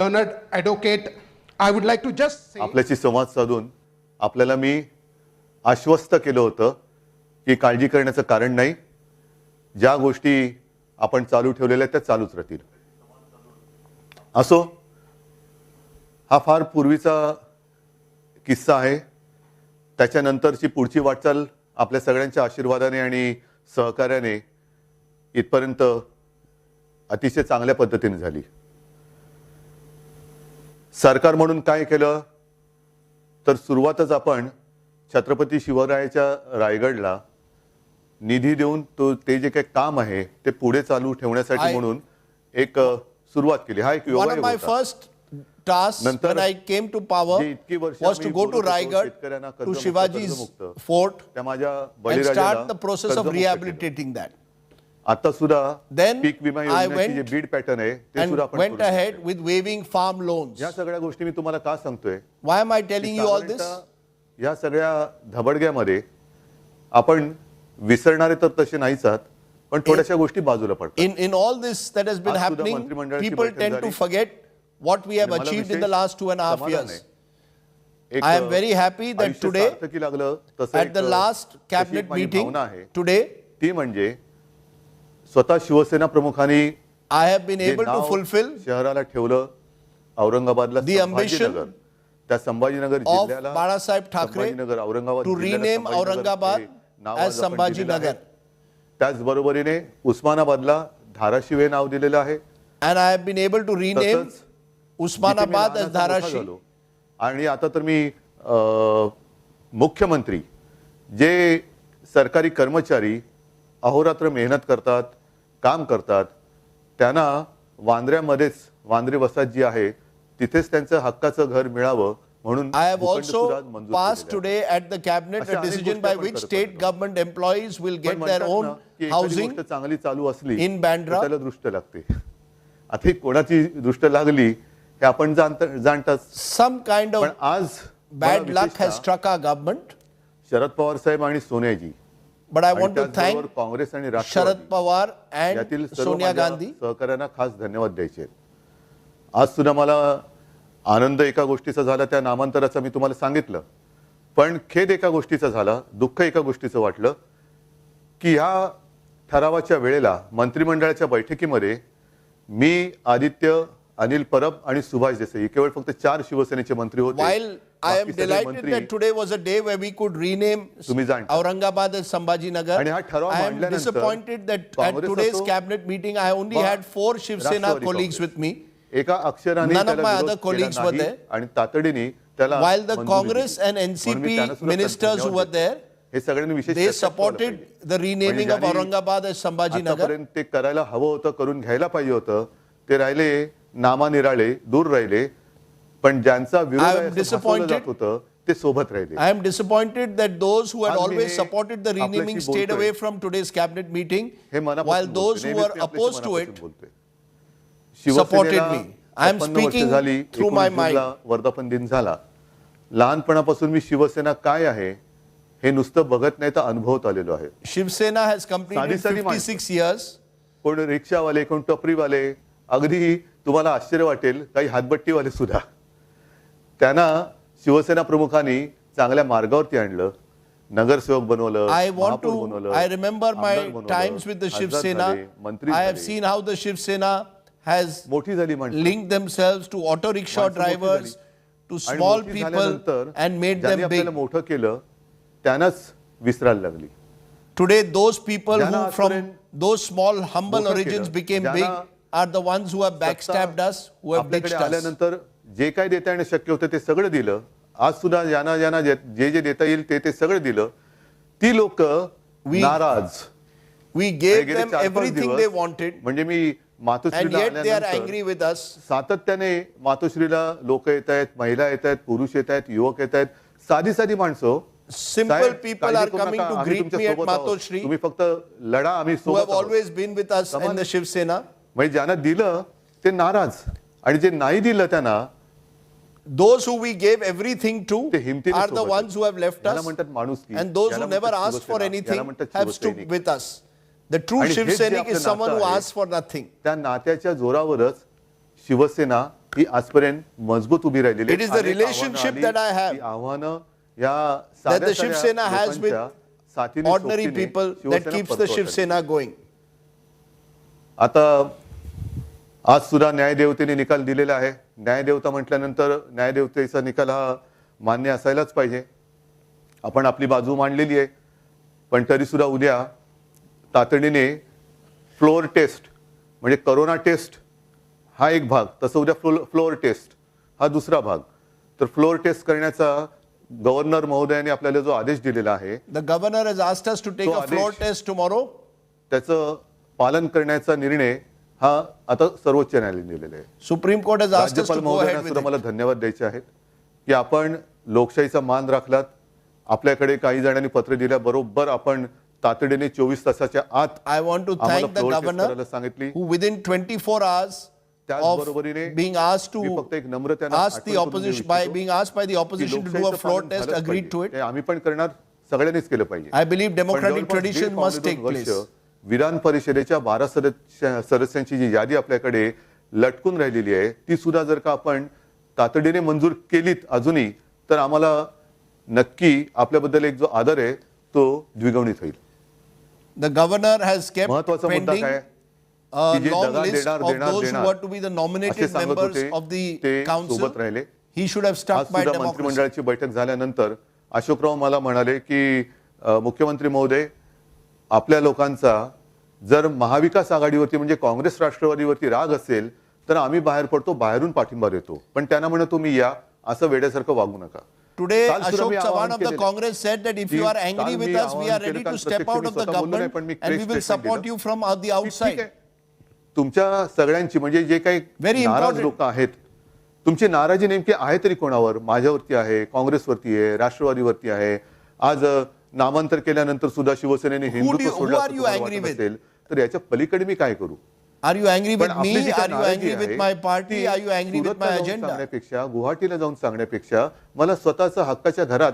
learned advocate, I would like to just say आपल्याशी संवाद साधून आपल्याला मी आश्वस्त केलं होतं की काळजी करण्याचं कारण नाही, ज्या गोष्टी आपण चालू ठेवलेल्या त्या चालूच राहतील. असो, हा फार पूर्वीचा किस्सा आहे. त्याच्यानंतरची पुढची वाटचाल आपल्या सगळ्यांच्या आशीर्वादाने आणि सहकार्याने इथपर्यंत अतिशय चांगल्या पद्धतीने झाली. सरकार म्हणून काय केलं तर सुरुवातच आपण छत्रपती शिवरायाच्या रायगडला निधी देऊन ते जे काही काम आहे ते पुढे चालू ठेवण्यासाठी म्हणून एक सुरुवात केली. हा एक One of my first tasks when I came to power was to go to Raigad to Shivaji's fort and start the process of rehabilitating that. आता सुद्धा Then पीक विमा I योजनेची जे बीड पॅटर्न आहे ते and सुद्धा आपण went ahead with waiving farm loans. या सगळ्या गोष्टी मी तुम्हाला का सांगतोय? Why am I telling you all this? या सगळ्या धबडग्यामध्ये आपण विसरणारे तर तसे नाहीच आहात, पण थोड्याशा गोष्टी बाजूला पडतात. In all this that has been happening, people tend to forget what we have achieved in the last 2.5 years. I am very happy that today, at the last cabinet meeting today, ती म्हणजे स्वतः शिवसेना प्रमुखांनी I have been able to fulfill शहराला ठेवलं औरंगाबादला the ambition त्या Sambhajinagar of जिल्ह्याला Balasaab Thackeray Aurangabad to rename Aurangabad as Sambhajinagar. त्याचबरोबरीने उस्मानाबादला Dharashiv हे नाव दिलेलं आहे. And I have been able to rename Usmanabad as Dharashi. आणि आता तर मी मुख्यमंत्री जे सरकारी कर्मचारी अहोरात्र मेहनत करतात, काम करतात, त्यांना वांद्र्यामध्येच वांद्रे वसाहत जी आहे तिथेच त्यांचं हक्काचं घर मिळावं म्हणून I have also passed today at the cabinet a decision by which state government employees will get their own housing चांगली चालू असली in Bandra. त्याला दृष्ट लागते. आता कोणाची दृष्ट लागली हे आपण जाणतात. Some kind of आज bad luck has struck our government. Sharad Pawar साहेब आणि Sonia ji, But I want to thank Congress आणि Sharad Pawar and Sonia Gandhi. सहकार्यांना खास धन्यवाद द्यायचे. आज सुद्धा मला आनंद एका गोष्टीचा झाला, त्या नामांतराचा मी तुम्हाला सांगितलं, पण खेद एका गोष्टीचा झाला, दुःख एका गोष्टीचं वाटलं की ह्या ठरावाच्या वेळेला मंत्रिमंडळाच्या बैठकीमध्ये मी, आदित्य, अनिल परब आणि सुभाष देसाई केवळ फक्त 4 शिवसेनेचे मंत्री होते. While I am delighted that today was a day where we could rename Aurangabad as Sambhajinagar, I am disappointed that at today's cabinet meeting I only had 4 Shiv Sena colleagues with me. None of my other colleagues were there. While the Congress and NCP ministers who were there, they supported the renaming of Aurangabad as Sambhajinagar. ते करायला हवं होतं, करून घ्यायला पाहिजे होतं, ते राहिले नामानिराळे, दूर राहिले, पण ज्यांचा विरोध जात होतं ते सोबत राहिले. I am disappointed that those who had always supported the renaming stayed away from today's cabinet meeting, while those who were opposed to it supported me. I am speaking through my mind. वर्धापन दिन झाला. लहानपणापासून मी शिवसेना काय आहे हे नुसतं बघत नाही तर अनुभवत आलेलो आहे. Shiv Sena has completed 56 years. कोण रिक्षावाले, कोण टपरीवाले, अगदी तुम्हाला आश्चर्य वाटेल काही हातबट्टीवाले सुद्धा, त्यांना शिवसेना प्रमुखांनी चांगल्या मार्गावरती आणलं, नगरसेवक बनवलं, महापौर बनवलं. I remember my times with the Shiv Sena. I have seen how the Shiv Sena has linked themselves to auto rickshaw drivers, to small people and made them big. मोठं केलं त्यांनाच विसरायला लागली. Today those people who from those small humble origins became big are the ones who have backstabbed us, who have ditched us. आल्यानंतर जे काही देता येणं शक्य होतं ते सगळं दिलं. आज सुद्धा ज्यांना जे देता येईल ते सगळं दिलं. ती लोक नाराज. We gave them everything they wanted. म्हणजे मी मातोश्रीला and yet they are angry with us. सातत्याने मातोश्रीला लोक येत आहेत, महिला येत आहेत, पुरुष येत आहेत, युवक येत आहेत, साधी माणसं. Simple people are coming to greet me at Matoshri. तुम्ही फक्त लढा, आम्ही who have always been with us in the Shiv Sena. म्हणजे ज्यांना दिलं ते नाराज आणि जे नाही दिलं त्यांना, those who we gave everything to are the ones who have left us, and those who never asked for anything have stood with us. The true Shiv Sainik is someone who asks for nothing. त्या नात्याच्या जोरावरच शिवसेना ही आजपर्यंत मजबूत उभी राहिलेली It is the relationship that I have. आव्हानं या That the Shiv Sena has with ordinary people that keeps the Shiv Sena going. आता आज सुद्धा न्यायदेवतेने निकाल दिलेला आहे. न्यायदेवता म्हटल्यानंतर न्यायदेवतेचा निकाल हा मान्य असायलाच पाहिजे. आपण आपली बाजू मांडलेली आहे, पण तरी सुद्धा उद्या तातडीने फ्लोअर टेस्ट म्हणजे करोना टेस्ट हा एक भाग, तसं उद्या फ्लोअर टेस्ट हा दुसरा भाग. तर फ्लोअर टेस्ट करण्याचा गव्हर्नर महोदयाने आपल्याला जो आदेश दिलेला आहे, The governor has asked us to take a floor test tomorrow. त्याचं पालन करण्याचा निर्णय हा आता सर्वोच्च न्यायालयाने दिलेला आहे. Supreme Court has asked us राज्यपाल to go ahead महोदयांना with सुद्धा it. मला धन्यवाद द्यायचे आहेत की आपण लोकशाहीचा मान राखलात. आपल्याकडे काही जणांनी पत्र दिल्या बरोबर आपण तातडीने 24 तासाच्या आत I want to आम्हाला thank the floor test governor करायला सांगितली. who within 24 hours of त्याचबरोबरीने being asked me to फक्त एक नम्रतेने ask the आठवण करून देऊ opposition by इच्छितो being asked by the की opposition to do a लोकशाहीचं floor पालन test झालंच agreed to पाहिजे. it. ते आम्ही पण करणार, सगळ्यांनीच केलं पाहिजे. I believe पण democratic जवळपास tradition दीड must पावणे take दोन वर्ष place. विधान परिषदेच्या 12 सदस्यांची जी यादी आपल्याकडे लटकून राहिलेली आहे, ती सुद्धा जर का आपण तातडीने मंजूर केलीत अजूनही, तर आम्हाला नक्की आपल्याबद्दल एक जो आदर आहे तो द्विगुणित होईल. The governor has kept महत्वाचा मुद्दा pending काय a की जे long दगा list देणार of देणार those who देणार were to be the असे nominated सांगत members होते, of the ते council. सोबत राहिले. He should have आज stuck by सुद्धा democracy. मंत्रिमंडळाची बैठक झाल्यानंतर अशोकराव मला म्हणाले की मुख्यमंत्री महोदय, आपल्या लोकांचा जर महाविकास आघाडीवरती म्हणजे काँग्रेस राष्ट्रवादीवरती राग असेल तर आम्ही बाहेर पडतो, बाहेरून पाठिंबा देतो, पण त्यांना म्हणा तुम्ही या, असं वेड्यासारखं वागू नका. Today, काल सुद्धा Ashok मी Chavan आवाहन of the केलेलं. Congress said that if you are angry काल with me us, we are आवाहन ready केलं, to काल step प्रत्यक्ष out मी of the स्वतः बोललो नाही, government पण मी and we will press statement support दिलं. you from the ठीक outside. आहे. तुमच्या सगळ्यांची म्हणजे जे काही Very नाराज important. लोक आहेत, तुमची नाराजी नेमकी आहे तरी कोणावर? माझ्यावरती आहे, काँग्रेसवरती आहे, राष्ट्रवादीवरती आहे. आज नामांतर केल्यानंतर सुद्धा शिवसेनेने हिंदुत्व who सोडलं are असं you तुम्हाला angry वाटत with? असेल तर याच्या पलीकडे मी काय करू? Are you angry पण with आपली me? जी काही Are you नाराजी angry with आहे, my party? ती Are you angry with सुरतला my जाऊन agenda? सांगण्यापेक्षा, गुवाहाटीला जाऊन सांगण्यापेक्षा मला स्वतःच्या हक्काच्या घरात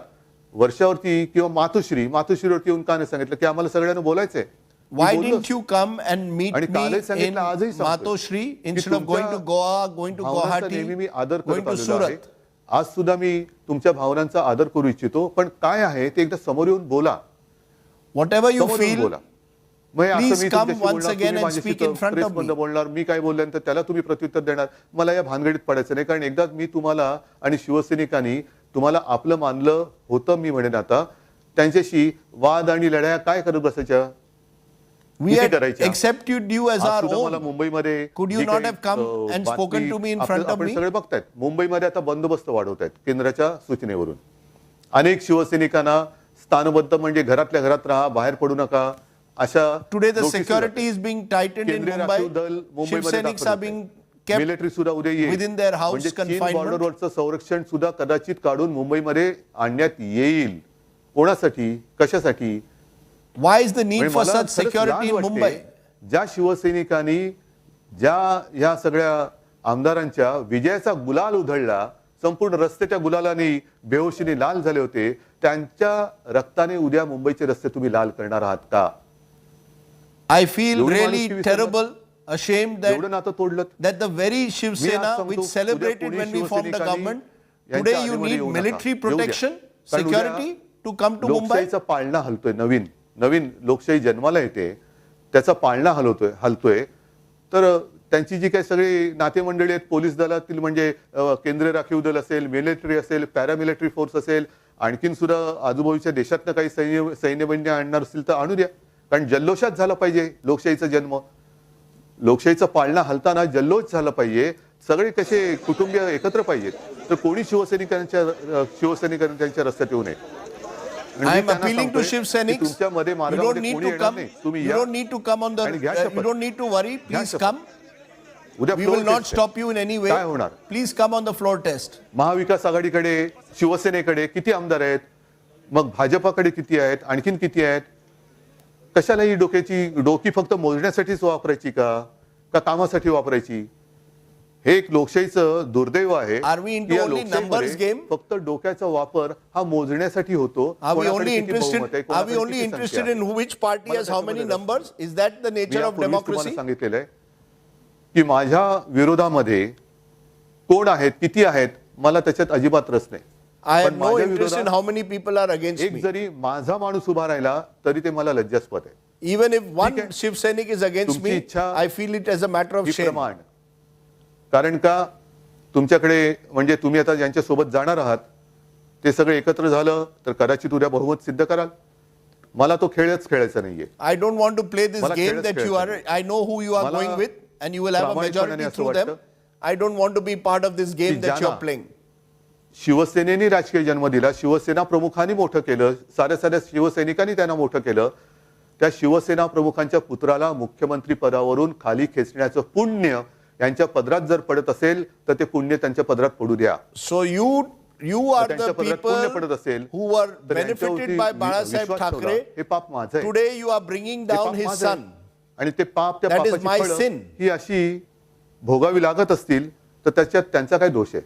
वर्षावरती किंवा मातोश्रीवरती येऊन का नाही सांगितलं की आम्हाला सगळ्यांना बोलायचंय? Why didn't you come and meet आणि me कालही in सांगितलं, आजही सांगतोय Matoshri की instead of going to तुमच्या Goa, going to भावनांचा नेहमी मी Guwahati, आदर going करत to आलेलो आहे. Surat? आज सुद्धा मी तुमच्या भावनांचा आदर करू इच्छितो, पण काय आहे ते एकदा समोर येऊन बोला. Whatever you समोर येऊन feel, बोला. मग हे असं please मी come तुमच्याशी once बोलणार, again तुम्ही and माझ्याशी speak in front of प्रेसमधनं me. बोलणार, मी काय बोलल्यानंतर त्याला तुम्ही प्रत्युत्तर देणार. मला या भानगडीत पडायचं नाही, कारण एकदा मी तुम्हाला आणि शिवसैनिकांनी तुम्हाला आपलं मानलं होतं. मी म्हणेन आता त्यांच्याशी वाद आणि लढाया काय करत बसायच्या? we किती had करायच्या? accepted you as आज our सुद्धा मला own. मुंबईमध्ये Could you जी not काही, have come and spoken बातमी to me in आपलं- front of आपण me? सगळे बघतायत. मुंबईमध्ये आता बंदोबस्त वाढवतायत केंद्राच्या सूचनेवरून. अनेक शिवसैनिकांना स्थानबद्ध म्हणजे घरातल्या घरात राहा, बाहेर पडू नका, अशा Today the notices security जातात. is being tightened in केंद्रीय राखीव दल Mumbai. मुंबईमध्ये Shivseniks दाखल are being kept मिलिटरी सुद्धा उद्या येईल. within their house म्हणजे चीन confinement. बॉर्डरवरचं संरक्षण सुद्धा कदाचित काढून मुंबईमध्ये आणण्यात येईल. कोणासाठी, कशासाठी? Why is the need म्हणजे for मला such खरंच security लाज in वाटते, Mumbai? ज्या शिवसैनिकांनी ह्या सगळ्या आमदारांच्या विजयाचा गुलाल उधळला, संपूर्ण रस्ते त्या गुलालाने बेहोशीने लाल झाले होते, त्यांच्या रक्ताने उद्या मुंबईचे रस्ते तुम्ही लाल करणार आहात का? I feel एवढी really माणुसकी विसरलात? terrible, ashamed that एवढं नातं तोडलं. that the very Shiv मी आज Sena सांगतो, which उद्या celebrated कोणी when we formed the शिवसैनिकांनी government, यांच्या today you आडीमध्ये need येऊ नका. military येऊ द्या. protection, कारण उद्या security to come to Mumbai. लोकशाहीचा पाळणा हलतोय. नवीन लोकशाही जन्माला येते, त्याचा पाळणा हलतोय. तर त्यांची जी काही सगळी नातेमंडळी आहेत, पोलीस दलातील म्हणजे केंद्रीय राखीव दल असेल, मिलिटरी असेल, पॅरामिलिटरी फोर्स असेल, आणखीन सुद्धा आजूबाजूच्या देशातनं काही सैन्यबंदी आणणार असतील तर आणू द्या. कारण जल्लोषात झाला पाहिजे लोकशाहीचा जन्म. लोकशाहीचा पाळणा हलताना जल्लोष झाला पाहिजे. सगळे कसे कुटुंबीय एकत्र पाहिजेत. तर कोणी शिवसैनिकांच्या रस्त्यात येऊ नये. I am appealing to Shiv Seniks. तुमच्या मध्ये You don't मार्गामध्ये need कोणी to येणार come. नाही. तुम्ही You या. don't need to come on the. आणि घ्या शपथ. You don't need to worry. Please शपथ. come. उद्या We floor will not test stop you in any way. काय होणार? Please come on the floor test. Mahavikas आघाडीकडे, शिवसेनेकडे किती आमदार आहेत? मग भाजपाकडे किती आहेत? आणखीन किती आहेत? कशाला ही डोकी फक्त मोजण्यासाठीच वापरायची का कामासाठी वापरायची? हे एक लोकशाहीचं दुर्दैव आहे. Are we into की या only लोकशाहीमध्ये numbers game? फक्त डोक्याचा वापर हा मोजण्यासाठी होतो. Are we कोणाकडे only किती बहुमत आहे, interested? Are we कोणाकडे only किती interested संख्या in आहे? which party मला has how many त्याच्यामध्ये numbers? Is that the me nature of यापूर्वीच तुम्हाला democracy? सांगितलेलं आहे की माझ्या विरोधामध्ये कोण आहेत, किती आहेत, मला त्याच्यात अजिबात रस नाही. I have no interest in how many people are against एक me. जरी माझा माणूस उभा राहिला तरी ते मला लज्जास्पद आहे. Even if one Shiv Sainik is against me, I feel it as a matter of shame. कारण का तुमच्याकडे म्हणजे तुम्ही आता ज्यांच्या सोबत जाणार आहात ते सगळे एकत्र झालं तर कदाचित उद्या बहुमत सिद्ध कराल. मला तो खेळच खेळायचा नाहीये. I don't want to play this game that you are. I know who you are going with, and you will have a majority through them. I don't want to be part of this game that you are playing. शिवसेनेने राजकीय जन्म दिला, शिवसेना प्रमुखांनी मोठं केलं, साऱ्या साऱ्या शिवसैनिकांनी त्यांना मोठं केलं. त्या शिवसेना प्रमुखांच्या पुत्राला मुख्यमंत्री पदावरून खाली खेचण्याचं पुण्य यांच्या पदरात जर पडत असेल तर ते पुण्य त्यांच्या पदरात पडू द्या. So you are the people who were benefited by Balasaheb Thackeray. हे पाप माझं आहे. Today you are bringing down his son. आणि ते पाप त्या That is my पापाची sin. फळं ही अशी भोगावी लागत असतील तर त्याच्यात त्यांचा काय दोष आहे.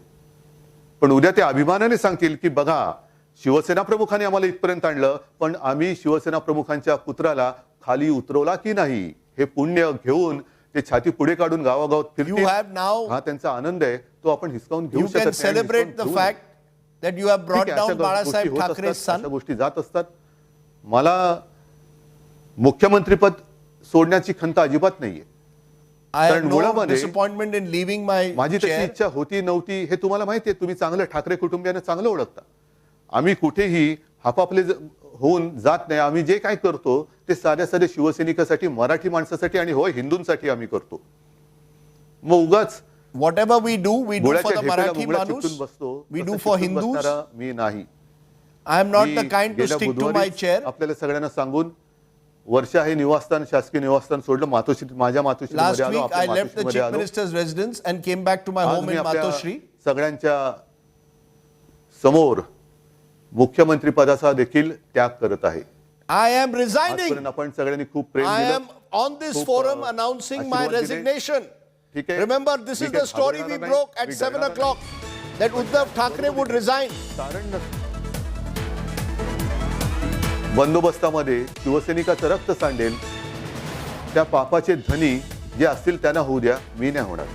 पण उद्या ते अभिमानाने सांगतील की बघा शिवसेना प्रमुखांनी आम्हाला इथपर्यंत आणलं पण आम्ही शिवसेना प्रमुखांच्या पुत्राला खाली उतरवला की नाही हे पुण्य घेऊन ते छाती पुढे काढून गावागावात फिरतील. हा त्यांचा आनंद आहे तो आपण हिसकावून घेऊ शकत नाही. You can celebrate the fact that you have brought down Balasaheb Thackeray's son. अशा गोष्टी जात असतात. मला मुख्यमंत्रीपद सोडण्याची खंत अजिबात नाहीये. I have no disappointment in leaving my माझी तशी chair. इच्छा होती नव्हती हे तुम्हाला माहिती आहे. तुम्ही चांगलं ठाकरे कुटुंबियांना चांगलं ओळखता. आम्ही कुठेही हापापले होऊन जात नाही. आम्ही जे काय करतो ते साध्या साध्या शिवसैनिकासाठी, मराठी माणसासाठी आणि होय हिंदूंसाठी आम्ही करतो. मग उगाच whatever we do for the Marathi Manus, we do for Hindus. मी नाही. I am not the kind to stick to my chair. आपल्याला सगळ्यांना सांगून वर्ष हे निवासस्थान शासकीय निवासस्थान सोडलं. मातोश्री माझ्या Matoshree Last week I left the chief minister's residence and came back to my home in Matoshri. सगळ्यांच्या समोर मुख्यमंत्री पदाचा देखील त्याग करत आहे. I am resigning. आपण सगळ्यांनी खूप प्रेम दिलं. I am on this forum announcing my resignation. Remember, this is the story we broke at 7 o'clock that Uddhav Thackeray would resign. बंदोबस्तामध्ये शिवसैनिकाचं रक्त सांडेल. त्या पापाचे धनी जे असतील त्यांना होऊ द्या, मी नाही होणार.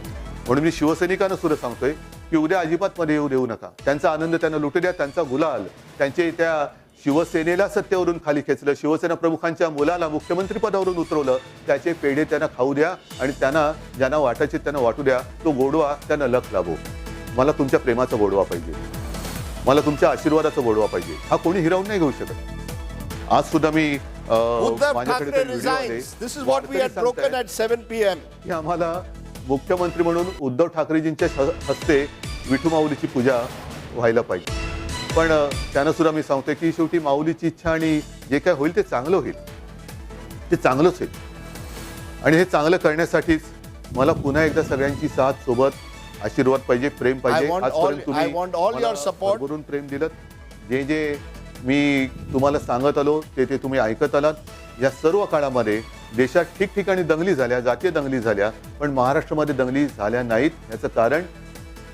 म्हणून मी शिवसैनिकांना सुद्धा सांगतोय की उद्या अजिबात मध्ये येऊ देऊ नका. त्यांचा आनंद त्यांना लुटू द्या. त्यांचा गुलाल त्यांचे त्या शिवसेनेला सत्तेवरून खाली खेचलं, शिवसेना प्रमुखांच्या मुलाला मुख्यमंत्री पदावरून उतरवलं, त्याचे पेढे त्यांना खाऊ द्या आणि त्यांना ज्यांना वाटायचे त्यांना वाटू द्या. तो गोडवा त्यांना लख लाभो. मला तुमच्या प्रेमाचा गोडवा पाहिजे, मला तुमच्या आशीर्वादाचा गोडवा पाहिजे. हा कोणी हिरावून नाही घेऊ शकत. आज सुद्धा मी माझ्याकडे This is what we had broken at 7 PM. की आम्हाला मुख्यमंत्री म्हणून उद्धव ठाकरेजींच्या हस्ते विठू माऊलीची पूजा व्हायला पाहिजे. पण त्यांना सुद्धा मी सांगतोय की शेवटी माऊलीची इच्छा आणि जे काय होईल ते चांगलं होईल, ते चांगलंच होईल. आणि हे चांगलं करण्यासाठीच मला पुन्हा एकदा सगळ्यांची साथ सोबत आशीर्वाद पाहिजे, प्रेम पाहिजे. आजपर्यंत तुम्ही भरून प्रेम दिलं. जे जे मी तुम्हाला सांगत आलो ते तुम्ही ऐकत आलात. या सर्व काळामध्ये देशात ठिकठिकाणी दंगली झाल्या, जातीय दंगली झाल्या, पण महाराष्ट्रामध्ये दंगली झाल्या नाहीत. याचं कारण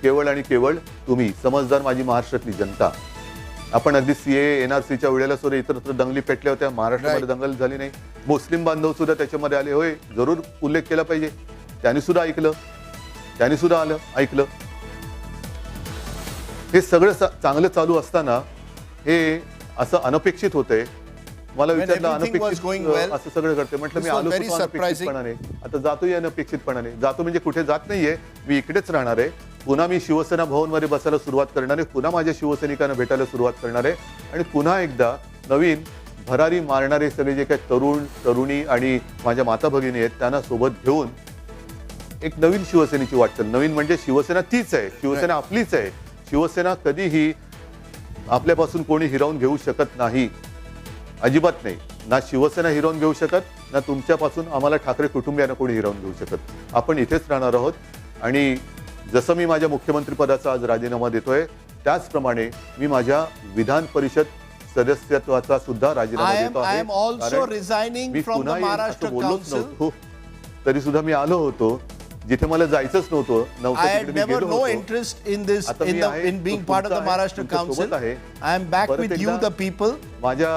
केवळ आणि केवळ तुम्ही समजदार माझी महाराष्ट्रातली जनता. आपण अगदी सीए NRCच्या वेळेला सुद्धा इतरत्र दंगली पेटल्या होत्या, महाराष्ट्रामध्ये दंगल झाली नाही. मुस्लिम बांधव सुद्धा त्याच्यामध्ये आले. होय, जरूर उल्लेख केला पाहिजे. त्यांनी सुद्धा ऐकलं, त्यांनी सुद्धा आलं ऐकलं. हे सगळं चांगलं चालू असताना हे असं अनपेक्षित होतंय. मला विचारलं अनपेक्षित असं सगळं करते. म्हटलं मी आलो अनपेक्षितपणाने, आता जातोय अनपेक्षितपणाने. जातो म्हणजे कुठे जात नाहीये, मी इकडेच राहणार आहे. पुन्हा मी शिवसेना भवनमध्ये बसायला सुरुवात करणार आहे. पुन्हा माझ्या शिवसैनिकांना भेटायला सुरुवात करणार आहे. आणि पुन्हा एकदा नवीन भरारी मारणारे सगळे जे काही तरुण तरुणी आणि माझ्या माता भगिनी आहेत त्यांना सोबत घेऊन एक नवीन शिवसेनेची वाटचाल. नवीन म्हणजे शिवसेना तीच आहे, शिवसेना आपलीच आहे. शिवसेना कधीही आपल्यापासून कोणी हिरावून घेऊ शकत नाही, अजिबात नाही. ना शिवसेना हिरावून घेऊ शकत, ना तुमच्यापासून आम्हाला ठाकरे कुटुंबियांना कोणी हिरावून घेऊ शकत. आपण इथेच राहणार आहोत. आणि जसं मी माझ्या मुख्यमंत्री पदाचा आज राजीनामा देतोय त्याचप्रमाणे मी माझ्या विधान परिषद सदस्यत्वाचा सुद्धा राजीनामा देतो आहे. मी पुन्हा असं बोललोच नव्हतो, तरी सुद्धा मी आलो होतो जिथे मला जायचंच नव्हतं. I had never no interest in this in being part of the Maharashtra Council. I am back with you the people. माझ्या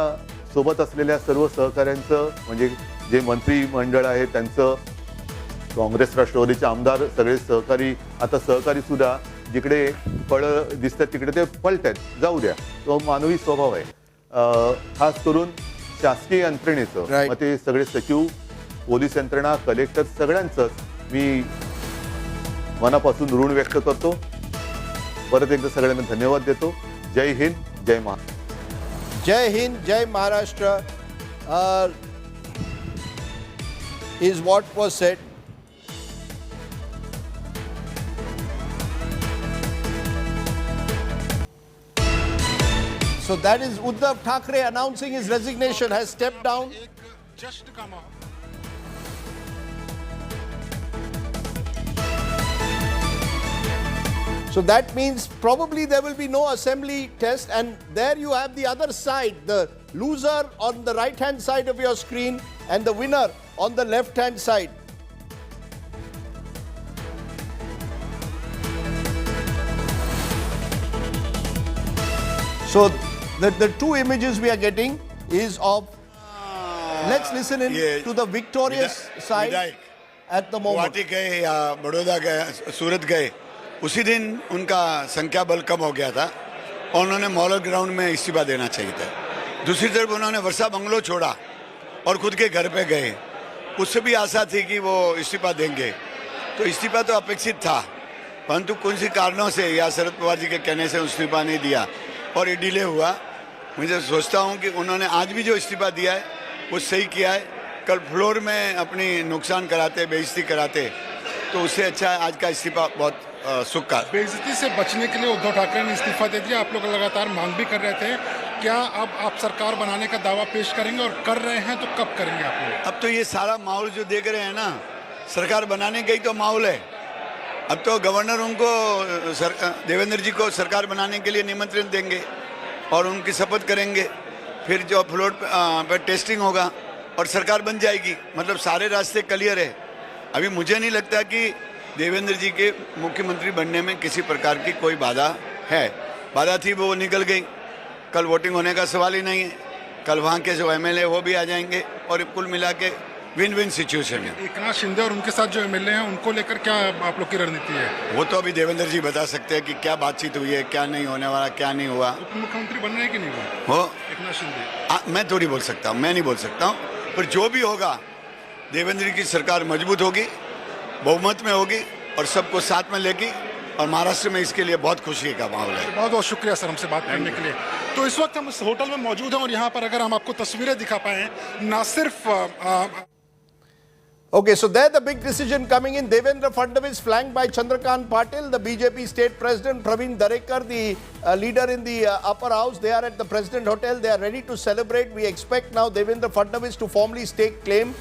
सोबत असलेल्या सर्व सहकाऱ्यांचं म्हणजे जे मंत्री मंडळ आहे त्यांचं, काँग्रेस राष्ट्रवादीचे आमदार सगळे सहकारी, आता सहकारी सुद्धा जिकडे फळं दिसतात तिकडे ते पळतात, जाऊ द्या, तो मानवी स्वभाव आहे. खास करून शासकीय यंत्रणेचं मग ते सगळे सचिव, पोलीस यंत्रणा, कलेक्टर सगळ्यांचंच मी मनापासून ऋण व्यक्त करतो. परत एकदा सगळ्यांना धन्यवाद देतो. जय हिंद, जय महाराष्ट्र. जय हिंद, जय Maharashtra is what was said. So that is Uddhav Thackeray announcing his resignation, has stepped down. Just come out. So that means probably there will be no assembly test, and there you have the other side, the loser on the right hand side of your screen and the winner on the left hand side. So the two images we are getting is of, let's listen in to the victorious side at the moment. Guwahati गए या बड़ौदा गए, सूरत गए, उसी दिन उनका संख्या बल कम हो गया था और उन्होंने मॉडल ग्राउंड में इस्तीफा देना चाहिए था. दूसरी तरफ उन्होंने वर्षा बंगलो छोड़ा और खुद के घर पे गए. उससे भी आशा थी कि वो इस्तीफा देंगे, तो इस्तीफा तो अपेक्षित था, परंतु कुछ कारणों से या शरद पवार जी के कहने से इस्तीफा नहीं दिया और ये डिले हुआ. मुझे सोचता हूँ कि उन्होंने आज भी जो इस्तीफा दिया है वो सही किया है. कल फ्लोर में अपनी नुकसान कराते, बेइज्जती कराते, तो उससे अच्छा है आज का इस्तीफा बहुत सुख का. बेइज्जती से बचने के लिए उद्धव ठाकरे ने इस्तीफा दे दिया. आप लोग लगातार मांग भी कर रहे थे. क्या अब आप सरकार बनाने का दावा पेश करेंगे, और कर रहे हैं तो कब करेंगे आप लोग? अब तो ये सारा माहौल जो देख रहे हैं ना, सरकार बनाने का ही तो माहौल है. अब तो गवर्नर उनको देवेंद्र जी को सरकार बनाने के लिए निमंत्रण देंगे और उनकी शपथ करेंगे. फिर जो फ्लोर पर टेस्टिंग होगा और सरकार बन जाएगी. मतलब सारे रास्ते क्लियर है. अभी मुझे नहीं लगता कि देवेंद्र जी के मुख्यमंत्री बनने में किसी प्रकार की कोई बाधा है. बाधा थी वो निकल गई. कल वोटिंग होने का सवाल ही नहीं है. कल वहाँ के जो MLA वो भी आ जाएंगे और कुल मिला के विन विन सिचुएशन है. एकनाथ शिंदे और उनके साथ जो MLA हैं उनको लेकर क्या आप लोग की रणनीति है? वो तो अभी देवेंद्र जी बता सकते हैं कि क्या बातचीत हुई है, क्या नहीं होने वाला, क्या नहीं हुआ. उप मुख्यमंत्री बनना है कि नहीं हुआ हो एकनाथ शिंदे? मैं थोड़ी बोल सकता हूँ, मैं नहीं बोल सकता हूँ. पर जो भी होगा, देवेंद्र की सरकार मजबूत होगी, बहुमत में होगी और सबको साथ में लेगी. और महाराष्ट्र में इसके लिए बहुत खुशी का माहौल है. बहुत बहुत शुक्रिया सर हमसे बात करने के लिए. तो इस वक्त हम इस होटल में मौजूद हैं और यहाँ पर अगर हम आपको तस्वीरें दिखा पाए, ना सिर्फ Okay, so there the big decision coming in. Devendra Fadnavis flanked by Chandrakant Patil, the BJP state president, Praveen Darekar, the leader in the upper house. They are at the President Hotel. They are ready to celebrate. We expect now Devendra Fadnavis to formally stake claim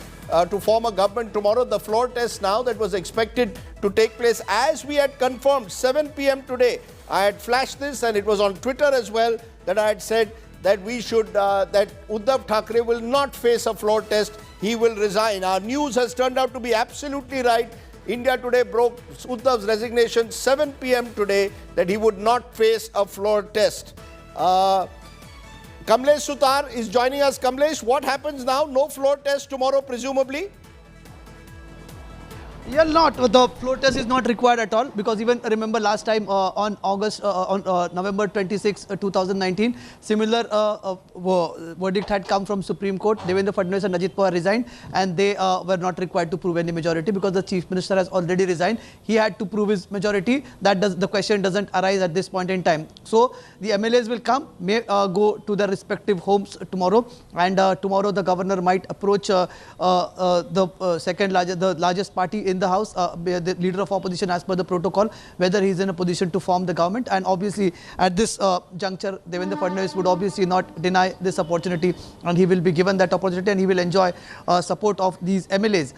to form a government tomorrow. The floor test now that was expected to take place as we had confirmed 7 p.m. today. I had flashed this and it was on Twitter as well that I had said that we should, that Uddhav Thackeray will not face a floor test. He will resign. Our news has turned out to be absolutely right. India Today broke Uddhav's resignation 7 p.m. today that he would not face a floor test. Kamlesh Sutar is joining us. Kamlesh, what happens now? No floor test tomorrow, presumably? Yeah, not. The floor test is not required at all, because even remember last time on November 26, 2019, similar verdict had come from Supreme Court. Devendra Fadnavis and Ajit Pawar resigned, and they were not required to prove any majority because the Chief Minister has already resigned. He had to prove his majority. The question doesn't arise at this point in time. So the MLAs will come, may go to their respective homes tomorrow, and tomorrow the governor might approach the largest party in the house, the leader of opposition as per the protocol, whether he is in a position to form the government. And obviously at this juncture, Devendra Fadnavis would obviously not deny this opportunity, and he will be given that opportunity, and he will enjoy support of these MLAs.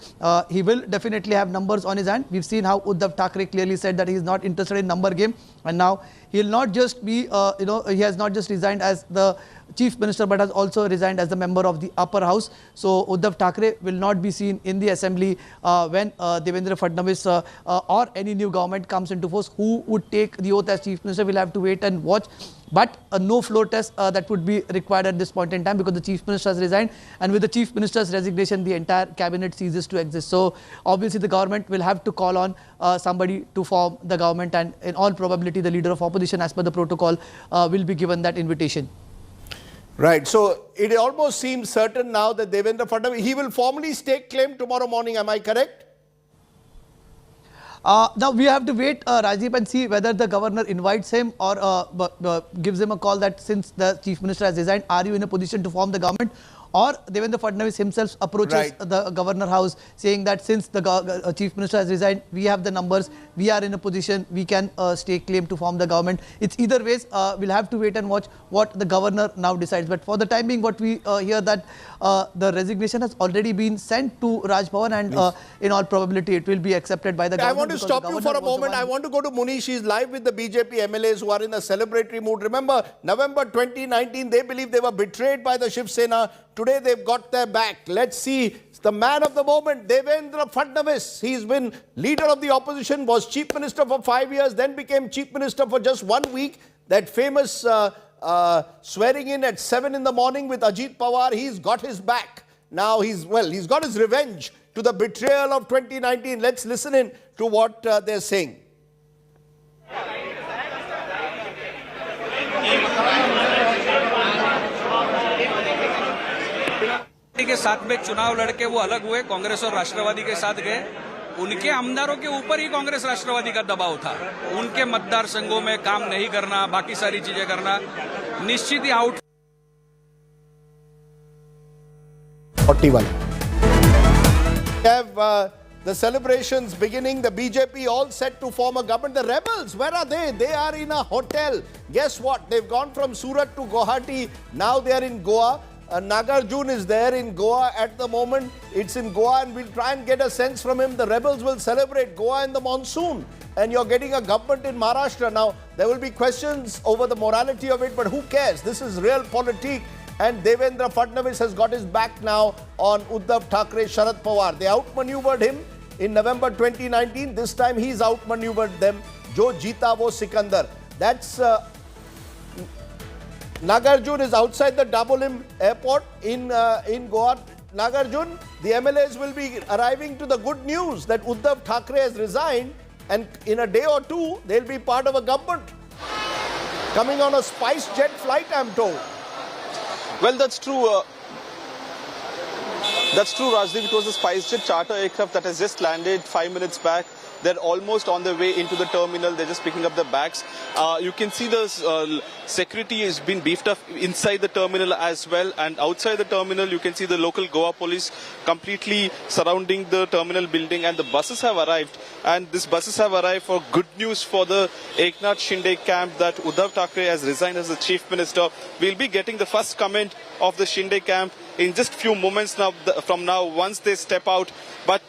He will definitely have numbers on his hand. We've seen how Uddhav Thackeray clearly said that he is not interested in number game, and now he will not just be, he has not just resigned as the Chief Minister but has also resigned as the member of the upper house. So Uddhav Thackeray will not be seen in the assembly when Devendra Fadnavis or any new government comes into force. Who would take the oath as Chief Minister? We'll have to wait and watch. But no floor test that would be required at this point in time because the Chief Minister has resigned, and with the Chief Minister's resignation the entire cabinet ceases to exist. So obviously the government will have to call on somebody to form the government, and in all probability the leader of opposition, as per the protocol, will be given that invitation. Right. So it almost seems certain now that Devendra Fadnavis, he will formally stake claim tomorrow morning. Am I correct? Now we have to wait, Rajiv, and see whether the governor invites him or gives him a call that since the Chief Minister has resigned, are you in a position to form the government? Or Devendra Fadnavis himself approaches the governor house saying that since the Chief Minister has resigned, we have the numbers, we are in a position, we can stake claim to form the government. It's either ways, we'll have to wait and watch what the governor now decides. But for the time being, what we hear that the resignation has already been sent to Raj Bhavan, and in all probability it will be accepted by the government. I want to stop you for a moment. I want to go to Munish. She's live with the BJP MLAs who are in a celebratory mood. Remember, November 2019, they believe they were betrayed by the Shiv Sena. Today they've got their back. Let's see the man of the moment, Devendra Fadnavis. He's been leader of the opposition, was Chief Minister for 5 years, then became Chief Minister for just 1 week. That famous swearing in at 7 in the morning with Ajit Pawar, he's got his back. Now he's got his revenge to the betrayal of 2019. Let's listen in to what they're saying. के साथ में चुनाव लड़के वो अलग हुए, कांग्रेस और राष्ट्रवादी के साथ गए। उनके आमदारों के ऊपर ही कांग्रेस राष्ट्रवादी का दबाव था। उनके मतदार संघों में काम नहीं करना, बाकी सारी चीजें करना, निश्चित ही out 41. We have the celebrations beginning, the BJP all set to form a government. The rebels, where are they? They are in a hotel. Guess what? They've gone from Surat to Guwahati. Now they are in Goa. Nagarjun is there in Goa at the moment. It's in Goa, and we'll try and get a sense from him. The rebels will celebrate Goa in the monsoon, and you're getting a government in Maharashtra. Now, there will be questions over the morality of it, but who cares? This is real politics, and Devendra Fadnavis has got his back now on Uddhav Thackeray, Sharad Pawar. They outmaneuvered him in November 2019. This time he's outmaneuvered them. Jo jeeta wo Sikandar. That's Nagarjun is outside the Dabolim airport in Goa. Nagarjun, the MLAs will be arriving to the good news that Uddhav Thackeray has resigned, and in a day or two, they'll be part of a government. Coming on a Spice Jet flight, I'm told. Well, that's true. That's true, Rajdeep. It was a Spice Jet charter aircraft that has just landed 5 minutes back. They're almost on their way into the terminal. They're just picking up the bags. You can see the security has been beefed up inside the terminal as well. And outside the terminal, you can see the local Goa police completely surrounding the terminal building. And the buses have arrived. And these buses have arrived for good news for the Eknath Shinde camp that Uddhav Thackeray has resigned as the Chief Minister. We'll be getting the first comment of the Shinde camp in just few moments now from now once they step out. But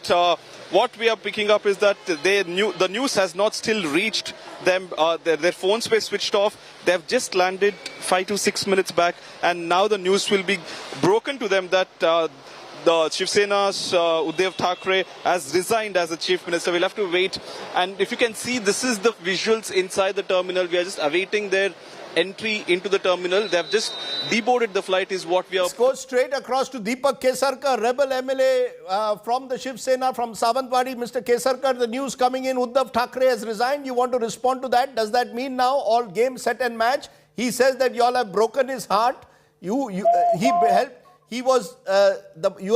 what we are picking up is that the news has not still reached them. Their phones were switched off. They have just landed 5 to 6 minutes back, and now the news will be broken to them that the Shiv Sena's Uddhav Thackeray has resigned as the Chief Minister. We'll have to wait. And if you can see, this is the visuals inside the terminal. We are just awaiting their entry into the terminal. They have just deboarded the flight is what we are... Let's go straight across to Deepak Kesarkar, rebel MLA from the Shiv Sena, from Savantwadi. Mr. Kesarkar, the news coming in, Uddhav Thackeray has resigned. You want to respond to that? Does that mean now all game, set and match? He says that you all have broken his heart. You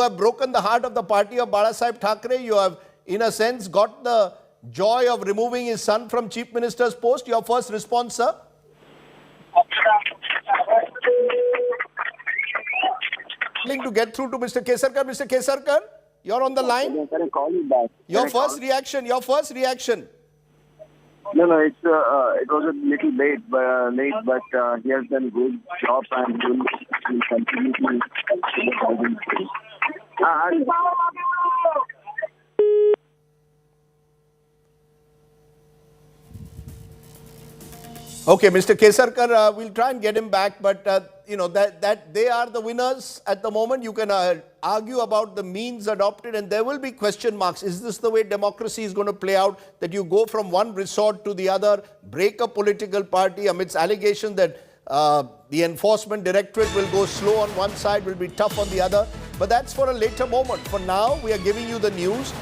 have broken the heart of the party of Balasaheb Thackeray. You have, in a sense, got the joy of removing his son from Chief Minister's post. Your first response, sir? To get through to Mr. Kesarkar. Mr. Kesarkar, you're on the line. Can I call you back? Your first reaction. No, it was a little late, but he has done good job and will continue to the guidance. Okay, Mr. Kesarkar, we'll try and get him back, but you know that they are the winners at the moment. You can argue about the means adopted, and there will be question marks. Is this the way democracy is going to play out? That you go from one resort to the other, break a political party amidst allegations that the Enforcement Directorate will go slow on one side, will be tough on the other. But that's for a later moment. For now, we are giving you the news.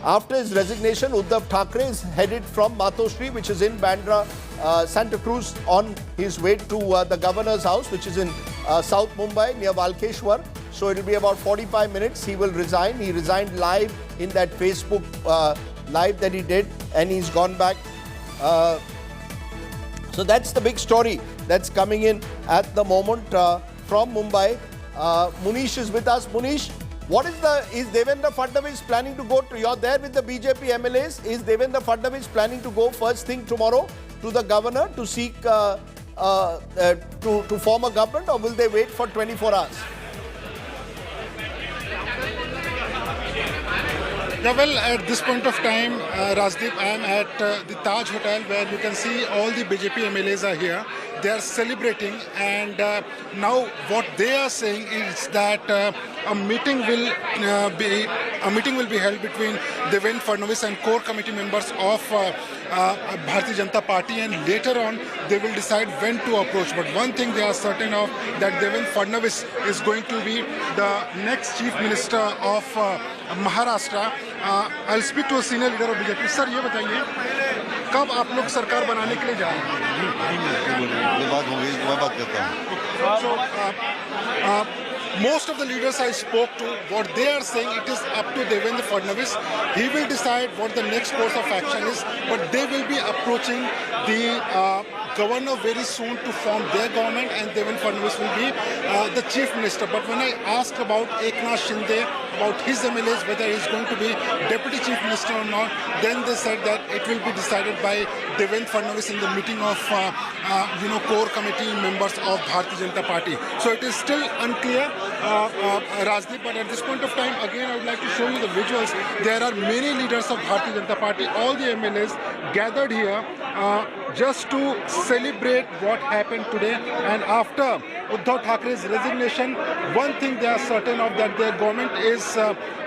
After his resignation, Uddhav Thackeray is headed from Matoshri, which is in Bandra, Santa Cruz, on his way to the governor's house, which is in South Mumbai near Walkeshwar. So it will be about 45 minutes. He will resign. He resigned live in that Facebook live that he did, and he's gone back. So that's the big story that's coming in at the moment from Mumbai. Munish is with us. Munish, is Devendra Fadnavis planning to go to, you're there with the BJP MLAs, is Devendra Fadnavis planning to go first thing tomorrow to the governor to seek to form a government, or will they wait for 24 hours? Yeah, well, at this point of time, Rajdeep, I am at the Taj Hotel, where you can see all the BJP MLAs are here. They are celebrating, and now what they are saying is that a meeting will be held between Devendra Fadnavis and core committee members of Bharatiya Janata Party, and later on they will decide when to approach. But one thing they are certain of, that Devendra Fadnavis is going to be the next chief minister of Maharashtra. I'll speak to a senior leader of BJP. Sir, ये बताइए, कब आप लोग सरकार बनाने के लिए जा रहे हैं? So, most of the leaders I spoke to, what they are saying, it is up to Devendra Fadnavis. He will decide what the next course of action is, but they will be approaching the governor very soon to form their government, and Devendra Fadnavis will be the chief minister. But when I asked about Eknath Shinde, about his MLAs, whether he is going to be deputy chief minister or not, then they said that it will be decided by Devendra Fadnavis in the meeting of core committee members of Bharatiya Janata Party. So it is still unclear, Rajdeep, but at this point of time, again, I would like to show you the visuals. There are many leaders of Bharatiya Janata Party, all the MLAs gathered here just to celebrate what happened today. And after Uddhav Thackeray's resignation, one thing they are certain of, that their government is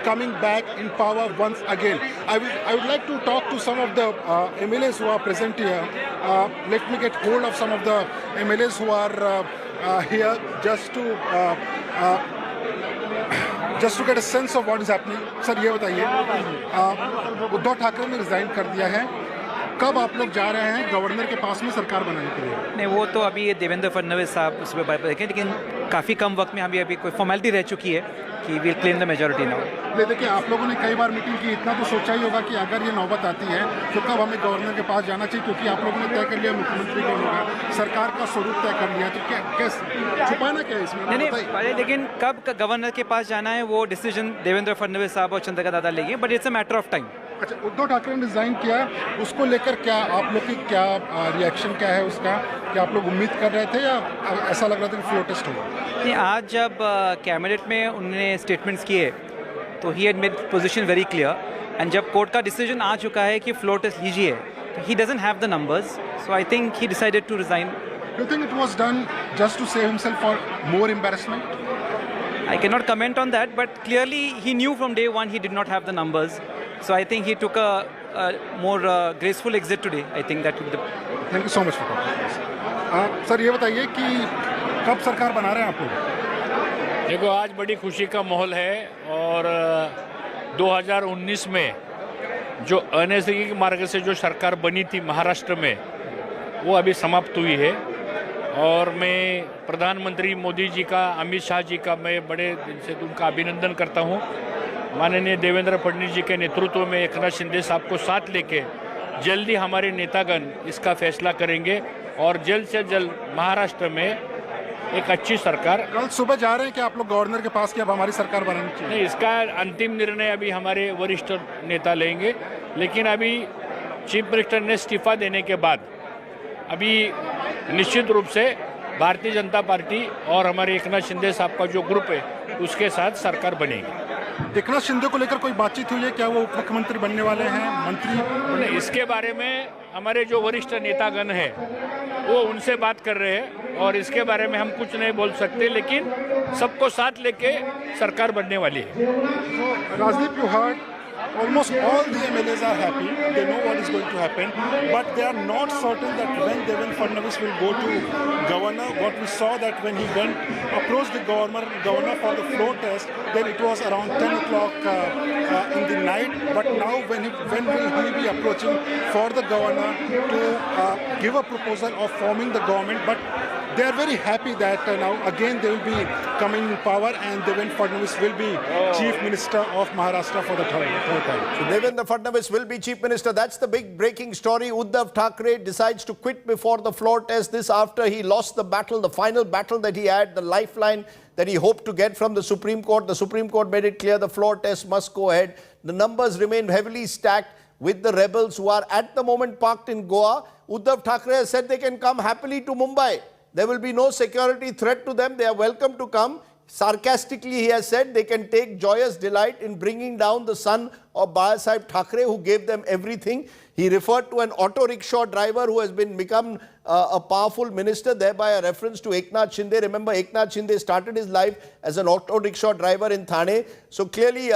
coming back in power once again. I would like to talk to some of the MLAs who are present here. Let me get hold of some of the MLAs who are here just to get a sense of what is happening. Sir, ये बताइए, उद्धव ठाकरे ने resign कर दिया है, कब आप लोग जा रहे हैं गवर्नर के पास में सरकार बनाने के लिए? नहीं, वो तो अभी देवेंद्र फडणवीस साहब उस पर बात देखें, लेकिन काफ़ी कम वक्त में अभी कोई फॉर्मेलिटी रह चुकी है कि will claim the majority now. देखिए, आप लोगों ने कई बार मीटिंग की, इतना तो सोचा ही होगा कि अगर ये नौबत आती है तो कब हमें गवर्नर के पास जाना चाहिए, क्योंकि आप लोगों ने तय कर लिया मुख्यमंत्री कौन होगा, सरकार का स्वरूप तय कर लिया, तो क्या छुपाना क्या है इसमें? नहीं, लेकिन कब गवर्नर के पास जाना है वो डिसीजन देवेंद्र फडणवीस साहब और चंद्रका दादा लेंगे, but it's a matter of time. अच्छा, उद्धव ठाकरे ने रिजाइन किया, उसको लेकर क्या आप लोग की क्या रिएक्शन क्या है उसका? क्या आप लोग उम्मीद कर रहे थे या ऐसा लग रहा था कि फ्लो टेस्ट होगा? नहीं, आज जब कैबिनेट में उन्होंने स्टेटमेंट्स किए तो he had made position very clear, and जब कोर्ट का डिसीजन आ चुका है कि फ्लो टेस्ट लीजिए, तो he doesn't have the numbers, so I think he decided to resign. You think it was done just to save himself for more embarrassment? I cannot comment on that, but clearly he knew from day one he did not have the numbers. So I think he took a more graceful exit today. I think that would be the... Thank you so much for talking. Sir, ये बताइए कि कब सरकार बना रहे हैं आप लोग? देखो, आज बड़ी खुशी का माहौल है, और 2019 में जो अनैतिक के मार्ग से जो सरकार बनी थी महाराष्ट्र में, वो अभी समाप्त हुई है। और मैं प्रधानमंत्री मोदी जी का, अमित शाह जी का मैं बड़े दिल से उनका अभिनंदन करता हूँ। माननीय देवेंद्र फडणवीस जी के नेतृत्व में एकनाथ शिंदे साहब को साथ लेके जल्दी हमारे नेतागण इसका फैसला करेंगे, और जल्द से जल्द महाराष्ट्र में एक अच्छी सरकार। कल सुबह जा रहे हैं कि आप लोग गवर्नर के पास कि अब हमारी सरकार बनानी चाहिए? नहीं, इसका अंतिम निर्णय अभी हमारे वरिष्ठ नेता लेंगे, लेकिन अभी चीफ मिनिस्टर ने इस्तीफा देने के बाद अभी निश्चित रूप से भारतीय जनता पार्टी और हमारे एकनाथ शिंदे साहब का जो ग्रुप है उसके साथ सरकार बनेगी। एकनाथ शिंदे को लेकर कोई बातचीत हुई है? क्या वो उप मुख्यमंत्री बनने वाले हैं, मंत्री? नहीं, इसके बारे में हमारे जो वरिष्ठ नेतागण हैं वो उनसे बात कर रहे हैं और इसके बारे में हम कुछ नहीं बोल सकते, लेकिन सबको साथ लेके सरकार बनने वाली है। Rajdeep, you heard almost all the MLAs are happy. They know what is going to happen, but they are not certain that when Devendra Fadnavis will go to governor. What we saw that when he approached the governor for the floor test, then it was around 10 o'clock in the night. But now when will he be approaching for the governor to give a proposal of forming the government? But they are very happy that now again they will be coming in power and Devendra Fadnavis will be Chief Minister of Maharashtra for the third time. So Devendra Fadnavis will be Chief Minister. That's the big breaking story. Uddhav Thackeray decides to quit before the floor test. This after he lost the battle, the final battle that he had, the lifeline that he hoped to get from the Supreme Court. The Supreme Court made it clear the floor test must go ahead. The numbers remain heavily stacked with the rebels who are at the moment parked in Goa. Uddhav Thackeray has said they can come happily to Mumbai. There will be no security threat to them. They are welcome to come. Sarcastically, he has said they can take joyous delight in bringing down the son of Babasaheb Thackeray, who gave them everything. He referred to an auto rickshaw driver who has become a powerful minister, thereby a reference to Eknath Shinde. Remember, Eknath Shinde started his life as an auto rickshaw driver in Thane. So clearly,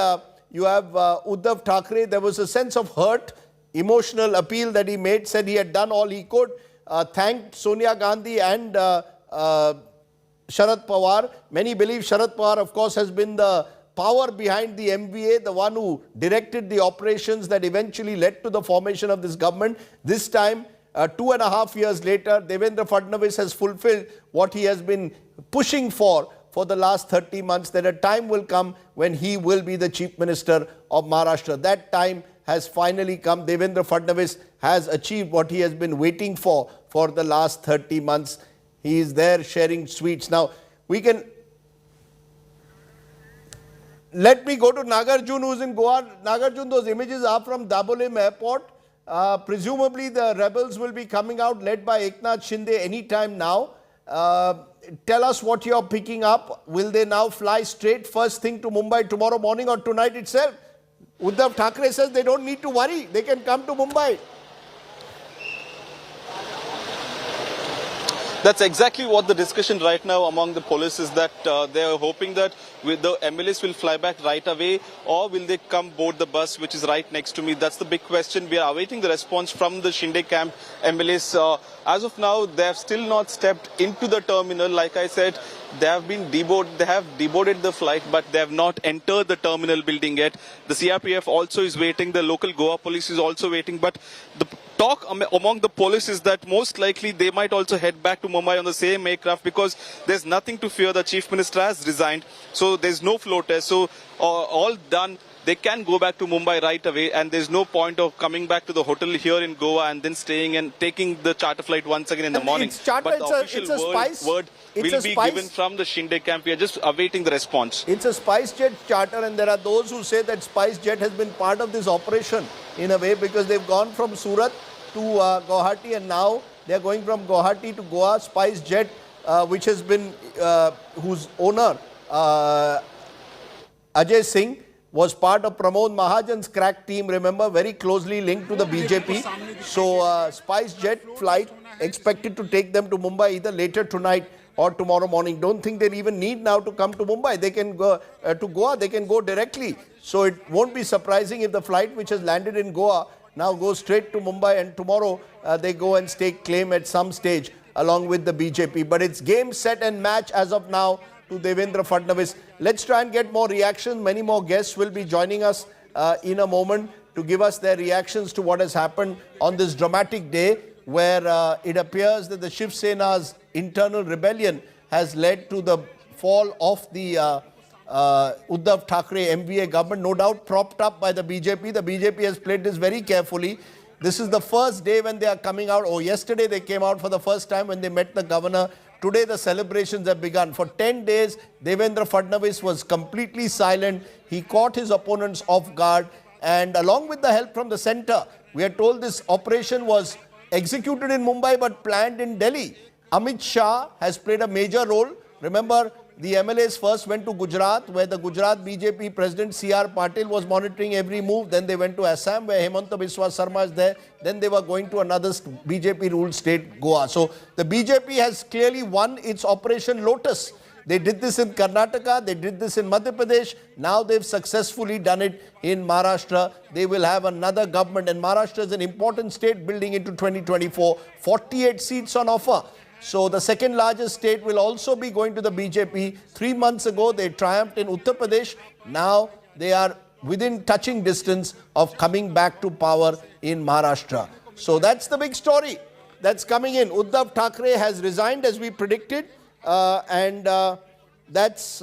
you have Uddhav Thackeray. There was a sense of hurt, emotional appeal that he made, said he had done all he could. Thanked Sonia Gandhi and Sharad Pawar. Many believe Sharad Pawar, of course, has been the power behind the MVA, the one who directed the operations that eventually led to the formation of this government. This time, 2.5 years later, Devendra Fadnavis has fulfilled what he has been pushing for the last 30 months, that a time will come when he will be the Chief Minister of Maharashtra. That time has finally come. Devendra Fadnavis has achieved what he has been waiting for the last 30 months. He is there sharing sweets. Now, we can... Let me go to Nagarjun, who's in Goa. Nagarjun, those images are from Dabolim Airport. Presumably, the rebels will be coming out, led by Eknath Shinde, anytime now. Tell us what you're picking up. Will they now fly straight first thing to Mumbai tomorrow morning or tonight itself? Uddhav Thackeray says they don't need to worry. They can come to Mumbai. That's exactly what the discussion right now among the police is, that they are hoping that the MLAs will fly back right away, or will they come board the bus which is right next to me. That's the big question. We are awaiting the response from the Shinde camp MLAs. As of now, they have still not stepped into the terminal. Like I said, they have been deboarded. They have deboarded the flight, but they have not entered the terminal building yet. The CRPF also is waiting. The local Goa police is also waiting. But the talk among the police is that most likely they might also head back to Mumbai on the same aircraft, because there's nothing to fear. The Chief Minister has resigned, so there's no floor test. So all done. They can go back to Mumbai right away, and there's no point of coming back to the hotel here in Goa and then staying and taking the charter flight once again in the morning. But the official word will be given from the Shinde camp. We are just awaiting the response. It's a SpiceJet charter, and there are those who say that SpiceJet has been part of this operation in a way, because they've gone from Surat to Guwahati, and now they're going from Guwahati to Goa. SpiceJet, which has been, whose owner, Ajay Singh, was part of Pramod Mahajan's crack team, remember, very closely linked to the BJP. So SpiceJet flight expected to take them to Mumbai either later tonight or tomorrow morning. Don't think they even need now to come to Mumbai. They can go to Goa, they can go directly. So it won't be surprising if the flight which has landed in Goa now goes straight to Mumbai, and tomorrow they go and stake claim at some stage along with the BJP. But it's game, set and match as of now to Devendra Fadnavis. Let's try and get more reactions. Many more guests will be joining us in a moment to give us their reactions to what has happened on this dramatic day, where it appears that the Shiv Sena's internal rebellion has led to the fall of the Uddhav Thackeray MVA government, no doubt propped up by the BJP. The BJP has played this very carefully. This is the first day when they are coming out. Oh, yesterday they came out for the first time when they met the governor. Today the celebrations have begun. For 10 days, Devendra Fadnavis was completely silent. He caught his opponents off guard, and along with the help from the centre, we are told this operation was executed in Mumbai but planned in Delhi. Amit Shah has played a major role. Remember, the MLAs first went to Gujarat, where the Gujarat BJP President C.R. Patil was monitoring every move. Then they went to Assam, where Hemanta Biswa Sarma is there. Then they were going to another BJP-ruled state, Goa. So the BJP has clearly won its Operation Lotus. They did this in Karnataka, they did this in Madhya Pradesh. Now they've successfully done it in Maharashtra. They will have another government, and Maharashtra is an important state building into 2024. 48 seats on offer. So the second largest state will also be going to the BJP. 3 months ago, they triumphed in Uttar Pradesh. Now they are within touching distance of coming back to power in Maharashtra. So that's the big story that's coming in. Uddhav Thackeray has resigned as we predicted. That's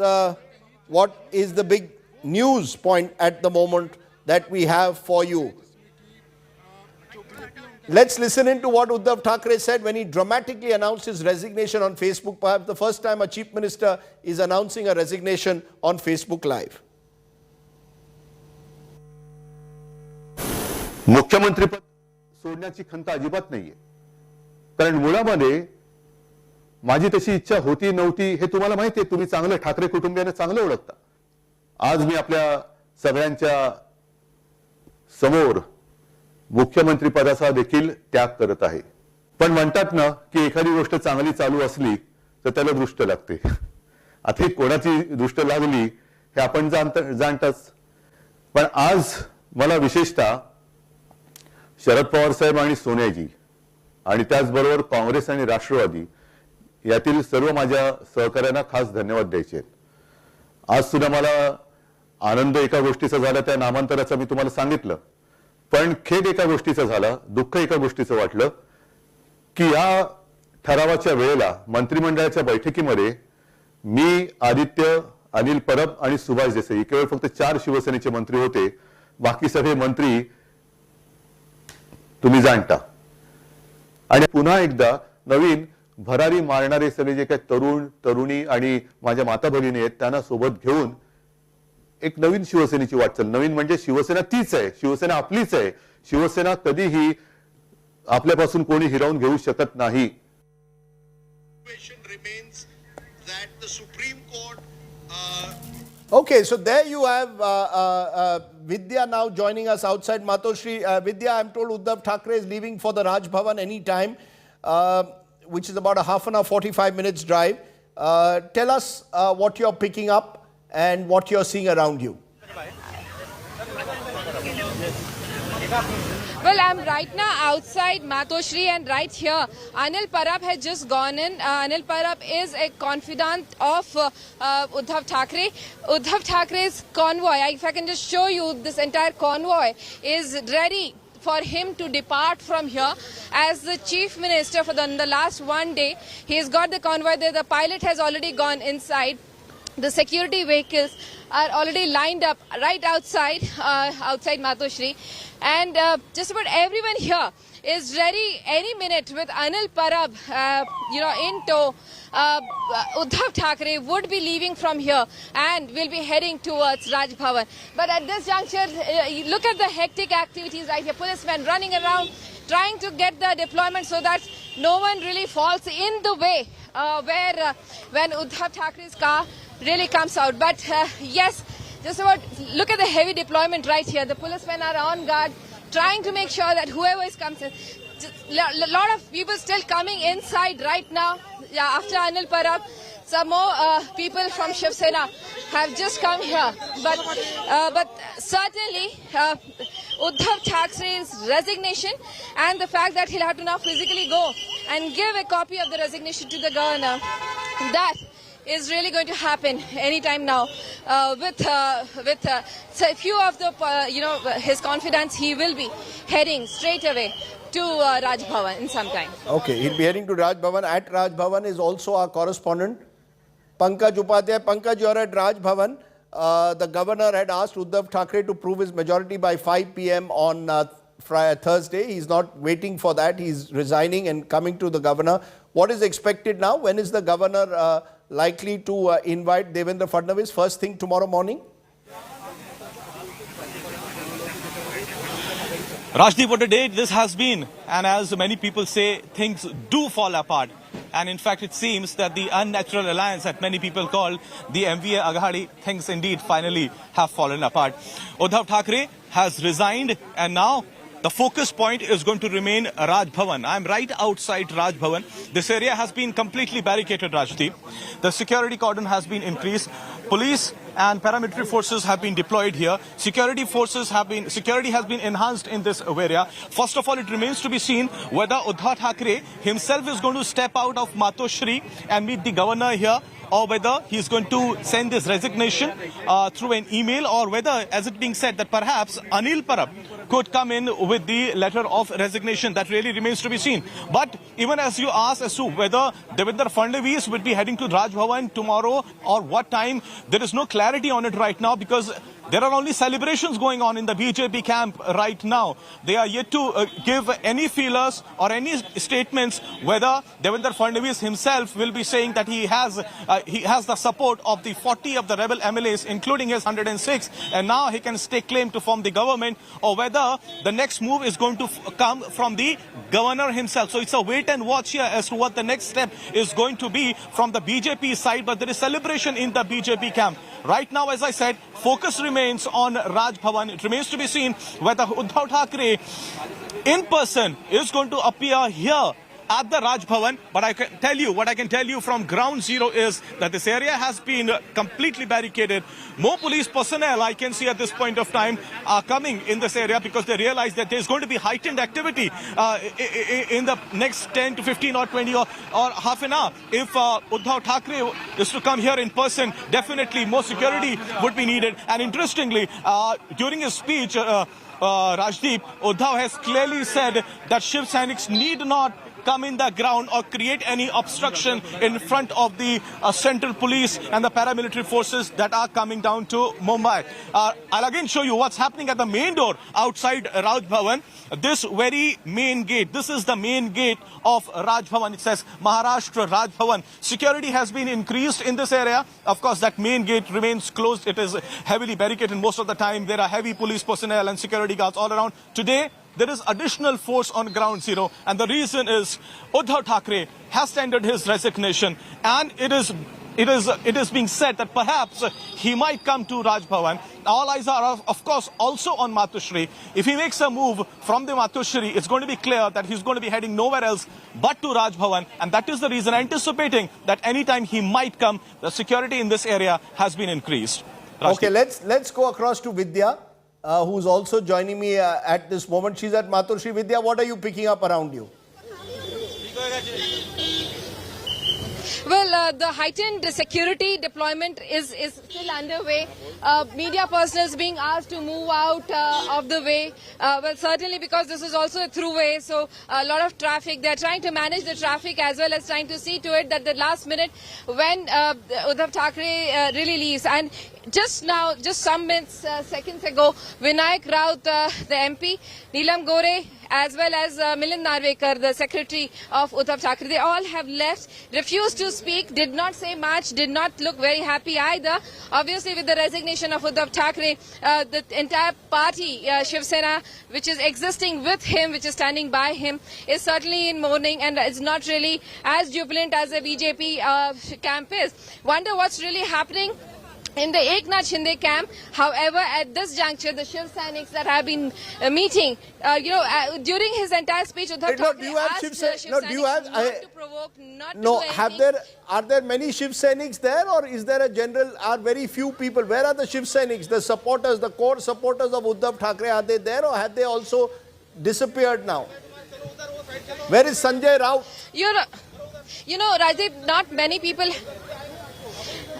what is the big news point at the moment that we have for you. Let's listen into what Uddhav Thackeray said when he dramatically announced his resignation on Facebook. Perhaps the first time a chief minister is announcing a resignation on Facebook Live. मुख्यमंत्री पद सोडण्याची खंत अजिबात नाहीये, कारण मुळामध्ये माझी तशी इच्छा होती नव्हती हे तुम्हाला माहिती आहे. तुम्ही चांगलं ठाकरे कुटुंबियांना चांगलं ओळखता. आज मी आपल्या सगळ्यांच्या समोर मुख्यमंत्री पदाचा देखील त्याग करत आहे. पण म्हणतात ना की एखादी गोष्ट चांगली चालू असली तर त्याला दृष्ट लागते. आता कोणाची दृष्ट लागली हे आपण जाणताच. पण आज मला विशेषतः शरद पवार साहेब आणि सोनियाजी आणि त्याचबरोबर काँग्रेस आणि राष्ट्रवादी यातील सर्व माझ्या सहकाऱ्यांना खास धन्यवाद द्यायचे आहेत. आज सुद्धा मला आनंद एका गोष्टीचा झाला, त्या नामांतराचा मी तुम्हाला सांगितलं. पण खेद एका गोष्टीचा झाला, दुःख एका गोष्टीचं वाटलं की या ठरावाच्या वेळेला मंत्रिमंडळाच्या बैठकीमध्ये मी, आदित्य, अनिल परब आणि सुभाष देसाई केवळ फक्त 4 शिवसेनेचे मंत्री होते. बाकी सगळे मंत्री तुम्ही जाणता. आणि पुन्हा एकदा नवीन भरारी मारणारे सगळे जे काही तरुण तरुणी आणि माझ्या माता भगिनी आहेत त्यांना सोबत घेऊन एक नवीन शिवसेनेची वाटचाल. नवीन म्हणजे शिवसेना तीच आहे, शिवसेना आपलीच आहे. शिवसेना कधीही आपल्यापासून कोणी हिरावून घेऊ शकत नाही. Okay, so there you have Vidya now joining us outside Matoshri. Vidya, I'm told Uddhav Thackeray is leaving for the Raj Bhavan anytime, which is about a half an hour, 45 minutes drive. Tell us what you're picking up and what you're seeing around you. Well, I'm right now outside Matoshri, and right here, Anil Parab has just gone in. Anil Parab is a confidant of Uddhav Thackeray. Uddhav Thackeray's convoy, if I can just show you, this entire convoy is ready for him to depart from here as the chief minister for the last one day. He's got the convoy there. The pilot has already gone inside. The security vehicles are already lined up right outside Matoshri, and just about everyone here is ready any minute with Anil Parab, in tow. Uddhav Thackeray would be leaving from here and will be heading towards Raj Bhavan. But at this juncture, look at the hectic activities right here. Policemen running around, trying to get the deployment so that no one really falls in the way when Uddhav Thackeray's car really comes out. But yes, just about look at the heavy deployment right here. The policemen are on guard, trying to make sure that whoever comes in. A lot of people still coming inside right now. Yeah, after Anil Parab, some more people from Shiv Sena have just come here. But certainly Uddhav Thackeray's resignation and the fact that he'll have to now physically go and give a copy of the resignation to the governor, that is really going to happen anytime now. With a few of the his confidants, he will be heading straight away to Raj Bhavan in some time. Okay, he'll be heading to Raj Bhavan. At Raj Bhavan is also our correspondent Pankaj Upadhyay. Pankaj, you're at Raj Bhavan. The governor had asked Uddhav Thackeray to prove his majority by 5 p.m. on Thursday. He's not waiting for that. He's resigning and coming to the governor. What is expected now? When is the governor likely to invite Devendra Fadnavis? First thing tomorrow morning? Rajdeep, what a day this has been. And as many people say, things do fall apart. And in fact, it seems that the unnatural alliance that many people call the MVA Aghadi, things indeed finally have fallen apart. Uddhav Thackeray has resigned, and now the focus point is going to remain Raj Bhavan. I'm right outside Raj Bhavan. This area has been completely barricaded, Rajdeep. The security cordon has been increased. Police and paramilitary forces have been deployed here. Security has been enhanced in this area. First of all, it remains to be seen whether Uddhav Thackeray himself is going to step out of Matoshri and meet the governor here, or whether he's going to send his resignation through an email, or whether, as it being said, that perhaps Anil Parab could come in with the letter of resignation. That really remains to be seen. But even as you ask as to whether Devendra Fadnavis will be heading to Raj Bhavan tomorrow or what time, there is no clarity on it right now, because there are only celebrations going on in the BJP camp right now. They are yet to give any feelers or any statements whether Devendra Fadnavis himself will be saying that he has the support of the 40 of the rebel MLAs, including his 106, and now he can stake claim to form the government, or whether the next move is going to come from the governor himself. So it's a wait and watch here as to what the next step is going to be from the BJP side, but there is celebration in the BJP camp. Right now, as I said, focus remains on Raj Bhavan. It remains to be seen whether Uddhav Thackeray in person is going to appear here at the Raj Bhavan. But what I can tell you from ground zero is that this area has been completely barricaded. More police personnel I can see at this point of time are coming in this area, because they realize that there's going to be heightened activity in the next 10 to 15 or 20 or half an hour. If Uddhav Thackeray is to come here in person, definitely more security would be needed. And interestingly, during his speech, Rajdeep, Uddhav has clearly said that Shiv Sainiks need not come in the ground or create any obstruction in front of the central police and the paramilitary forces that are coming down to Mumbai. I'll again show you what's happening at the main door outside Raj Bhavan. This very main gate, this is the main gate of Raj Bhavan. It says Maharashtra Raj Bhavan. Security has been increased in this area. Of course, that main gate remains closed. It is heavily barricaded most of the time. There are heavy police personnel and security guards all around. Today, there is additional force on ground zero, and the reason is Uddhav Thackeray has tendered his resignation, and it is being said that perhaps he might come to Raj Bhavan. All eyes are, of course, also on Matoshri. If he makes a move from the Matoshri, it's going to be clear that he's going to be heading nowhere else but to Raj Bhavan, and that is the reason, anticipating that anytime he might come, the security in this area has been increased. Okay, let's go across to Vidya, who's also joining me at this moment. She's at Matoshri. Vidya, what are you picking up around you? Well, the heightened security deployment is still underway. Media personnel being asked to move out of the way. Well, certainly because this is also a throughway, so a lot of traffic. They're trying to manage the traffic as well as trying to see to it that the last minute when Uddhav Thackeray really leaves. And just now, just some minutes, seconds ago, Vinayak Raut, the MP, Neelam Gore, as well as Milind Narvekar, the secretary of Uddhav Thackeray, they all have left, refused to speak, did not say much, did not look very happy either. Obviously, with the resignation of Uddhav Thackeray, the entire party, Shiv Sena, which is existing with him, which is standing by him, is certainly in mourning, and is not really as jubilant as the BJP camp is. Wonder what's really happening in the Eknath Shinde camp. However, at this juncture, the Shiv Sainiks that have been meeting, during his entire speech, Uddhav Thackeray asked Shiv Sainiks not to provoke, not to do anything. Are there many Shiv Sainiks there, or is there a general, are very few people? Where are the Shiv Sainiks, the supporters, the core supporters of Uddhav Thackeray? Are they there, or have they also disappeared now? Where is Sanjay Raut? Rajiv, not many people.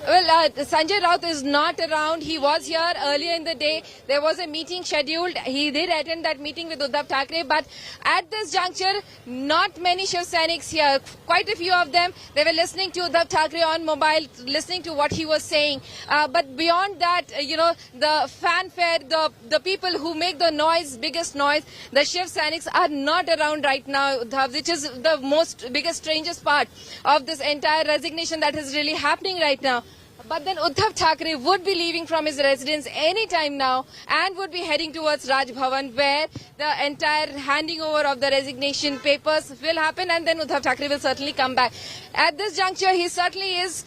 Well, Sanjay Raut is not around. He was here earlier in the day. There was a meeting scheduled. He did attend that meeting with Uddhav Thackeray. But at this juncture, not many Shiv Sainiks here. Quite a few of them, they were listening to Uddhav Thackeray on mobile, listening to what he was saying. But beyond that, the fanfare, the people who make the noise, biggest noise, the Shiv Sainiks are not around right now, Uddhav, which is the biggest, strangest part of this entire resignation that is really happening right now. But then Uddhav Thackeray would be leaving from his residence any time now and would be heading towards Raj Bhavan, where the entire handing over of the resignation papers will happen, and then Uddhav Thackeray will certainly come back. At this juncture, he certainly is,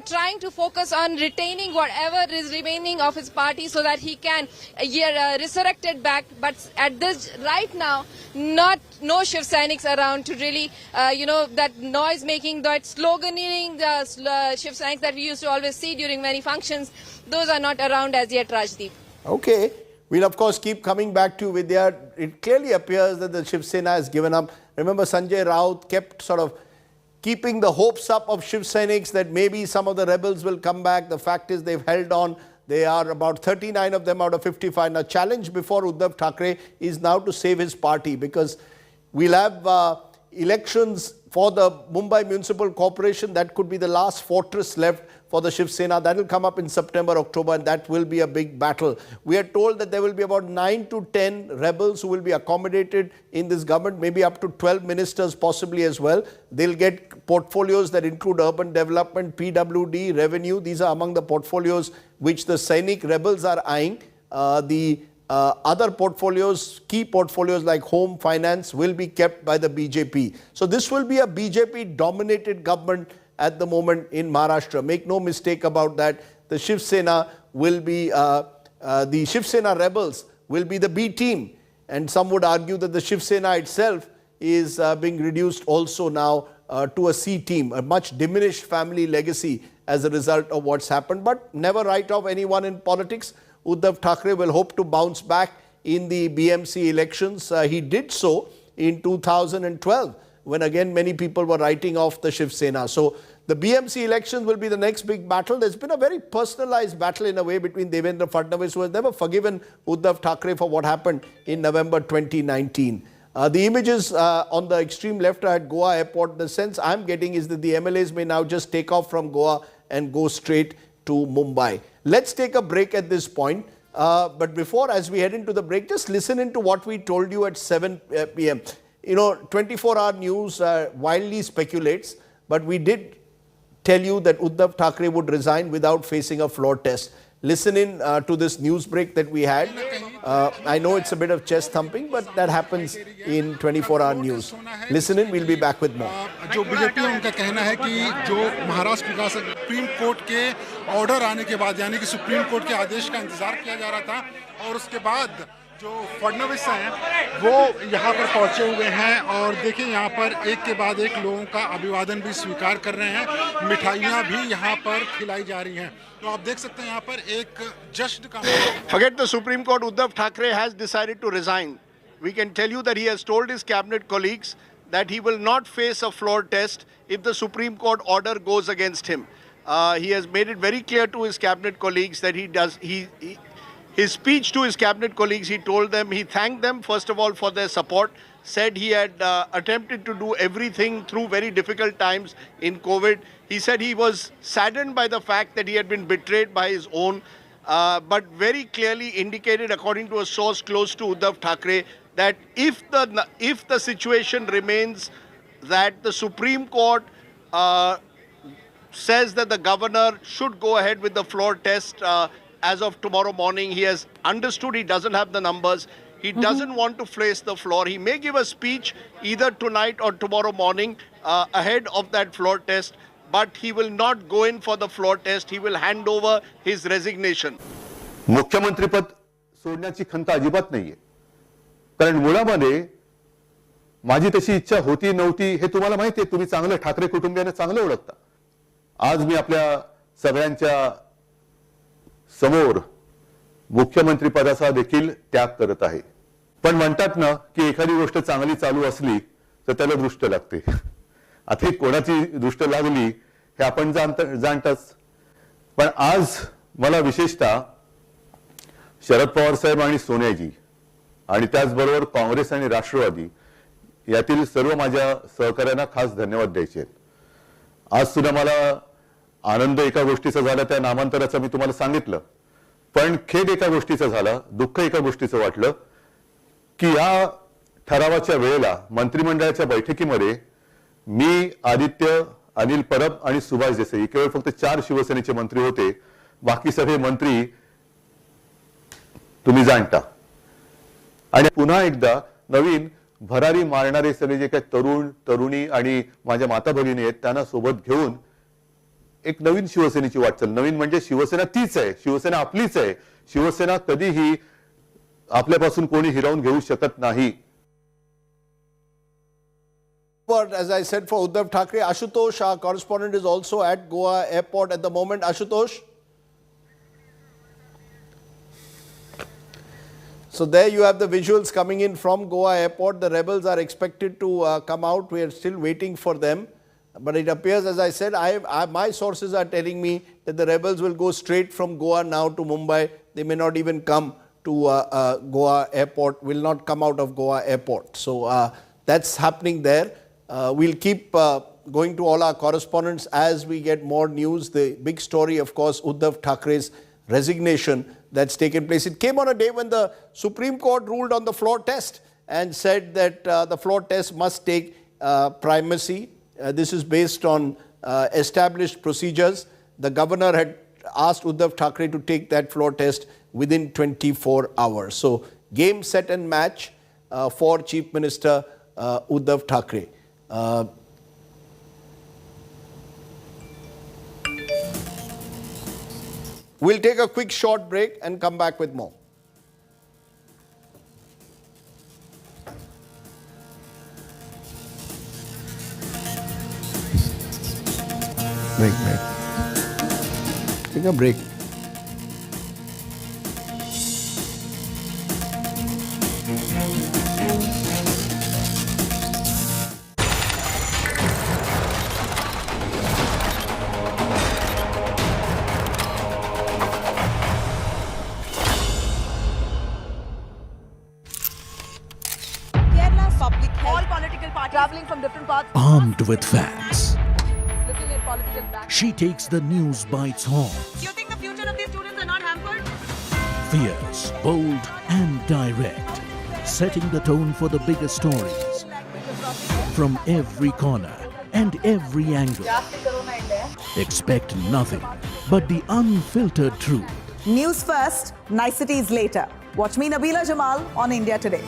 trying to focus on retaining whatever is remaining of his party so that he can resurrect it back. But at this right now, no Shiv Sainiks around to really, that noise making, that sloganeering, the Shiv Sainiks that we used to always see during many functions, those are not around as yet, Rajdeep. Okay. We'll of course keep coming back to Vidya. It clearly appears that the Shiv Sena has given up. Remember, Sanjay Raut kept sort of keeping the hopes up of Shiv Sainiks that maybe some of the rebels will come back. The fact is they've held on. They are about 39 of them out of 55. Now, challenge before Uddhav Thackeray is now to save his party, because we'll have elections for the Mumbai Municipal Corporation. That could be the last fortress left for the Shiv Sena. That will come up in September, October, and that will be a big battle. We are told that there will be about 9 to 10 rebels who will be accommodated in this government, maybe up to 12 ministers possibly as well. They'll get portfolios that include urban development, PWD, revenue. These are among the portfolios which the Sainik rebels are eyeing. Other portfolios, key portfolios like home, finance, will be kept by the BJP. So this will be a BJP-dominated government at the moment in Maharashtra. Make no mistake about that. The Shiv Sena will be, the Shiv Sena rebels will be the B team. And some would argue that the Shiv Sena itself is being reduced also now to a C team, a much diminished family legacy as a result of what's happened. But never write off anyone in politics. Uddhav Thackeray will hope to bounce back in the BMC elections. He did so in 2012, when again many people were writing off the Shiv Sena. So the BMC elections will be the next big battle. There's been a very personalized battle in a way between Devendra Fadnavis, who has never forgiven Uddhav Thackeray for what happened in November 2019. The images on the extreme left are at Goa airport. The sense I'm getting is that the MLAs may now just take off from Goa and go straight to Mumbai. Let's take a break at this point. But before, as we head into the break, just listen into what we told you at 7 p.m. 24-hour news wildly speculates, but we did tell you that Uddhav Thackeray would resign without facing a floor test. Listen in to this news break that we had. I know it's a bit of chest thumping, but that happens in 24-hour news. Listen in, we'll be back with more. जो BJP है उनका कहना है कि जो महाराष्ट्र विकास supreme court के order आने के बाद, यानी कि सुप्रीम कोर्ट के आदेश का इंतजार किया जा रहा था, और उसके बाद जो फडणवीस हैं वो यहाँ पर पहुँचे हुए हैं, और देखिए यहाँ पर एक के बाद एक लोगों का अभिवादन भी स्वीकार कर रहे हैं, मिठाइयाँ भी यहाँ पर खिलाई जा रही हैं. तो आप देख सकते हैं यहाँ पर एक जश्न का. Forget the Supreme Court. Uddhav Thackeray has decided to resign. We can tell you that he has told his cabinet colleagues that he will not face a floor test if the Supreme Court order goes against him. He has made it very clear to his cabinet colleagues that his speech to his cabinet colleagues, he told them, he thanked them first of all for their support, said he had attempted to do everything through very difficult times in COVID. He said he was saddened by the fact that he had been betrayed by his own, but very clearly indicated, according to a source close to Uddhav Thackeray, that if the situation remains that the Supreme Court says that the governor should go ahead with the floor test as of tomorrow morning. He has understood he doesn't have the numbers. He doesn't want to face the floor. He may give a speech either tonight or tomorrow morning ahead of that floor test, but he will not go in for the floor test. He will hand over his resignation. मुख्यमंत्री पद सोडण्याची खंत अजिबात नाहीये, कारण मुळामध्ये माझी तशी इच्छा होती नव्हती हे तुम्हाला माहिती आहे. तुम्ही चांगलं ठाकरे कुटुंबियांना चांगलं ओळखता. आज मी आपल्या सगळ्यांच्या समोर मुख्यमंत्री पदाचा देखील त्याग करत आहे. पण म्हणतात ना की एखादी गोष्ट चांगली चालू असली तर त्याला दृष्ट लागते. आता कोणाची दृष्ट लागली हे आपण जाणताच. पण आज मला विशेषतः शरद पवार साहेब आणि सोनियाजी आणि त्याचबरोबर काँग्रेस आणि राष्ट्रवादी यातील सर्व माझ्या सहकाऱ्यांना खास धन्यवाद द्यायचे आहेत. आज सुद्धा मला आनंद एका गोष्टीचा झाला, त्या नामांतराचा मी तुम्हाला सांगितलं, पण खेद एका गोष्टीचा झाला, दुःख एका गोष्टीचं वाटलं की या ठरावाच्या वेळेला मंत्रिमंडळाच्या बैठकीमध्ये मी, आदित्य अनिल परब आणि सुभाष देसाई केवळ फक्त 4 शिवसेनेचे मंत्री होते. बाकी सगळे मंत्री तुम्ही जाणता. आणि पुन्हा एकदा नवीन भरारी मारणारे सगळे जे काही तरुण तरुणी आणि माझ्या माता भगिनी आहेत त्यांना सोबत घेऊन एक नवीन शिवसेनेची वाटचाल. नवीन म्हणजे शिवसेना तीच आहे, शिवसेना आपलीच आहे. शिवसेना कधीही आपल्यापासून कोणी हिरावून घेऊ शकत नाही. As I said, for Uddhav Thackeray, Ashutosh, our correspondent, is also at Goa airport at the moment. Ashutosh? So there you have the visuals coming in from Goa airport. The rebels are expected to come out. We are still waiting for them. But it appears, as I said, my sources are telling me that the rebels will go straight from Goa now to Mumbai. They may not even come to Goa airport, will not come out of Goa airport. So that's happening there. We'll keep going to all our correspondents as we get more news. The big story, of course, Uddhav Thackeray's resignation that's taken place. It came on a day when the Supreme Court ruled on the floor test and said that the floor test must take primacy. This is based on established procedures. The governor had asked Uddhav Thackeray to take that floor test within 24 hours. So game, set and match for Chief Minister Uddhav Thackeray. We'll take a quick short break and come back with more. Break. Take a break. Traveling from different parts. Armed with facts, Looking at political back. she takes the news by its horns. Do you think the future of these students are not hampered? Fierce, bold, and direct, setting the tone for the biggest stories from every corner and every angle. Expect nothing but the unfiltered truth. News first, niceties later. Watch me, Nabila Jamal, on India Today.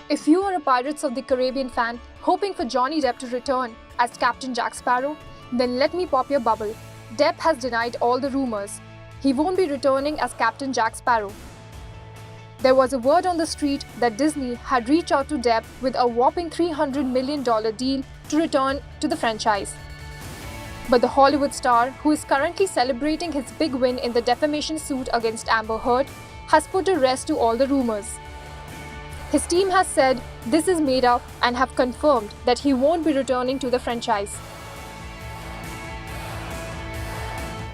If you are a Pirates of the Caribbean fan hoping for Johnny Depp to return as Captain Jack Sparrow, then let me pop your bubble. Depp has denied all the rumors. He won't be returning as Captain Jack Sparrow. There was a word on the street that Disney had reached out to Depp with a whopping $300 million deal to return to the franchise. But the Hollywood star, who is currently celebrating his big win in the defamation suit against Amber Heard, has put a rest to all the rumors. His team has said this is made up and have confirmed that he won't be returning to the franchise.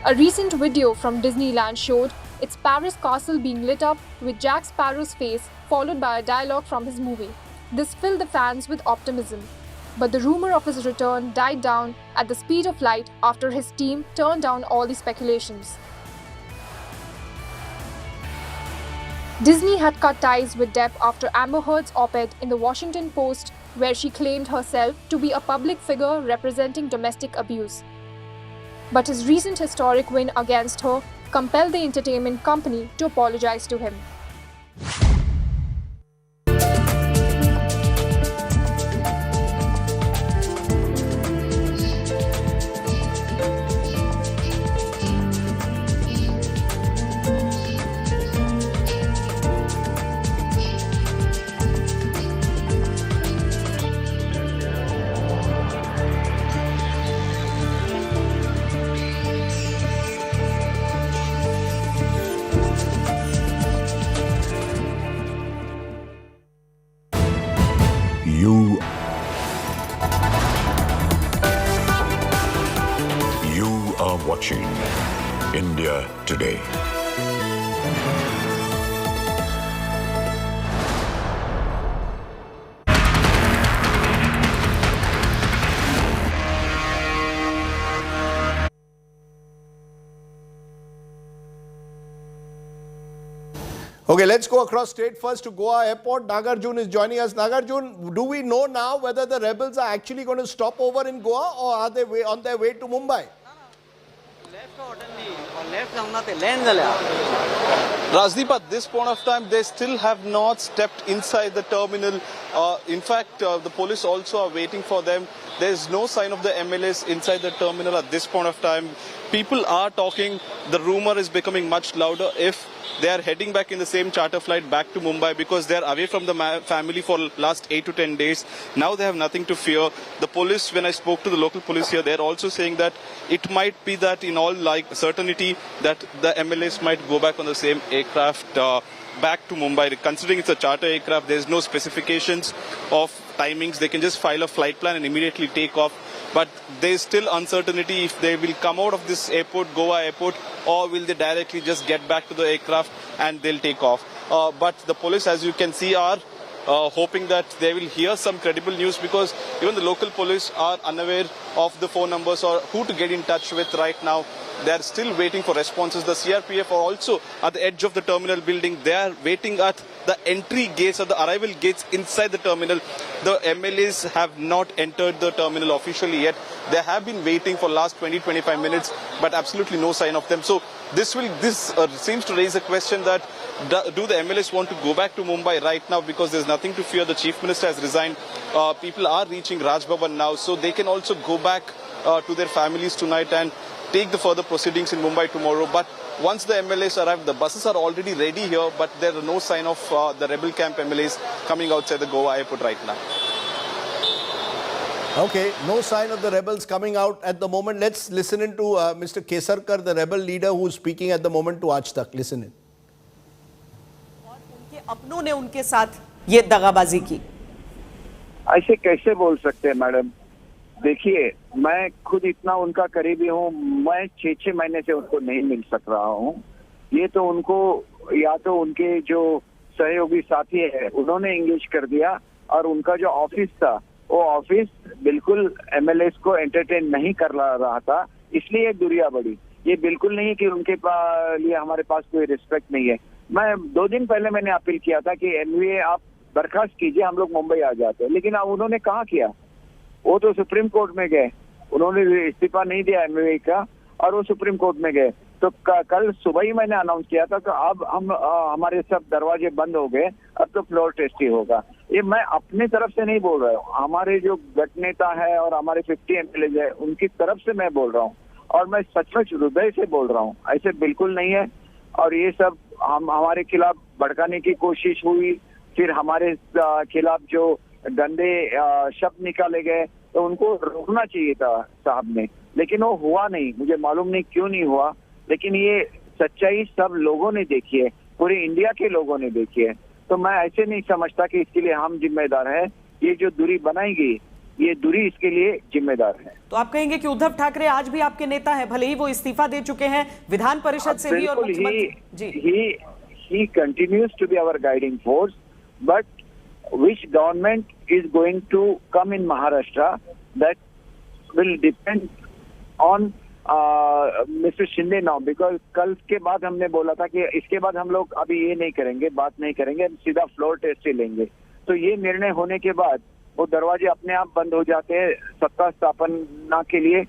A recent video from Disneyland showed its Paris castle being lit up with Jack Sparrow's face, followed by a dialogue from his movie. This filled the fans with optimism. But the rumor of his return died down at the speed of light after his team turned down all the speculations. Disney had cut ties with Depp after Amber Heard's op-ed in the Washington Post, where she claimed herself to be a public figure representing domestic abuse. But his recent historic win against her compelled the entertainment company to apologize to him. You are watching India Today. Okay, let's go across state first to Goa Airport. Nagarjun is joining us. Nagarjun, do we know now whether the rebels are actually going to stop over in Goa or are they on their way to Mumbai? Rajdeep, at this point of time, they still have not stepped inside the terminal. In fact, the police also are waiting for them. There is no sign of the MLAs inside the terminal at this point of time. People are talking. The rumor is becoming much louder if they are heading back in the same charter flight back to Mumbai because they are away from the family for last 8 to 10 days. Now they have nothing to fear. The police, when I spoke to the local police here, they are also saying that it might be that in all certainty that the MLAs might go back on the same aircraft back to Mumbai. Considering it's a charter aircraft, there's no specifications of timings. They can just file a flight plan and immediately take off. But there's still uncertainty if they will come out of this airport, Goa airport, or will they directly just get back to the aircraft and they'll take off. But the police, as you can see, are hoping that they will hear some credible news because even the local police are unaware of the phone numbers or who to get in touch with right now. They are still waiting for responses. The CRPF are also at the edge of the terminal building. They are waiting at the entry gates or the arrival gates inside the terminal. The MLAs have not entered the terminal officially yet. They have been waiting for last 20-25 minutes, but absolutely no sign of them. So this seems to raise a question that do the MLAs want to go back to Mumbai right now because there's nothing to fear. The Chief Minister has resigned. People are reaching Raj Bhavan now, so they can also go back to their families tonight and take the further proceedings in Mumbai tomorrow. But once the MLAs arrive, the buses are already ready here, but there are no sign of the rebel camp MLAs coming outside the Goa airport right now. Okay, no sign of the rebels coming out at the moment. Let's listen in to Mr. Kesarkar, the rebel leader who is speaking at the moment to Aaj Tak. Listen in. उनके अपनों ने उनके साथ ये दगाबाजी की. ऐसे कैसे बोल सकते हैं मैडम? देखिए, मैं खुद इतना उनका करीबी हूँ, मैं 6-6 महीने से उनको नहीं मिल सक रहा हूँ. ये तो उनको या तो उनके जो सहयोगी साथी है उन्होंने एंगेज कर दिया और उनका जो ऑफिस था वो ऑफिस बिल्कुल MLAs को एंटरटेन नहीं कर रहा था, इसलिए दूरियां बढ़ी. ये बिल्कुल नहीं कि उनके लिए हमारे पास कोई रिस्पेक्ट नहीं है. मैं 2 दिन पहले मैंने अपील किया था कि MVA आप बर्खास्त कीजिए, हम लोग मुंबई आ जाते हैं, लेकिन अब उन्होंने कहा किया. वो तो सुप्रीम कोर्ट में गए, उन्होंने इस्तीफा नहीं दिया MVA का और वो सुप्रीम कोर्ट में गए. तो कल सुबह ही मैंने अनाउंस किया था कि अब हम हमारे सब दरवाजे बंद हो गए, अब तो फ्लोर टेस्ट ही होगा. ये मैं अपनी तरफ से नहीं बोल रहा हूँ, हमारे जो गठ नेता है और हमारे 50 MLAs है उनकी तरफ से मैं बोल रहा हूँ और मैं सचमुच हृदय से बोल रहा हूँ. ऐसे बिल्कुल नहीं है. और ये सब हमारे खिलाफ भड़काने की कोशिश हुई, फिर हमारे खिलाफ जो गंदे शब्द निकाले गए, तो उनको रोकना चाहिए था साहब ने, लेकिन वो हुआ नहीं. मुझे मालूम नहीं क्यों नहीं हुआ, लेकिन ये सच्चाई सब लोगों ने देखी है, पूरे इंडिया के लोगों ने देखी है. तो मैं ऐसे नहीं समझता कि इसके लिए हम जिम्मेदार है. ये जो दूरी बनाई गई, ये दूरी इसके लिए जिम्मेदार है. तो आप कहेंगे कि उद्धव ठाकरे आज भी आपके नेता है, भले ही वो इस्तीफा दे चुके हैं विधान परिषद से भी और मुख्यमंत्री. He continues to be our guiding force, but which government is going to come in Maharashtra, that will depend on Mr. Shinde now, because कल के बाद हमने बोला था कि इसके बाद हम लोग अभी ये नहीं करेंगे, बात नहीं करेंगे, सीधा फ्लोर टेस्ट ही लेंगे. तो ये निर्णय होने के बाद वो दरवाजे अपने आप बंद हो जाते हैं सत्ता स्थापना के लिए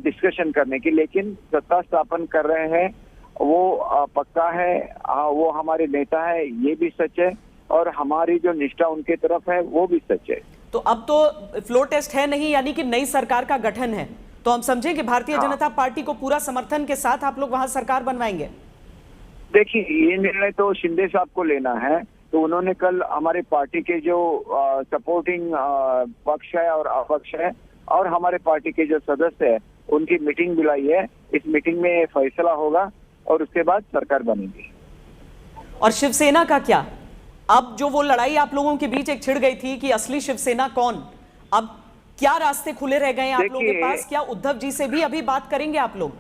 डिस्कशन करने की. लेकिन सत्ता स्थापन कर रहे हैं वो पक्का है, वो हमारे नेता है, ये भी सच है, और हमारी जो निष्ठा उनके तरफ है वो भी सच है. तो अब तो फ्लोर टेस्ट है नहीं, यानी कि नई सरकार का गठन है, तो हम समझें कि भारतीय जनता पार्टी को पूरा समर्थन के साथ आप लोग वहां सरकार बनवाएंगे. देखिए, ये निर्णय तो शिंदे साहब को लेना है. तो उन्होंने कल हमारे पार्टी के जो सपोर्टिंग पक्ष है और अपक्ष है और हमारे पार्टी के जो सदस्य है उनकी मीटिंग बुलाई है. इस मीटिंग में फैसला होगा और उसके बाद सरकार बनेगी. और शिवसेना का क्या? अब जो वो लड़ाई आप लोगों के बीच एक छिड़ गई थी कि असली शिवसेना कौन, अब क्या रास्ते खुले रह गए हैं आप लोगों के पास? क्या उद्धव जी से भी अभी बात करेंगे आप लोग?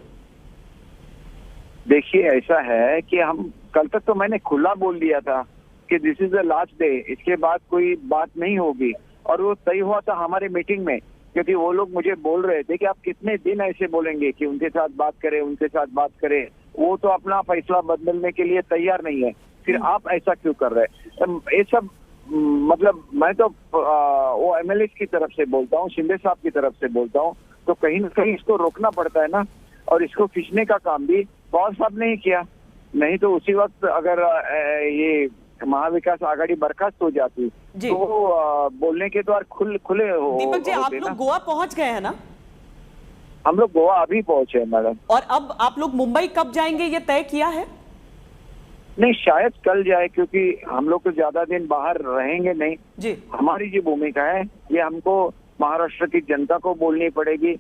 देखिए, ऐसा है कि हम कल तक तो मैंने खुला बोल दिया था कि this is the last day, इसके बाद कोई बात नहीं होगी. और वो तय हुआ था हमारे मीटिंग में, क्योंकि वो लोग मुझे बोल रहे थे कि आप कितने दिन ऐसे बोलेंगे कि उनके साथ बात करें, उनके साथ बात करें. वो तो अपना फैसला बदलने के लिए तैयार नहीं है. फिर आप ऐसा क्यों कर रहे हैं? ये सब मतलब मैं तो वो MLAs की तरफ से बोलता हूँ, शिंदे साहब की तरफ से बोलता हूँ, तो कहीं ना कहीं इसको रोकना पड़ता है ना। और इसको खींचने का काम भी पवार साहब ने ही किया, नहीं तो उसी वक्त अगर ये महाविकास आघाड़ी बर्खास्त हो जाती तो बोलने के द्वार खुले हो। दीपक जी, आप लोग गोवा पहुंच गए हैं ना? हम लोग गोवा अभी पहुंचे हैं मैडम। और अब आप लोग मुंबई कब जाएंगे, ये तय किया है? नहीं, शायद कल जाए, क्योंकि हम लोग तो ज्यादा दिन बाहर रहेंगे नहीं जी। हमारी जो भूमिका है ये हमको महाराष्ट्र की जनता को बोलनी पड़ेगी,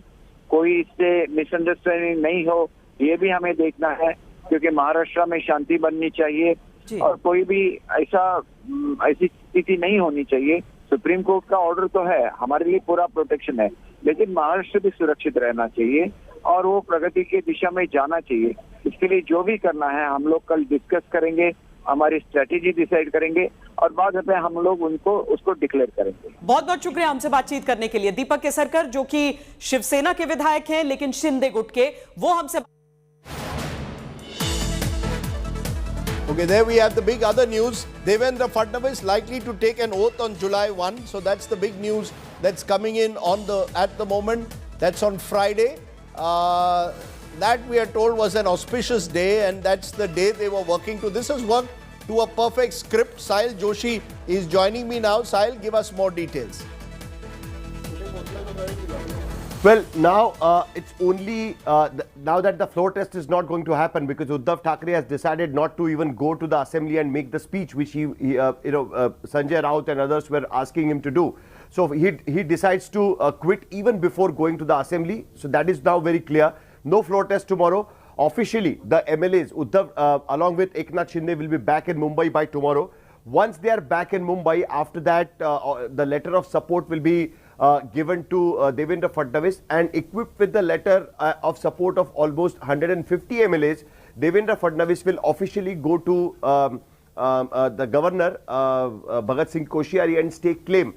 कोई इससे मिसअंडरस्टैंडिंग नहीं हो ये भी हमें देखना है, क्योंकि महाराष्ट्र में शांति बननी चाहिए और कोई भी ऐसी स्थिति नहीं होनी चाहिए। सुप्रीम कोर्ट का ऑर्डर तो है, हमारे लिए पूरा प्रोटेक्शन है, लेकिन महाराष्ट्र भी सुरक्षित रहना चाहिए और वो प्रगति की दिशा में जाना चाहिए। इसके लिए जो भी करना है हम लोग कल डिस्कस करेंगे, हमारी स्ट्रेटेजी डिसाइड करेंगे और बाद में हम लोग उसको डिक्लेयर करेंगे। बहुत बहुत शुक्रिया हमसे बातचीत करने के लिए। दीपक केसरकर, जो कि शिवसेना के विधायक हैं लेकिन शिंदे गुट के, वो हमसे। Okay, there we have the big other news. Devendra Fadnavis likely to take an oath on July 1. So that's the big news that's coming in at the moment. That's on Friday. That we are told was an auspicious day, and that's the day they were working to. This has worked to a perfect script. Sahil Joshi is joining me now. Sahil, give us more details. Well, now it's only now that the floor test is not going to happen because Uddhav Thackeray has decided not to even go to the assembly and make the speech which Sanjay Raut and others were asking him to do. So he decides to quit even before going to the assembly. So that is now very clear. No floor test tomorrow. Officially, the MLAs, Uddhav along with Eknath Shinde will be back in Mumbai by tomorrow. Once they are back in Mumbai, after that the letter of support will be given to Devendra Fadnavis, and equipped with the letter of support of almost 150 MLAs, Devendra Fadnavis will officially go to the governor Bhagat Singh Koshiyari and stake claim.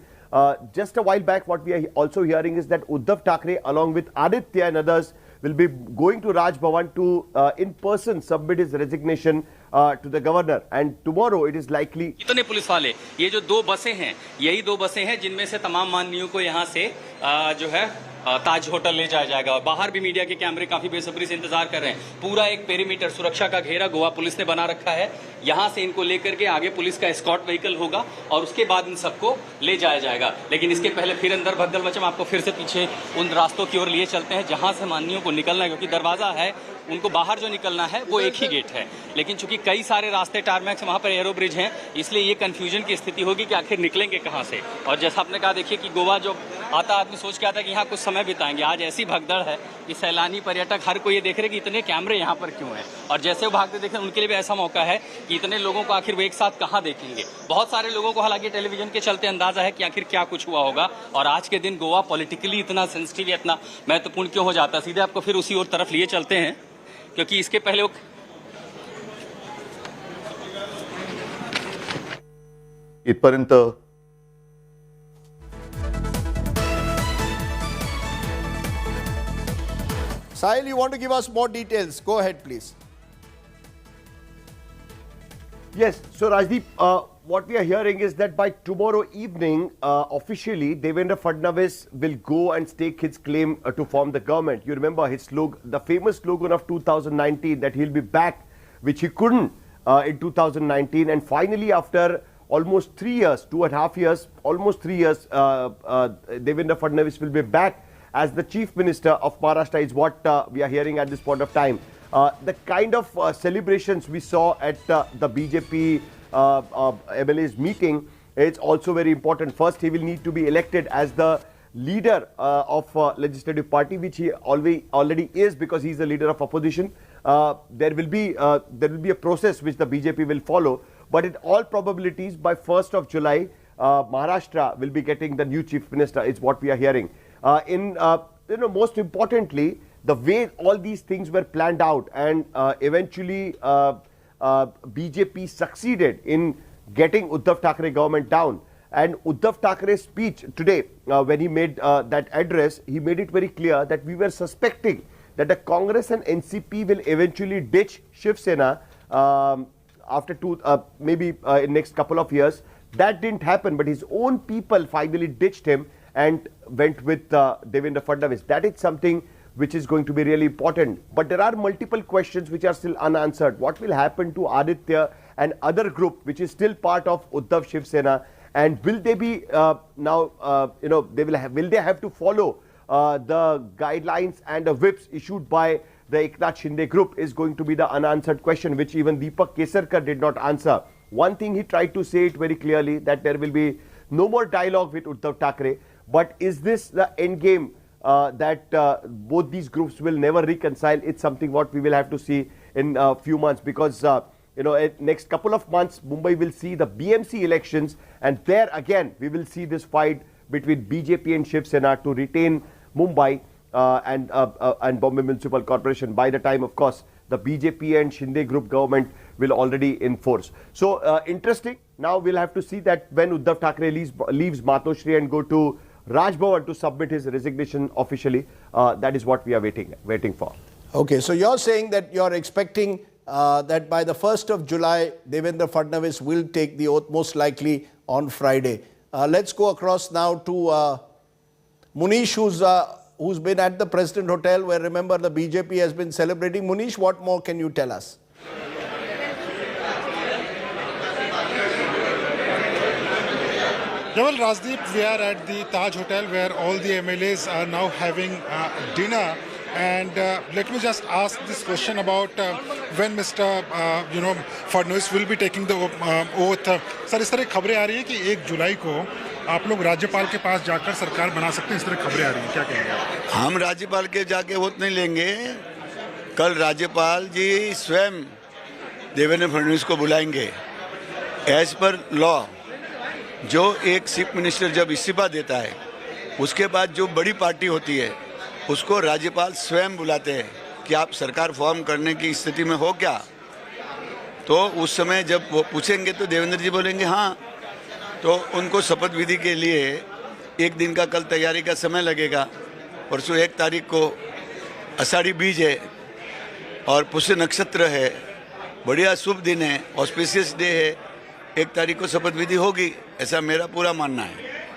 Just a while back, what we are also hearing is that Uddhav Thackeray along with Aditya and others will be going to Raj Bhavan to in person submit his resignation to the governor, and tomorrow it is likely. इतने police वाले, ये जो 2 बसें हैं, यही 2 बसें हैं जिनमें से तमाम माननीयों को यहाँ से जो है ताज होटल ले जाया जाएगा। और बाहर भी मीडिया के कैमरे काफी बेसब्री से इंतजार कर रहे हैं। पूरा एक पेरीमीटर सुरक्षा का घेरा गोवा पुलिस ने बना रखा है। यहाँ से इनको लेकर के आगे पुलिस का एस्कॉर्ट व्हीकल होगा और उसके बाद इन सबको ले जाया जाएगा। लेकिन इसके पहले फिर अंदर भगदड़ मचम, आपको फिर से पीछे उन रास्तों की ओर लिए चलते हैं जहाँ से माननीयों को निकलना है, क्योंकि दरवाजा है, उनको बाहर जो निकलना है वो एक ही गेट है। लेकिन चूंकि कई सारे रास्ते टारमैक्स वहाँ पर एरो ब्रिज हैं, इसलिए ये कंफ्यूजन की स्थिति होगी कि आखिर निकलेंगे कहाँ से। और जैसा आपने कहा, देखिए कि गोवा जो आता आदमी सोच के आता है कि यहाँ कुछ समय बिताएंगे, आज ऐसी भगदड़ है कि सैलानी पर्यटक हर कोई ये देख रहे कि इतने कैमरे यहाँ पर क्यों हैं, और जैसे वो भागते देखें उनके लिए भी ऐसा मौका है कि इतने लोगों को आखिर वो एक साथ कहाँ देखेंगे। बहुत सारे लोगों को हालांकि टेलीविजन के चलते अंदाजा है कि आखिर क्या कुछ हुआ होगा, और आज के दिन गोवा पॉलिटिकली इतना सेंसिटिव या इतना महत्वपूर्ण क्यों हो जाता है। सीधे आपको फिर उसी ओर तरफ लिए चलते हैं, क्योंकि इसके पहले वो इथपर्यंत Sahil, you want to give us more details? Go ahead, please. Yes, so Rajdeep, what we are hearing is that by tomorrow evening, officially, Devendra Fadnavis will go and stake his claim to form the government. You remember his slogan, the famous slogan of 2019, that he'll be back, which he couldn't in 2019. And finally, after almost 3 years, 2.5 years, almost 3 years, Devendra Fadnavis will be back as the Chief Minister of Maharashtra, is what we are hearing at this point of time. The kind of celebrations we saw at the BJP MLAs meeting is also very important. First, he will need to be elected as the leader of legislative party, which he already is, because he is the leader of opposition. There will be a process which the BJP will follow, but in all probabilities by 1st of July, Maharashtra will be getting the new Chief Minister, is what we are hearing. Most importantly, the way all these things were planned out, and eventually BJP succeeded in getting Uddhav Thackeray government down. And Uddhav Thackeray's speech today, when he made that address, he made it very clear that we were suspecting that the Congress and NCP will eventually ditch Shiv Sena after maybe in next couple of years. That didn't happen, but his own people finally ditched him and went with Devendra Fadnavis. That is something which is going to be really important. But there are multiple questions which are still unanswered. What will happen to Aditya and other group which is still part of Uddhav Shiv Sena? And will they be will they have to follow the guidelines and the whips issued by the Eknath Shinde group is going to be the unanswered question, which even Deepak Kesarkar did not answer. One thing he tried to say it very clearly, that there will be no more dialogue with Uddhav Thackeray. But is this the end game that both these groups will never reconcile? It's something what we will have to see in a few months, because next couple of months Mumbai will see the BMC elections, and there again we will see this fight between BJP and Shiv Sena to retain Mumbai and Bombay Municipal Corporation. By the time, of course, the BJP and Shinde group government will already enforce. So interesting. Now we'll have to see that when Uddhav Thackeray leaves Matoshri and go to Raj Bhavan to submit his resignation officially. That is what we are waiting for. Okay, so you're saying that you're expecting that by the 1st of July, Devendra Fadnavis will take the oath, most likely on Friday. Let's go across now to Munish, who's been at the President Hotel, where, remember, the BJP has been celebrating. Munish, what more can you tell us? Well, Rajdeep, we are at the Taj Hotel where all the MLAs are now having dinner. And let me just ask this question about when Mr. Fadnavis will be taking the oath. Sir, इस तरह खबरें आ रही हैं कि 1 जुलाई को आप लोग राज्यपाल के पास जाकर सरकार बना सकते हैं, इस तरह खबरें आ रही हैं, क्या कहेंगे? हम राज्यपाल के जाके वोट नहीं लेंगे. कल राज्यपाल जी स्वयं देवेंद्र फडणवीस को बुलाएंगे. एज पर लॉ, जो एक चीफ मिनिस्टर जब इस्तीफा देता है, उसके बाद जो बड़ी पार्टी होती है उसको राज्यपाल स्वयं बुलाते हैं कि आप सरकार फॉर्म करने की स्थिति में हो क्या. तो उस समय जब वो पूछेंगे तो देवेंद्र जी बोलेंगे हाँ. तो उनको शपथ विधि के लिए 1 दिन का कल तैयारी का समय लगेगा. परसों 1 तारीख को आषाढ़ी बीज है और पुष्य नक्षत्र है, बढ़िया शुभ दिन है, ऑस्पिशियस डे है. 1 तारीख को शपथ विधि होगी, ऐसा मेरा पूरा मानना है.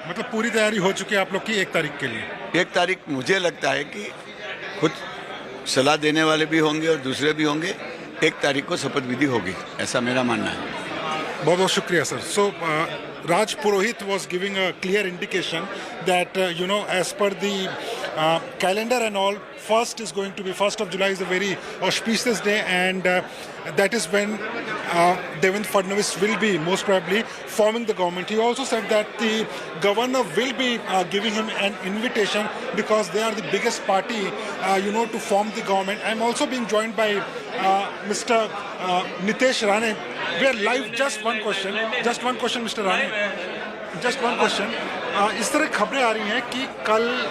मतलब पूरी तैयारी हो चुकी है आप लोग की 1 तारीख के लिए? 1 तारीख मुझे लगता है कि खुद सलाह देने वाले भी होंगे और दूसरे भी होंगे. 1 तारीख को शपथ विधि होगी, ऐसा मेरा मानना है. बहुत बहुत शुक्रिया sir. So Raj Purohit was giving a clear indication that as per the calendar and all, 1st of July is a very auspicious day, and that is when Devendra Fadnavis will be most probably forming the government. He also said that the governor will be giving him an invitation because they are the biggest party, to form the government. I'm also being joined by Mr. Nitesh Rane. We are live. Just one question, Mr. Rane. Just one question. इस तरह खबरें आ रही हैं कि कल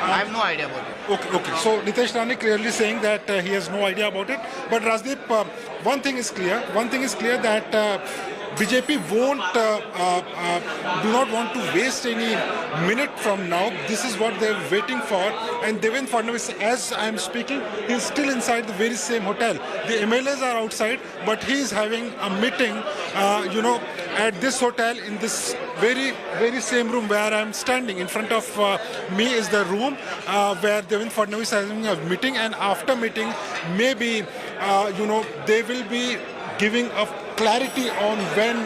I have no idea about it. Okay. So Nitesh Rane clearly saying that he has no idea about it. But Rajdeep, one thing is clear that BJP do not want to waste any minute from now. This is what they're waiting for. And Devendra Fadnavis, as I am speaking, he is still inside the very same hotel. The MLAs are outside, but he is having a meeting, at this hotel in this very, very same room where I am standing. In front of me is the room where Devendra Fadnavis is having a meeting. And after meeting, maybe, they will be giving a clarity on when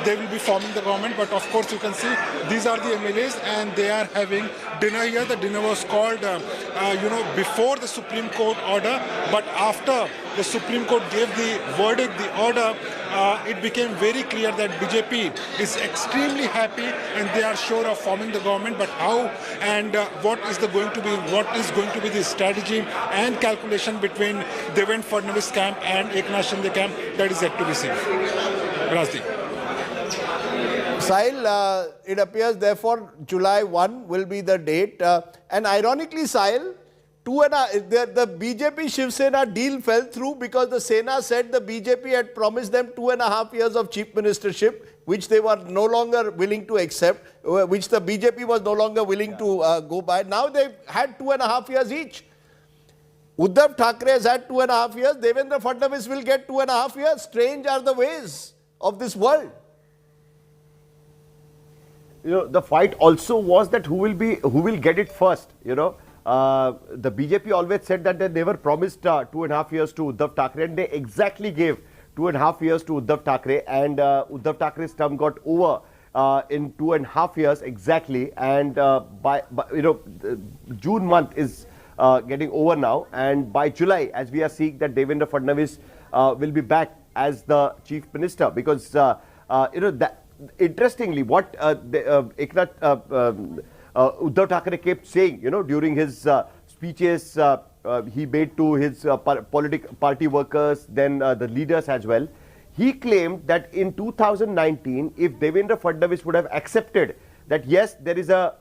they will be forming the government. But of course, you can see these are the MLAs and they are having dinner here. The dinner was called, before the Supreme Court order, but after the Supreme Court gave the verdict, the order, it became very clear that BJP is extremely happy and they are sure of forming the government. But how and what is going to be the strategy and calculation between Devendra Fadnavis camp and Eknath Shinde camp, that is yet to be seen. Rajdeep. Sahil, it appears therefore July 1 will be the date. And ironically, Sahil, the BJP Shiv Sena deal fell through because the Sena said the BJP had promised them 2.5 years of chief ministership, which they were no longer willing to accept, which the BJP was no longer willing to go by. Now they've had 2.5 years each. Uddhav Thackeray has had 2.5 years. Devendra Fadnavis will get 2.5 years. Strange are the ways of this world. You know, the fight also was that who will get it first. You know, the BJP always said that they never promised 2.5 years to Uddhav Thackeray, and they exactly gave 2.5 years to Uddhav Thackeray, and Uddhav Thackeray's term got over in 2.5 years exactly. And by you know, June month is getting over now, and by July, as we are seeing, that Devendra Fadnavis will be back as the chief minister, because you know, that interestingly, what Uddhav Thackeray kept saying, you know, during his speeches he made to his party workers, then the leaders as well, he claimed that in 2019, if Devendra Fadnavis would have accepted that yes, there is a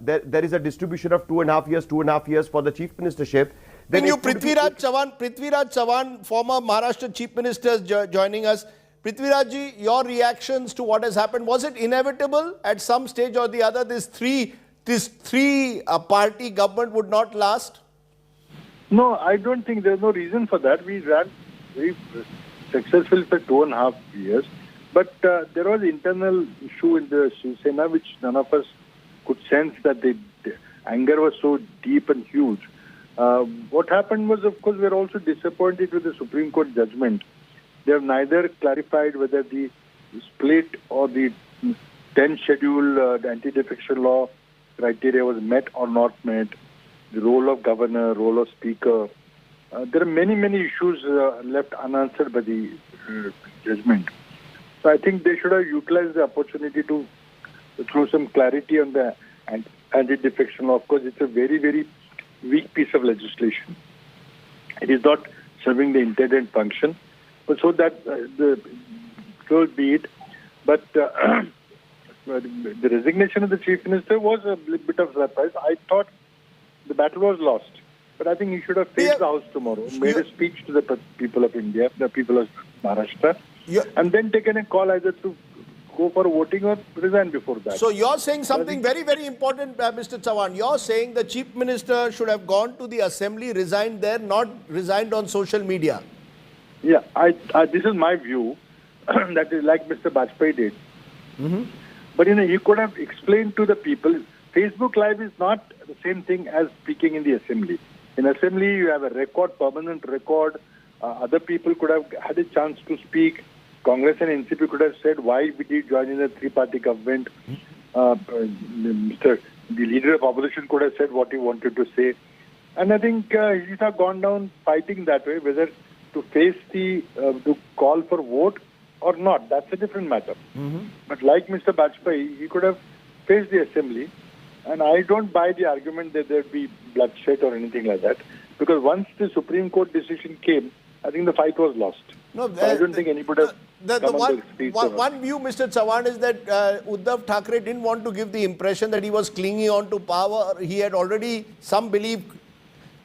distribution of 2.5 years for the chief ministership. Then you Prithviraj Chavan, former Maharashtra chief minister, joining us. Prithviraj ji, your reactions to what has happened, was it inevitable at some stage or the other this three party government would not last? No, I don't think there's no reason for that. We ran very successful for 2.5 years. But there was internal issue in the Shiv Sena which none of us could sense, that the anger was so deep and huge. What happened was, of course, we are also disappointed with the Supreme Court judgment. They have neither clarified whether the split or the 10th schedule, the anti-defection law criteria was met or not met, the role of governor, role of speaker. There are many issues left unanswered by the judgment. So I think they should have utilized the opportunity to throw some clarity on the anti-defection law. Of course, it's a very weak piece of legislation. It is not serving the intended function. But so that so be it. But the resignation of the chief minister was a bit of surprise. I thought the battle was lost. But I think he should have faced the House tomorrow, made a speech to the people of India, the people of Maharashtra, and then taken a call either to go for voting or resign before that. So you're saying something very important, Mr. Chavan. You're saying the chief minister should have gone to the assembly, resigned there, not resigned on social media. Yeah, this is my view. That is like Mr. Bajpayee did. But he could have explained to the people. Facebook Live is not the same thing as speaking in the assembly. In assembly, you have a record, permanent record. Other people could have had a chance to speak. Congress and NCP could have said why we did join in a three-party government. The leader of opposition could have said what he wanted to say. And I think he's have gone down fighting that way, whether to face to call for vote or not. That's a different matter. But like Mr. Bajpayee, he could have faced the assembly. And I don't buy the argument that there'd be bloodshed or anything like that. Because once the Supreme Court decision came, I think the fight was lost. No, so I don't think anybody one view, Mr. Chavan, is that Uddhav Thackeray didn't want to give the impression that he was clinging on to power. He had already, some believe,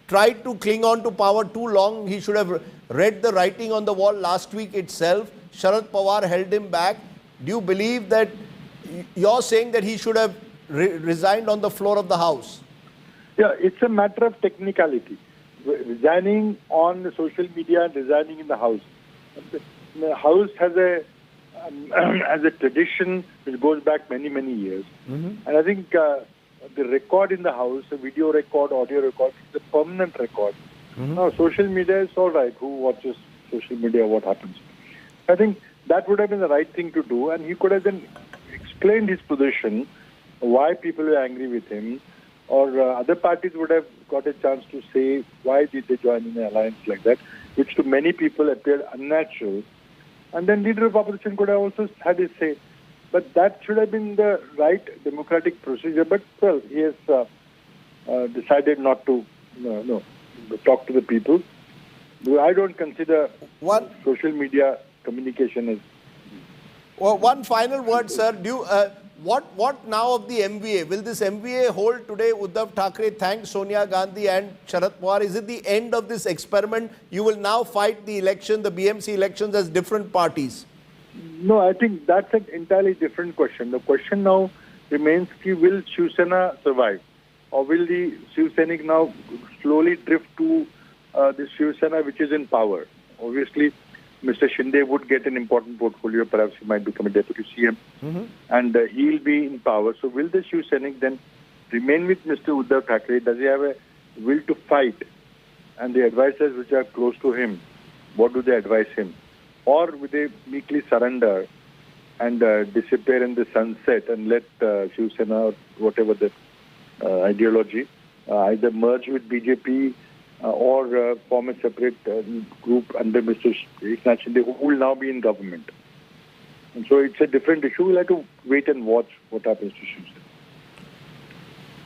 tried to cling on to power too long. He should have read the writing on the wall last week itself. Sharad Pawar held him back. Do you believe that you're saying that he should have resigned on the floor of the House? Yeah, it's a matter of technicality. Resigning on the social media and resigning in the House. The House has a tradition which goes back many years. And I think the record in the House, the video record, audio record, is a permanent record. Now, social media is all right. Who watches social media? What happens? I think that would have been the right thing to do, and he could have then explained his position, why people were angry with him, or other parties would have got a chance to say why did they join in an alliance like that, which to many people appeared unnatural. And then leader of opposition could have also had his say. But that should have been the right democratic procedure. But, well, he has decided not to talk to the people. I don't consider social media communication as... Well, one final word, sir. What now of the MVA? Will this MVA hold today? Uddhav Thackeray thanked Sonia Gandhi and Sharad Pawar. Is it the end of this experiment? You will now fight the election, the BMC elections, as different parties. No, I think that's an entirely different question. The question now remains, will Shiv Sena survive? Or will the Shiv Sainik now slowly drift to the Shiv Sena which is in power. Obviously, Mr. Shinde would get an important portfolio. Perhaps he might become a deputy CM, and he'll be in power. So, will the Shiv Sainik then remain with Mr. Uddhav Thackeray? Does he have a will to fight? And the advisors which are close to him, what do they advise him? Or will they meekly surrender and disappear in the sunset and let Shiv Sena or whatever the ideology either merge with BJP or form a separate group under Mr. Eknath Shinde, who will now be in government? And so it's a different issue. We'll have to wait and watch what happens to Shiv Sena.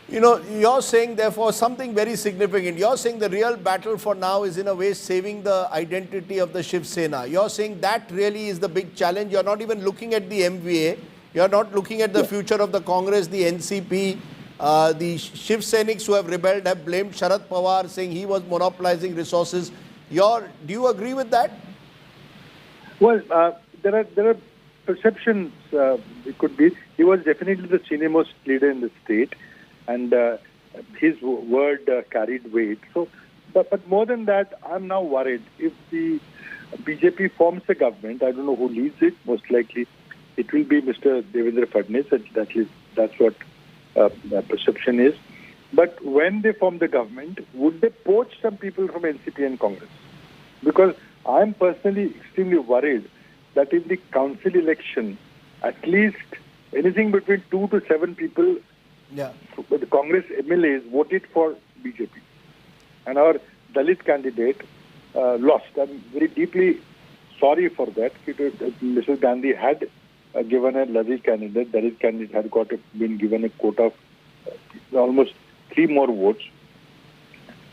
You know, you're saying, therefore, something very significant. You're saying the real battle for now is, in a way, saving the identity of the Shiv Sena. You're saying that really is the big challenge. You're not even looking at the MVA. You're not looking at the future of the Congress, the NCP. The Shiv Sainiks who have rebelled have blamed Sharad Pawar, saying he was monopolizing resources. Do you agree with that? Well, there are perceptions. It could be. He was definitely the senior-most leader in the state, and his word carried weight. So, but more than that, I'm now worried. If the BJP forms a government, I don't know who leads it. Most likely, it will be Mr. Devendra Fadnavis. That's what the perception is. But when they form the government, would they poach some people from NCP and Congress? Because I'm personally extremely worried that in the council election, at least anything between 2 to 7 people, the Congress MLAs voted for BJP. And our Dalit candidate lost. I'm very deeply sorry for that. Mrs. Gandhi had given a Dalit candidate. Dalit candidate had been given a quota of almost 3 more votes.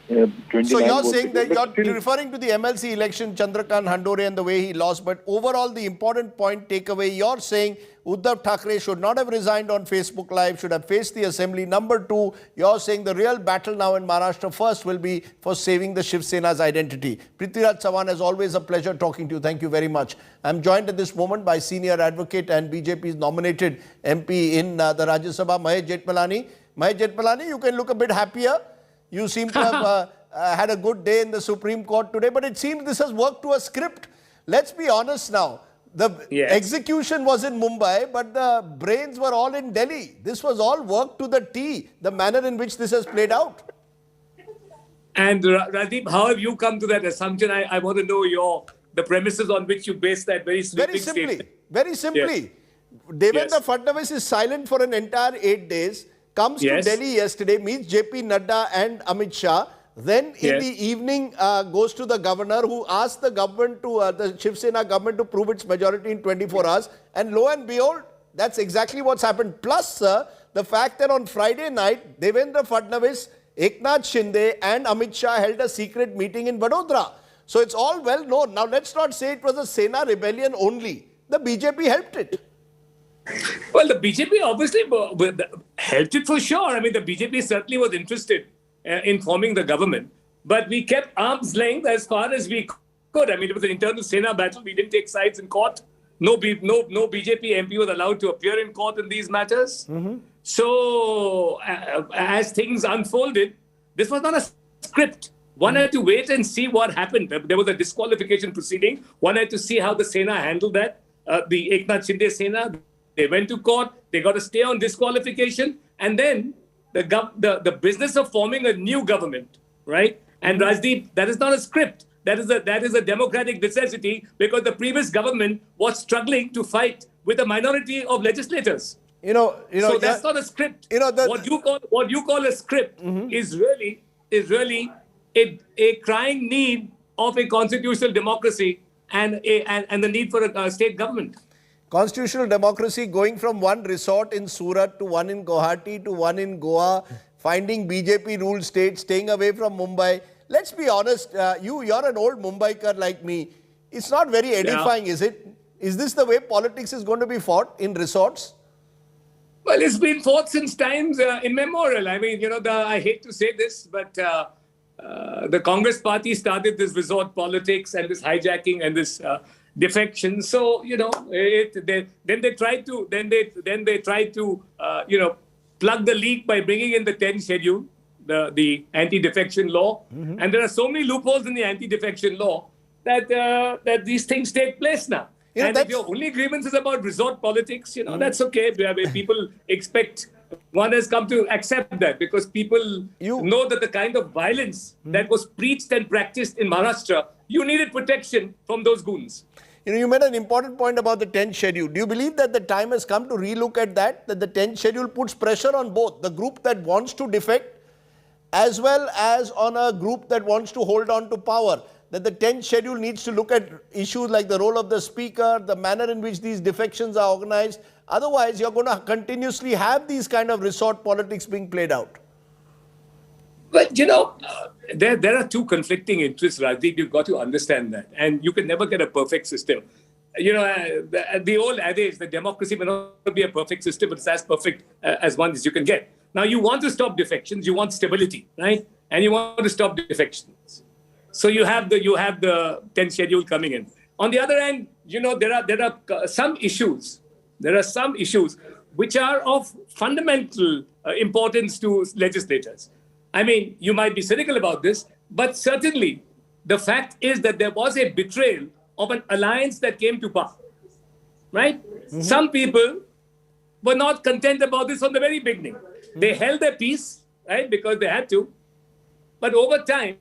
So you're saying that you're referring to the MLC election, Chandrakant Handore, and the way he lost. But overall, the important point takeaway, you're saying Uddhav Thackeray should not have resigned on Facebook Live, should have faced the assembly. Number 2, you're saying the real battle now in Maharashtra first will be for saving the Shiv Sena's identity. Prithviraj Chavan, as always, a pleasure talking to you. Thank you very much. I'm joined at this moment by senior advocate and BJP's nominated MP in the Rajya Sabha, Mahesh Jethmalani. Mahesh Jethmalani, you can look a bit happier. You seem to have had a good day in the Supreme Court today, but it seems this has worked to a script. Let's be honest now. The execution was in Mumbai, but the brains were all in Delhi. This was all worked to the T, the manner in which this has played out. And Radeep, how have you come to that assumption? I want to know the premises on which you base that very sweeping statement. Very simply. Devendra Fadnavis is silent for an entire 8 days. Comes to Delhi yesterday, meets JP Nadda and Amit Shah. Then in the evening goes to the governor, who asked the government the Shiv Sena government to prove its majority in 24 hours. And lo and behold, that's exactly what's happened. Plus, the fact that on Friday night, Devendra Fadnavis, Eknath Shinde and Amit Shah held a secret meeting in Vadodara. So it's all well known. Now let's not say it was a Sena rebellion only. The BJP helped it. Well, the BJP obviously helped it for sure. I mean, the BJP certainly was interested in forming the government. But we kept arm's length as far as we could. I mean, it was an internal Sena battle. We didn't take sides in court. No BJP MP was allowed to appear in court in these matters. So, as things unfolded, this was not a script. One had to wait and see what happened. There was a disqualification proceeding. One had to see how the Sena handled that. The Eknath Shinde Sena, they went to court. They got a stay on disqualification. And then the business of forming a new government, right? And Rajdeep, that is not a script. That is a democratic necessity, because the previous government was struggling to fight with a minority of legislators. So that's not a script. What you call a script is really a crying need of a constitutional democracy and the need for a state government. Constitutional democracy, going from one resort in Surat to one in Guwahati to one in Goa, finding BJP-ruled state, staying away from Mumbai. Let's be honest, you're an old Mumbaikar like me. It's not very edifying, is it? Is this the way politics is going to be fought, in resorts? Well, it's been fought since times immemorial. I mean, I hate to say this, but the Congress party started this resort politics and this hijacking and this defection. So, then they tried to plug the leak by bringing in the 10th schedule. the anti-defection law. And there are so many loopholes in the anti-defection law that these things take place now. And if your only grievance is about resort politics, that's okay. People expect, one has come to accept that because people know that the kind of violence that was preached and practiced in Maharashtra, you needed protection from those goons. You made an important point about the 10th schedule. Do you believe that the time has come to relook at that the 10th schedule puts pressure on both the group that wants to defect as well as on a group that wants to hold on to power? That the 10th schedule needs to look at issues like the role of the speaker, the manner in which these defections are organized. Otherwise, you're going to continuously have these kind of resort politics being played out. But, there are two conflicting interests, Rajdeep. You've got to understand that. And you can never get a perfect system. The old adage, the democracy may not be a perfect system, but it's as perfect as one as you can get. Now, you want to stop defections, you want stability, right? And you want to stop defections. So you have the 10th schedule coming in. On the other hand, there are some issues. There are some issues which are of fundamental importance to legislators. I mean, you might be cynical about this, but certainly the fact is that there was a betrayal of an alliance that came to power, right? Some people were not content about this from the very beginning. They held their peace, right, because they had to. But over time,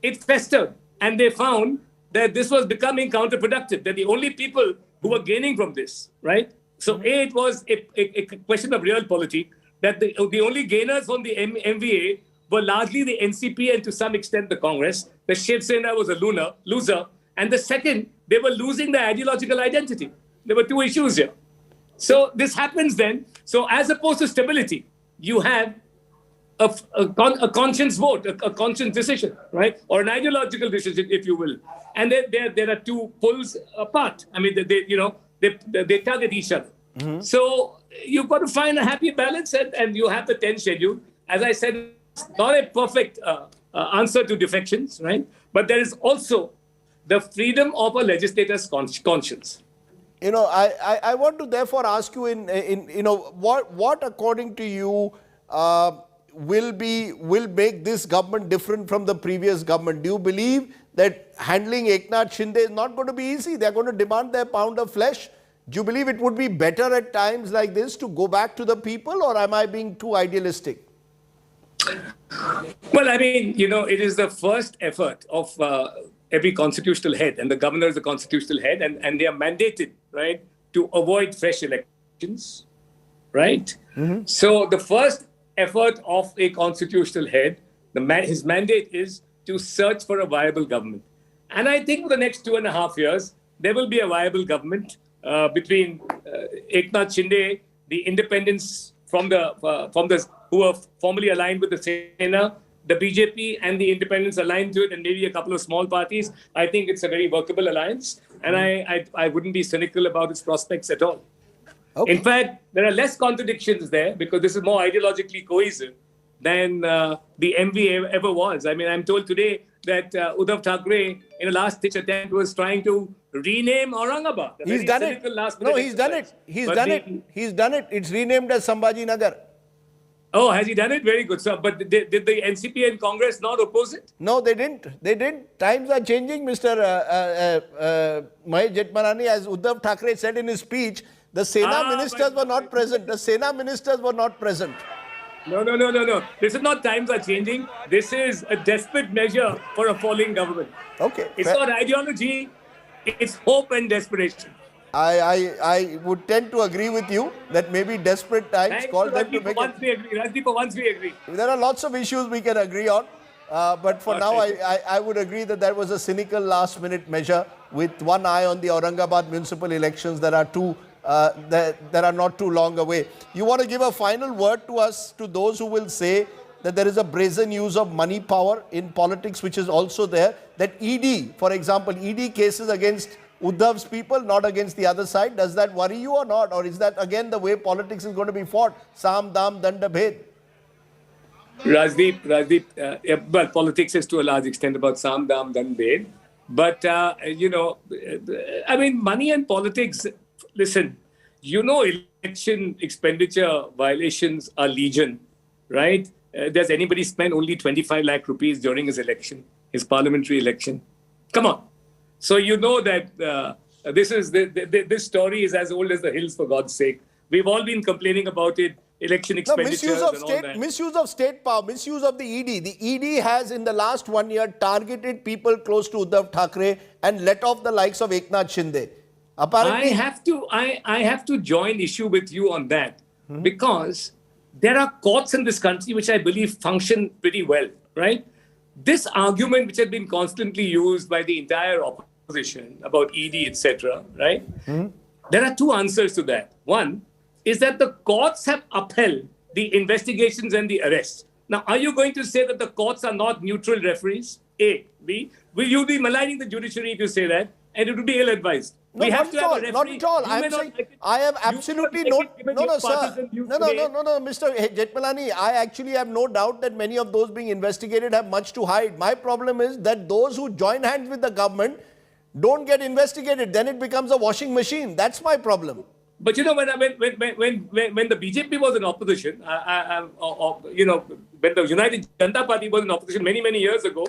it festered, and they found that this was becoming counterproductive, that the only people who were gaining from this, right? So it was a question of realpolitik, that the only gainers from the MVA were largely the NCP and to some extent the Congress. The Shiv Sena was a loser. And the second, they were losing their ideological identity. There were two issues here. So this happens then. So as opposed to stability, you have a conscience vote, a conscience decision, right? Or an ideological decision, if you will. And there are two pulls apart. I mean, they tug at each other. So you've got to find a happy balance, and you have the 10th schedule. As I said, it's not a perfect answer to defections, right? But there is also the freedom of a legislator's conscience. I want to therefore ask you what according to you will make this government different from the previous government? Do you believe that handling Eknath Shinde is not going to be easy? They're going to demand their pound of flesh. Do you believe it would be better at times like this to go back to the people, or am I being too idealistic? Well, I mean, it is the first effort of every constitutional head, and the governor is the constitutional head, and they are mandated, right, to avoid fresh elections, right? So the first effort of a constitutional head, his mandate is to search for a viable government. And I think for the next 2.5 years, there will be a viable government between Eknath Shinde, the independents from the who are formally aligned with the Sena, the BJP and the independents aligned to it, and maybe a couple of small parties. I think it's a very workable alliance, and I wouldn't be cynical about its prospects at all. Okay. In fact, there are less contradictions there because this is more ideologically cohesive than the MVA ever was. I mean, I'm told today that Uddhav Thackeray, in a last-ditch attempt, was trying to rename Aurangabad. He's done it. No, he's done it. He's done it. He's done it. It's renamed as Sambhaji Nagar. Oh, has he done it? Very good. So, but did the NCP and Congress not oppose it? No, they didn't. They didn't. Times are changing, Mr. Mahesh Jetmalani. As Uddhav Thackeray said in his speech, the Sena ministers were not present. The Sena ministers were not present. No. This is not times are changing. This is a desperate measure for a falling government. Okay. It's not ideology. It's hope and desperation. I would tend to agree with you that maybe desperate times call them to make Rajdeep, for once we agree. There are lots of issues we can agree on. But for now, I would agree that was a cynical last-minute measure with one eye on the Aurangabad municipal elections that are not too long away. You want to give a final word to us, to those who will say that there is a brazen use of money power in politics, which is also there, that ED, for example, ED cases against Uddhav's people, not against the other side. Does that worry you or not? Or is that again the way politics is going to be fought? Sam, Dam, Danda, Bhed. Rajdeep, well, politics is to a large extent about Sam, Dam, Danda, Bhed. But, I mean, money and politics, listen, election expenditure violations are legion, right? does anybody spend only 25 lakh rupees during his election, his parliamentary election? Come on. So you know that this story is as old as the hills, for God's sake. We've all been complaining about it. Election expenditures misuse of state power, misuse of the ED. The ED has in the last 1 year targeted people close to Uddhav Thackeray and let off the likes of Eknath Shinde. Apparently, I have to join issue with you on that because there are courts in this country which I believe function pretty well, right? This argument which has been constantly used by the entire opposition about ED, etc., right? There are two answers to that. One is that the courts have upheld the investigations and the arrests. Now, are you going to say that the courts are not neutral referees? A. B. Will you be maligning the judiciary if you say that? And it would be ill-advised. No, we have to have a referee. Not at all. I have absolutely no, sir. No, Mr. Jethmalani, I actually have no doubt that many of those being investigated have much to hide. My problem is that those who join hands with the government don't get investigated. Then it becomes a washing machine. That's my problem. But you know, when the BJP was in opposition, you know, when the United Janata Party was in opposition many years ago,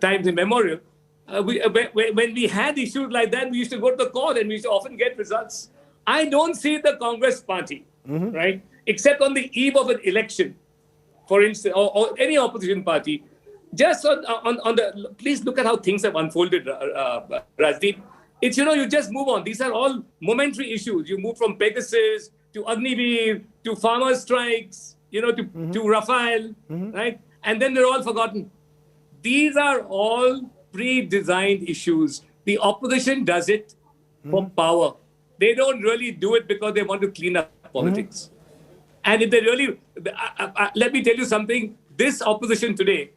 times immemorial, when we had issues like that, we used to go to the court and we used to often get results. I don't see the Congress party, right, except on the eve of an election, for instance, or any opposition party, just on the, please look at how things have unfolded, Rajdeep. It's, you know, you just move on. These are all momentary issues. You move from Pegasus to Agniveer to farmer strikes, you know, to Rafale, right? And then they're all forgotten. These are all pre-designed issues. The opposition does it for power. They don't really do it because they want to clean up politics. And if they really, let me tell you something, this opposition today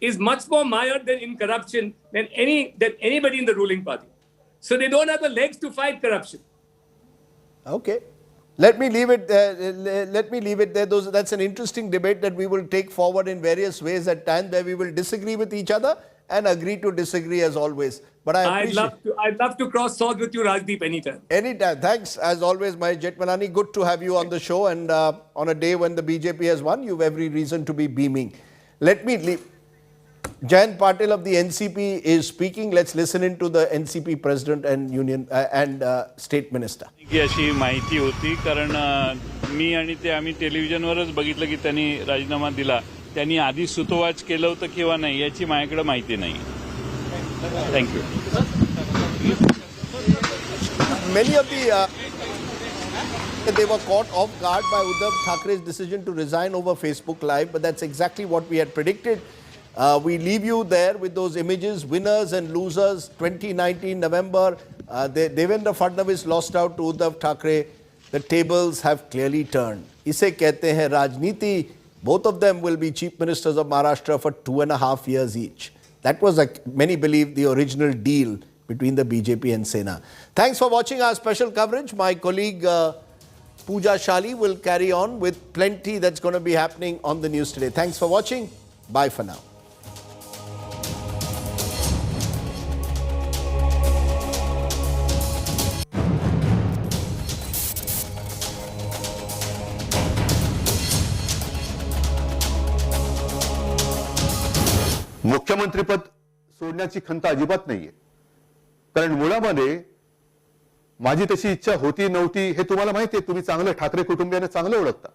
is much more mired than in corruption than anybody in the ruling party. So they don't have the legs to fight corruption. Okay. Let me leave it there. That's an interesting debate that we will take forward in various ways at times, where we will disagree with each other and agree to disagree as always. But I'd love to cross swords with you, Rajdeep, anytime. Anytime. Thanks as always, Mahesh Jethmalani. Good to have you on the show, and on a day when the BJP has won, you have every reason to be beaming. Let me leave. Jayant Patil of the NCP is speaking. Let's listen into the NCP president and union and state minister. अशी माहिती होती कारण मी आणि ते आम्ही टेलिव्हिजनवरच बघितलं की त्यांनी राजीनामा दिला. त्यांनी आधी सुतोवाच केलं होतं किंवा नाही याची माझ्याकडे माहिती नाही. Thank you. Many of they were caught off guard by Uddhav Thackeray's decision to resign over Facebook Live, but that's exactly what we had predicted. We leave you there with those images, winners and losers. 2019 November, Devendra Fadnavis lost out to Uddhav Thackeray. The tables have clearly turned. Ise kehte hain Rajniti. Both of them will be chief ministers of Maharashtra for 2.5 years each. That was, many believe, the original deal between the BJP and Sena. Thanks for watching our special coverage. My colleague Pooja Shali will carry on with plenty that's going to be happening on the news today. Thanks for watching. Bye for now. मुख्यमंत्रीपद सोडण्याची खंत अजिबात नाहीये. कारण मुळामध्ये माझी तशी इच्छा होती नव्हती हे तुम्हाला माहिती आहे. तुम्ही चांगलं ठाकरे कुटुंबियांना चांगलं ओळखता.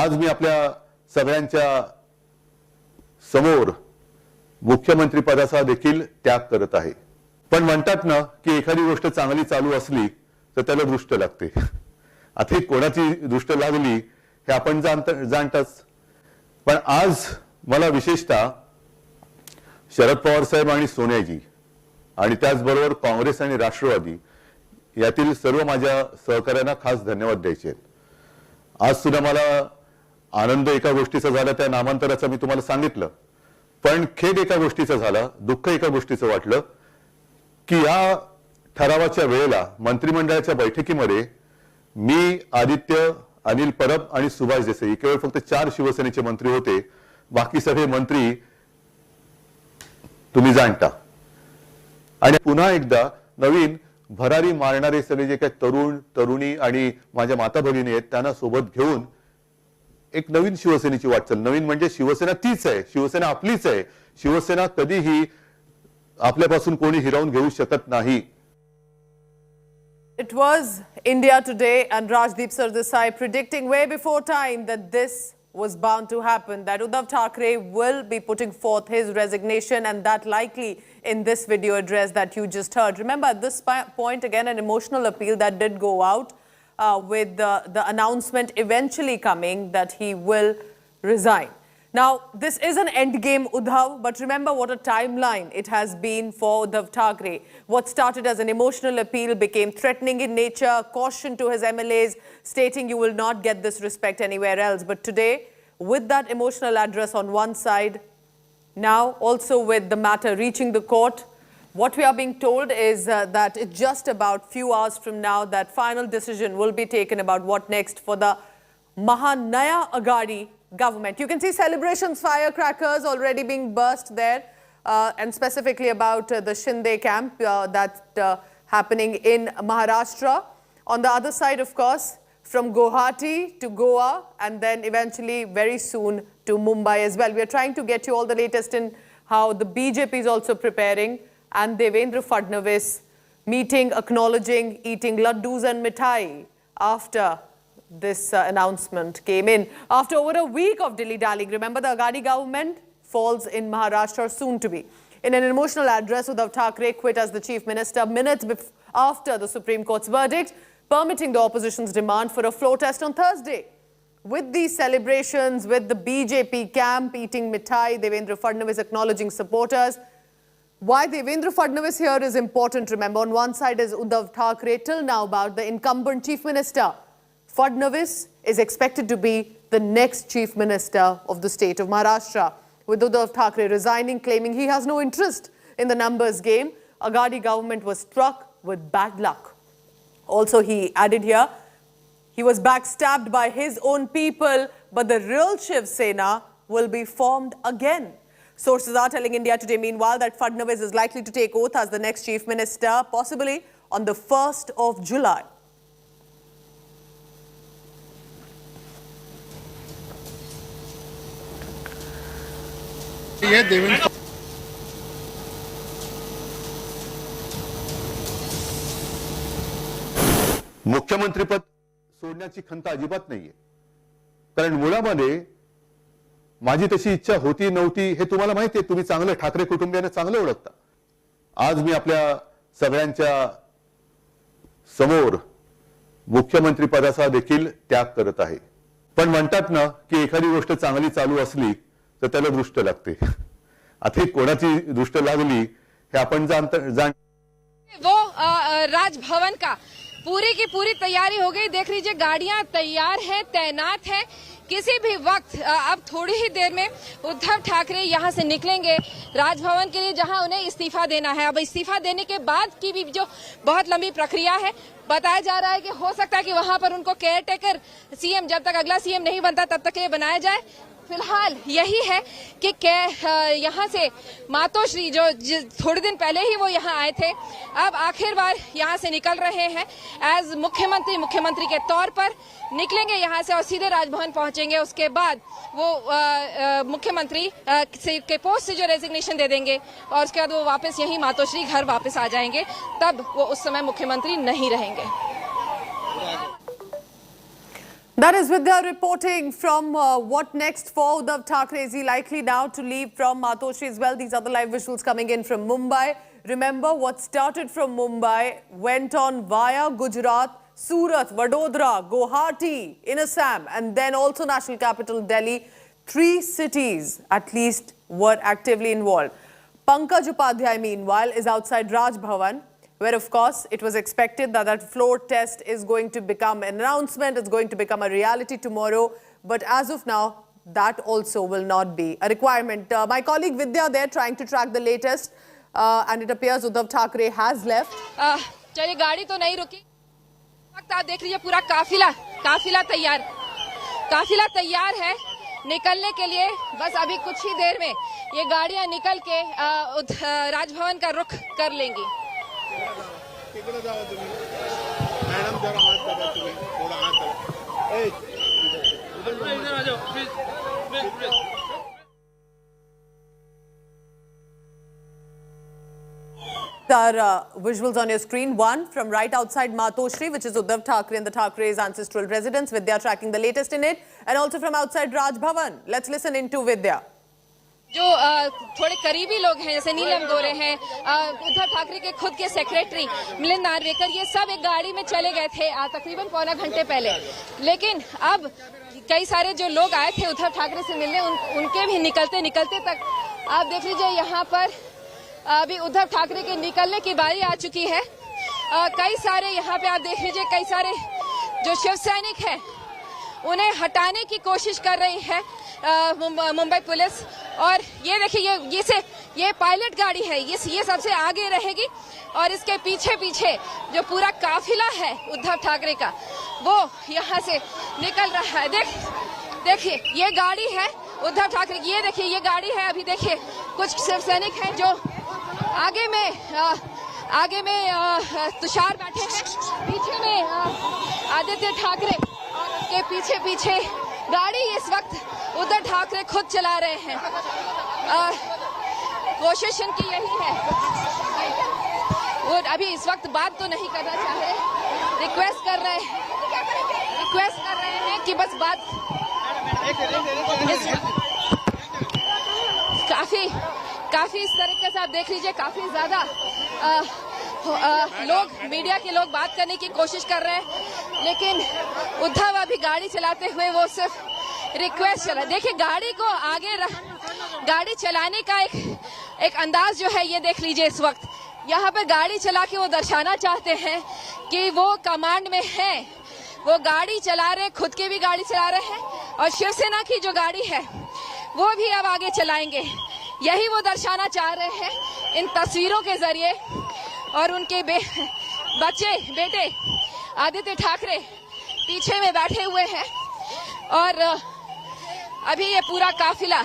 आज मी आपल्या सगळ्यांच्या समोर मुख्यमंत्री पदाचा देखील त्याग करत आहे. पण म्हणतात ना की एखादी गोष्ट चांगली चालू असली तर त्याला दृष्ट लागते. आता कोणाची दृष्ट लागली हे आपण जाणताच. पण आज मला विशेषतः शरद पवार साहेब आणि सोनियाजी आणि त्याचबरोबर काँग्रेस आणि राष्ट्रवादी यातील सर्व माझ्या सहकाऱ्यांना खास धन्यवाद द्यायचे आहेत. आज सुद्धा मला आनंद एका गोष्टीचा झाला, त्या नामांतराचा मी तुम्हाला सांगितलं. पण खेद एका गोष्टीचा झाला, दुःख एका गोष्टीचं वाटलं की या ठरावाच्या वेळेला मंत्रिमंडळाच्या बैठकीमध्ये मी, आदित्य, अनिल परब आणि सुभाष देसाई केवळ फक्त 4 शिवसेनेचे मंत्री होते. बाकी सगळे मंत्री तुम्ही जाणता. आणि पुन्हा एकदा नवीन भरारी मारणारे सगळे जे काही तरुण तरुणी आणि माझ्या माता भगिनी आहेत त्यांना सोबत घेऊन एक नवीन शिवसेनेची वाटचाल, नवीन म्हणजे शिवसेना तीच आहे, शिवसेना आपलीच आहे, शिवसेना कधीही आपल्यापासून कोणी हिरावून घेऊ शकत नाही. It was India Today and Rajdeep Sardesai predicting way before time that this was bound to happen, that Uddhav Thackeray will be putting forth his resignation, and that likely in this video address that you just heard. Remember, at this point, again, an emotional appeal that did go out with the announcement eventually coming that he will resign. Now, this is an endgame, Uddhav, but remember what a timeline it has been for Uddhav Thackeray. What started as an emotional appeal became threatening in nature, caution to his MLAs, stating you will not get this respect anywhere else. But today, with that emotional address on one side, now also with the matter reaching the court, what we are being told is that it's just about few hours from now that final decision will be taken about what next for the Mahanaya Agadi government. You can see celebrations, firecrackers already being burst there, and specifically about the Shinde camp that's happening in Maharashtra. On the other side, of course, from Guwahati to Goa, and then eventually very soon to Mumbai as well. We are trying to get you all the latest in how the BJP is also preparing, and Devendra Fadnavis meeting, acknowledging, eating laddus and mithai after this announcement came in. After over a week of dilly-dallying, remember the Agadi government falls in Maharashtra soon to be. In an emotional address, Uddhav Thackeray quit as the chief minister minutes after the Supreme Court's verdict, permitting the opposition's demand for a floor test on Thursday. With these celebrations, with the BJP camp eating mithai, Devendra Fadnavis acknowledging supporters. Why Devendra Fadnavis here is important, remember. On one side is Uddhav Thackeray, till now about the incumbent chief minister. Fadnavis is expected to be the next chief minister of the state of Maharashtra. With Uddhav Thackeray resigning, claiming he has no interest in the numbers game, Agadi government was struck with bad luck. Also, he added here, he was backstabbed by his own people, but the real Shiv Sena will be formed again. Sources are telling India Today, meanwhile, that Fadnavis is likely to take oath as the next chief minister, possibly on the 1st of July. मुख्यमंत्रीपद सोडण्याची खंत अजिबात नाहीये, कारण मुळामध्ये माझी तशी इच्छा होती नव्हती हे तुम्हाला माहिती आहे. तुम्ही चांगलं ठाकरे कुटुंबियांना चांगलं ओळखता. आज मी आपल्या सगळ्यांच्या समोर मुख्यमंत्री पदाचा देखील त्याग करत आहे. पण म्हणतात ना की एखादी गोष्ट चांगली चालू असली तर त्याला दृष्ट लागते. आता कोणाची दृष्ट लागली हे आपण वो राजभवन का पूरी की पूरी तैयारी हो गई. देख लीजिए, गाड़ियां तैयार हैं, तैनात हैं. किसी भी वक्त अब थोड़ी ही देर में उद्धव ठाकरे यहां से निकलेंगे राजभवन के लिए, जहां उन्हें इस्तीफा देना है. अब इस्तीफा देने के बाद की भी जो बहुत लंबी प्रक्रिया है, बताया जा रहा है कि हो सकता है कि वहां पर उनको केयर टेकर सीएम, जब तक अगला सीएम नहीं बनता तब तक ये बनाया जाए. फिलहाल यही है कि यहाँ से मातोश्री जो थोड़े दिन पहले ही वो यहाँ आए थे, अब आखिर बार यहाँ से निकल रहे हैं एज मुख्यमंत्री के तौर पर निकलेंगे यहाँ से और सीधे राजभवन पहुंचेंगे. उसके बाद वो मुख्यमंत्री के पोस्ट से जो रेजिग्नेशन दे देंगे और उसके बाद वो वापस यही मातोश्री घर वापस आ जाएंगे. तब वो उस समय मुख्यमंत्री नहीं रहेंगे. That is Vidya reporting from what next for Uddhav Thackeray. Is he likely now to leave from Matoshri as well? These are the live visuals coming in from Mumbai. Remember, what started from Mumbai went on via Gujarat, Surat, Vadodara, Guwahati, in Assam, and then also national capital Delhi. 3 cities at least were actively involved. Pankaj Upadhyay, meanwhile, is outside Raj Bhavan, where, of course, it was expected that that floor test is going to become an announcement, it's going to become a reality tomorrow. But as of now, that also will not be a requirement. My colleague Vidya there trying to track the latest, and it appears Uddhav Thackeray has left. चलिए, गाड़ी तो नहीं रुकी. आप देख लीजिए, पूरा काफिला तैयार है निकलने के लिए. बस अभी कुछ ही देर में ये गाड़ियां निकल के राजभवन का रुख कर लेंगी. तिकडे जावा तुम्ही. मॅडम जरा हात दाबा तुम्ही, थोडा हात दाबा. Our visuals on your screen. One from right outside Matoshri, which is Uddhav Thackeray and the Thackerays' ancestral residence. Vidya tracking the latest in it. And also from outside Raj Bhavan. Let's listen into Vidya. जो थोड़े करीबी लोग हैं जैसे नीलम गोरे हैं, उद्धव ठाकरे के खुद के सेक्रेटरी मिलिंद नार्वेकर, ये सब एक गाड़ी में चले गए थे तकरीबन पौना घंटे पहले। लेकिन अब कई सारे जो लोग आए थे उद्धव ठाकरे से मिलने, उनके भी निकलते निकलते तक आप देख लीजिए यहाँ पर अभी उद्धव ठाकरे के निकलने की बारी आ चुकी है। कई सारे यहाँ पे आप देख लीजिए, कई सारे जो शिव सैनिक हैं उन्हें हटाने की कोशिश कर रही है मुंबई पुलिस। और ये देखिए ये पायलट गाड़ी है, ये सबसे आगे रहेगी और इसके पीछे पीछे जो पूरा काफिला है उद्धव ठाकरे का वो यहाँ से निकल रहा है। देखिए ये गाड़ी है उद्धव ठाकरे की, ये देखिए ये गाड़ी है। अभी देखिए कुछ शिव सैनिक हैं जो आगे में तुषार बैठे हैं, पीछे में आदित्य ठाकरे और उसके पीछे पीछे गाड़ी इस वक्त उद्धव ठाकरे खुद चला रहे हैं। कोशिश इनकी यही है, वो अभी इस वक्त बात तो नहीं करना चाह रहे, रिक्वेस्ट कर रहे हैं कि बस बात काफी इस तरीके से आप देख लीजिए, काफी ज्यादा लोग मीडिया के लोग बात करने की कोशिश कर रहे हैं, लेकिन उद्धव अभी गाड़ी चलाते हुए वो सिर्फ रिक्वेस्ट चला। देखिए गाड़ी चलाने का एक अंदाज जो है ये देख लीजिए। इस वक्त यहाँ पे गाड़ी चला के वो दर्शाना चाहते हैं कि वो कमांड में है, वो गाड़ी चला रहे, खुद की भी गाड़ी चला रहे हैं और शिवसेना की जो गाड़ी है वो भी अब आगे चलाएंगे। यही वो दर्शाना चाह रहे हैं इन तस्वीरों के जरिए। और उनके बेटे आदित्य ठाकरे पीछे में बैठे हुए हैं और अभी ये पूरा काफिला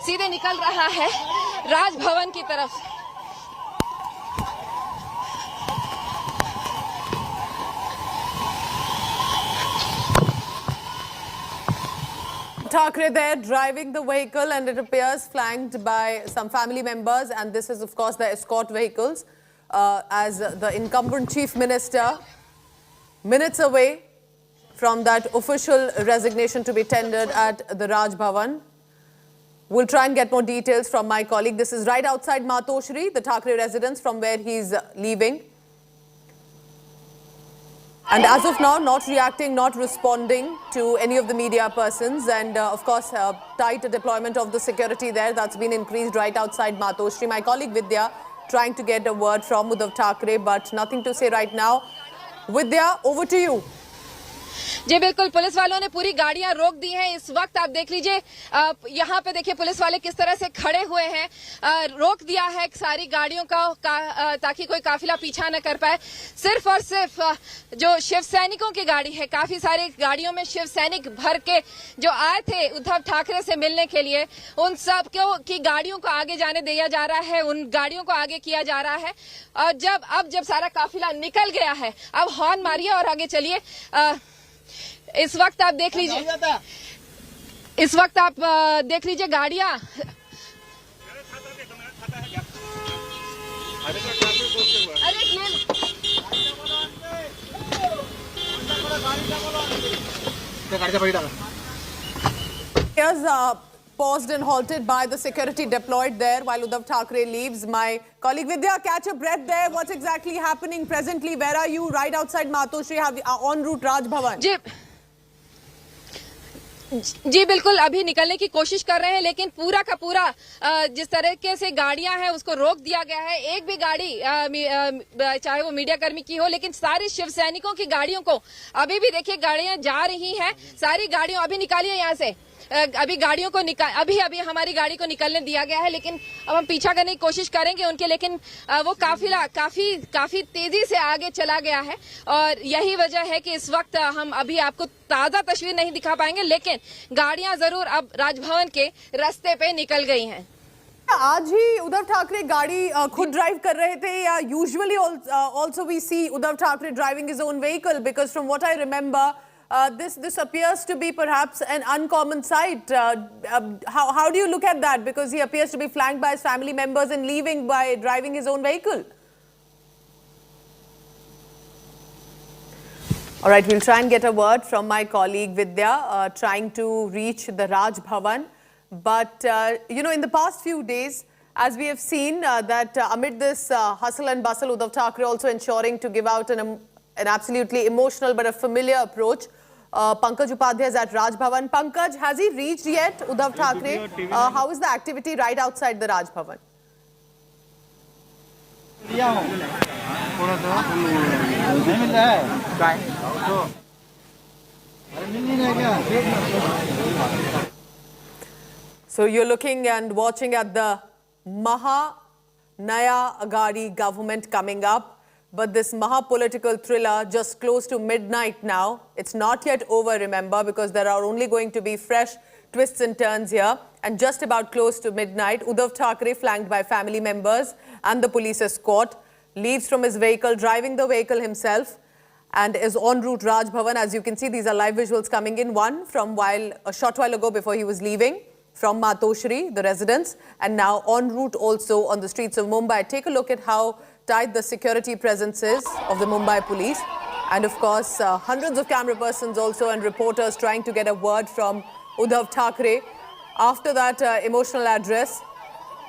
सीधे निकल रहा है राजभवन की तरफ। Thackeray there driving the vehicle, and it appears flanked by some family members, and this is of course the escort vehicles as the incumbent chief minister minutes away from that official resignation to be tendered at the Raj Bhavan. We'll try and get more details from my colleague. This is right outside Matoshri, the Thackeray residence from where he's leaving. And as of now, not reacting, not responding to any of the media persons. And of course, tight deployment of the security there. That's been increased right outside Matoshri. My colleague Vidya trying to get a word from Uddhav Thackeray, but nothing to say right now. Vidya, over to you. जी बिल्कुल, police वालों ने पूरी गाड़ियां रोक दी हैं। इस वक्त आप देख लीजिए, यहाँ पे देखिए पुलिस वाले किस तरह से खड़े हुए हैं। रोक दिया है सारी गाड़ियों का ताकि कोई काफिला पीछा न कर पाए। सिर्फ और सिर्फ जो शिव सैनिकों की गाड़ी है, काफी सारी गाड़ियों में शिव सैनिक भर के जो आए थे उद्धव ठाकरे से मिलने के लिए, उन सब की गाड़ियों को आगे जाने दिया जा रहा है, उन गाड़ियों को आगे किया जा रहा है। और जब सारा काफिला निकल गया है, अब हॉर्न मारिए और आगे चलिए। इस वक्त आप देख लीजिए गाड़ियां paused and halted by the security deployed there while Uddhav Thackeray leaves. My colleague Vidya, catch a breath there. What's exactly happening presently? Where are you? Right outside Matoshri, en route Raj Bhavan. जी बिल्कुल, अभी निकलने की कोशिश कर रहे हैं, लेकिन पूरा का पूरा जिस तरीके से गाड़ियां हैं उसको रोक दिया गया है। एक भी गाड़ी चाहे वो मीडिया कर्मी की हो, लेकिन सारी शिव सैनिकों की गाड़ियों को अभी भी देखिए गाड़ियां जा रही हैं। सारी गाड़ियों अभी निकालिए यहाँ से, अभी गाड़ियों को अभी हमारी गाड़ी को निकलने दिया गया है, लेकिन अब हम पीछा करने की कोशिश करेंगे उनके, लेकिन वो काफिला काफी तेजी से आगे चला गया है। और यही वजह है कि इस वक्त हम अभी आपको ताजा तस्वीर नहीं दिखा पाएंगे, लेकिन गाड़ियां जरूर अब राजभवन के रास्ते पे निकल गई हैं। आज ही उद्धव ठाकरे गाड़ी खुद ड्राइव कर रहे थे, या usually also we see Uddhav Thackeray driving his own vehicle? Because from what I remember this appears to be perhaps an uncommon sight. How do you look at that? Because he appears to be flanked by his family members and leaving by driving his own vehicle. All right, we'll try and get a word from my colleague Vidya, trying to reach the Raj Bhavan. But, you know, in the past few days, as we have seen that amid this hustle and bustle, Uddhav Thackeray also ensuring to give out an absolutely emotional but a familiar approach. Pankaj Upadhyay is at Raj Bhavan. Pankaj, has he reached yet, Uddhav Thackeray? How is the activity right outside the Raj Bhavan? So you're looking and watching at the Maha Naya Aghadi government coming up. But this Maha political thriller just close to midnight now. It's not yet over, remember, because there are only going to be fresh twists and turns here. And just about close to midnight, Uddhav Thackeray, flanked by family members and the police escort, leaves from his vehicle, driving the vehicle himself, and is en route Raj Bhavan. As you can see, these are live visuals coming in. One from a short while ago before he was leaving from Matoshri, the residence, and now en route also on the streets of Mumbai. Take a look at how tight the security presence is of the Mumbai police. And of course, hundreds of camera persons also and reporters trying to get a word from Uddhav Thackeray after that emotional address.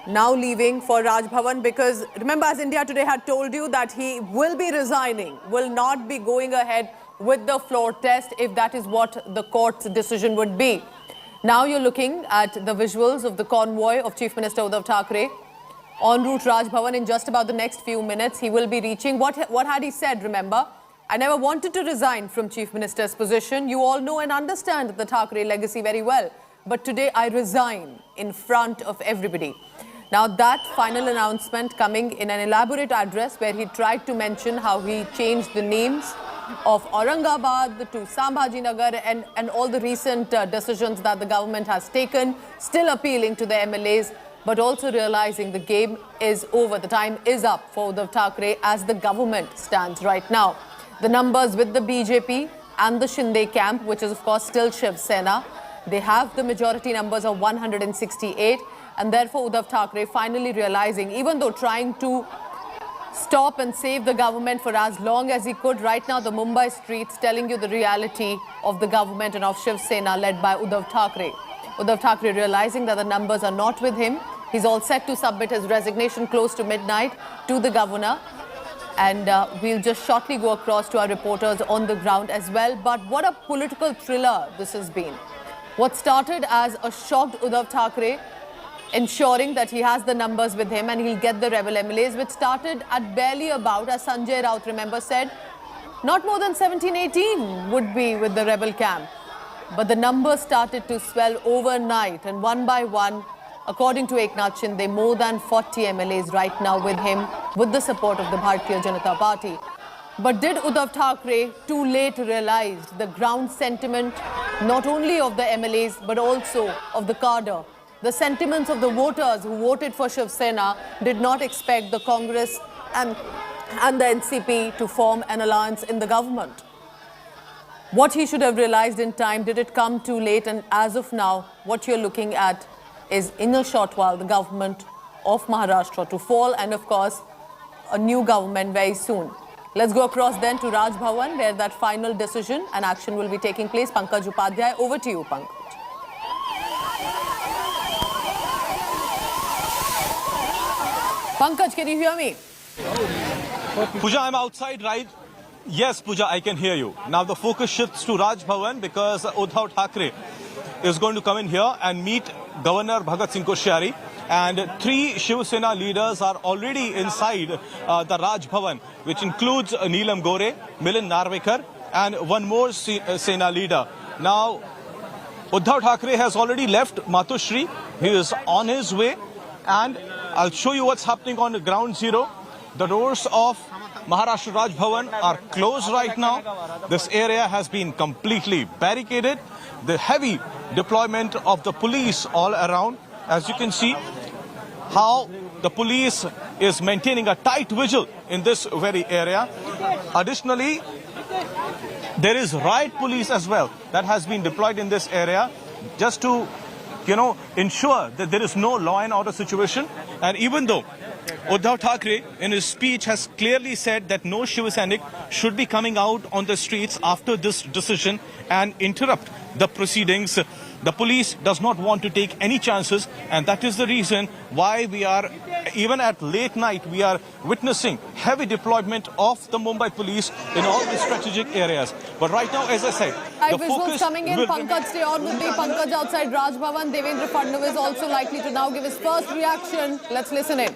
Now leaving for Raj Bhavan, because remember, as India Today had told you, that he will be resigning, will not be going ahead with the floor test if that is what the court's decision would be. Now you're looking at the visuals of the convoy of Chief Minister Uddhav Thackeray en route Raj Bhavan. In just about the next few minutes, he will be reaching. What had he said, remember? I never wanted to resign from Chief Minister's position. You all know and understand the Thackeray legacy very well. But today I resign in front of everybody. Now that final announcement coming in an elaborate address where he tried to mention how he changed the names of Aurangabad to Sambhajinagar and all the recent decisions that the government has taken, still appealing to the MLAs, but also realizing the game is over. The time is up for Uddhav Thackeray as the government stands right now. The numbers with the BJP and the Shinde camp, which is of course still Shiv Sena, they have the majority numbers of 168. And therefore, Uddhav Thackeray finally realizing, even though trying to stop and save the government for as long as he could, right now the Mumbai streets telling you the reality of the government and of Shiv Sena led by Uddhav Thackeray. Uddhav Thackeray realizing that the numbers are not with him. He's all set to submit his resignation close to midnight to the governor. And we'll just shortly go across to our reporters on the ground as well. But what a political thriller this has been. What started as a shocked Uddhav Thackeray, ensuring that he has the numbers with him and he'll get the rebel MLAs, which started at barely about, as Sanjay Raut, remember, said, not more than 17-18 would be with the rebel camp. But the numbers started to swell overnight, and one by one, according to Eknath Shinde, more than 40 MLAs right now with him, with the support of the Bharatiya Janata Party. But did Uddhav Thackeray too late realize the ground sentiment, not only of the MLAs, but also of the cadre? The sentiments of the voters who voted for Shiv Sena did not expect the Congress and the NCP to form an alliance in the government. What he should have realized in time, did it come too late? And as of now, what you're looking at is, in a short while, the government of Maharashtra to fall, and of course, a new government very soon. Let's go across then to Raj Bhavan, where that final decision and action will be taking place. Pankaj Upadhyay, over to you, Pankaj. Pankaj, can you hear me? Pooja, I'm outside, right? Yes, Pooja, I can hear you. Now the focus shifts to Raj Bhavan because Uddhav Thackeray is going to come in here and meet Governor Bhagat Singh Koshyari. And 3 Shiv Sena leaders are already inside the Raj Bhavan, which includes Neelam Gore, Milind Narvekar, and one more Sena leader. Now, Uddhav Thackeray has already left Matoshri. He is on his way, and I'll show you what's happening on the ground zero. The doors of Maharashtra Raj Bhavan are closed right now. This area has been completely barricaded. The heavy deployment of the police all around. As you can see, how the police is maintaining a tight vigil in this very area. Additionally, there is riot police as well that has been deployed in this area just to, ensure that there is no law and order situation. And even though Uddhav Thackeray in his speech has clearly said that no Shiv Sainik should be coming out on the streets after this decision and interrupt the proceedings, the police does not want to take any chances, and that is the reason why we are, even at late night, we are witnessing heavy deployment of the Mumbai police in all the strategic areas. But right now, as I said, the focus coming in. Pankaj, stay on with me. Pankaj outside Raj Bhavan. Devendra Fadnavis also likely to now give his first reaction. Let's listen in.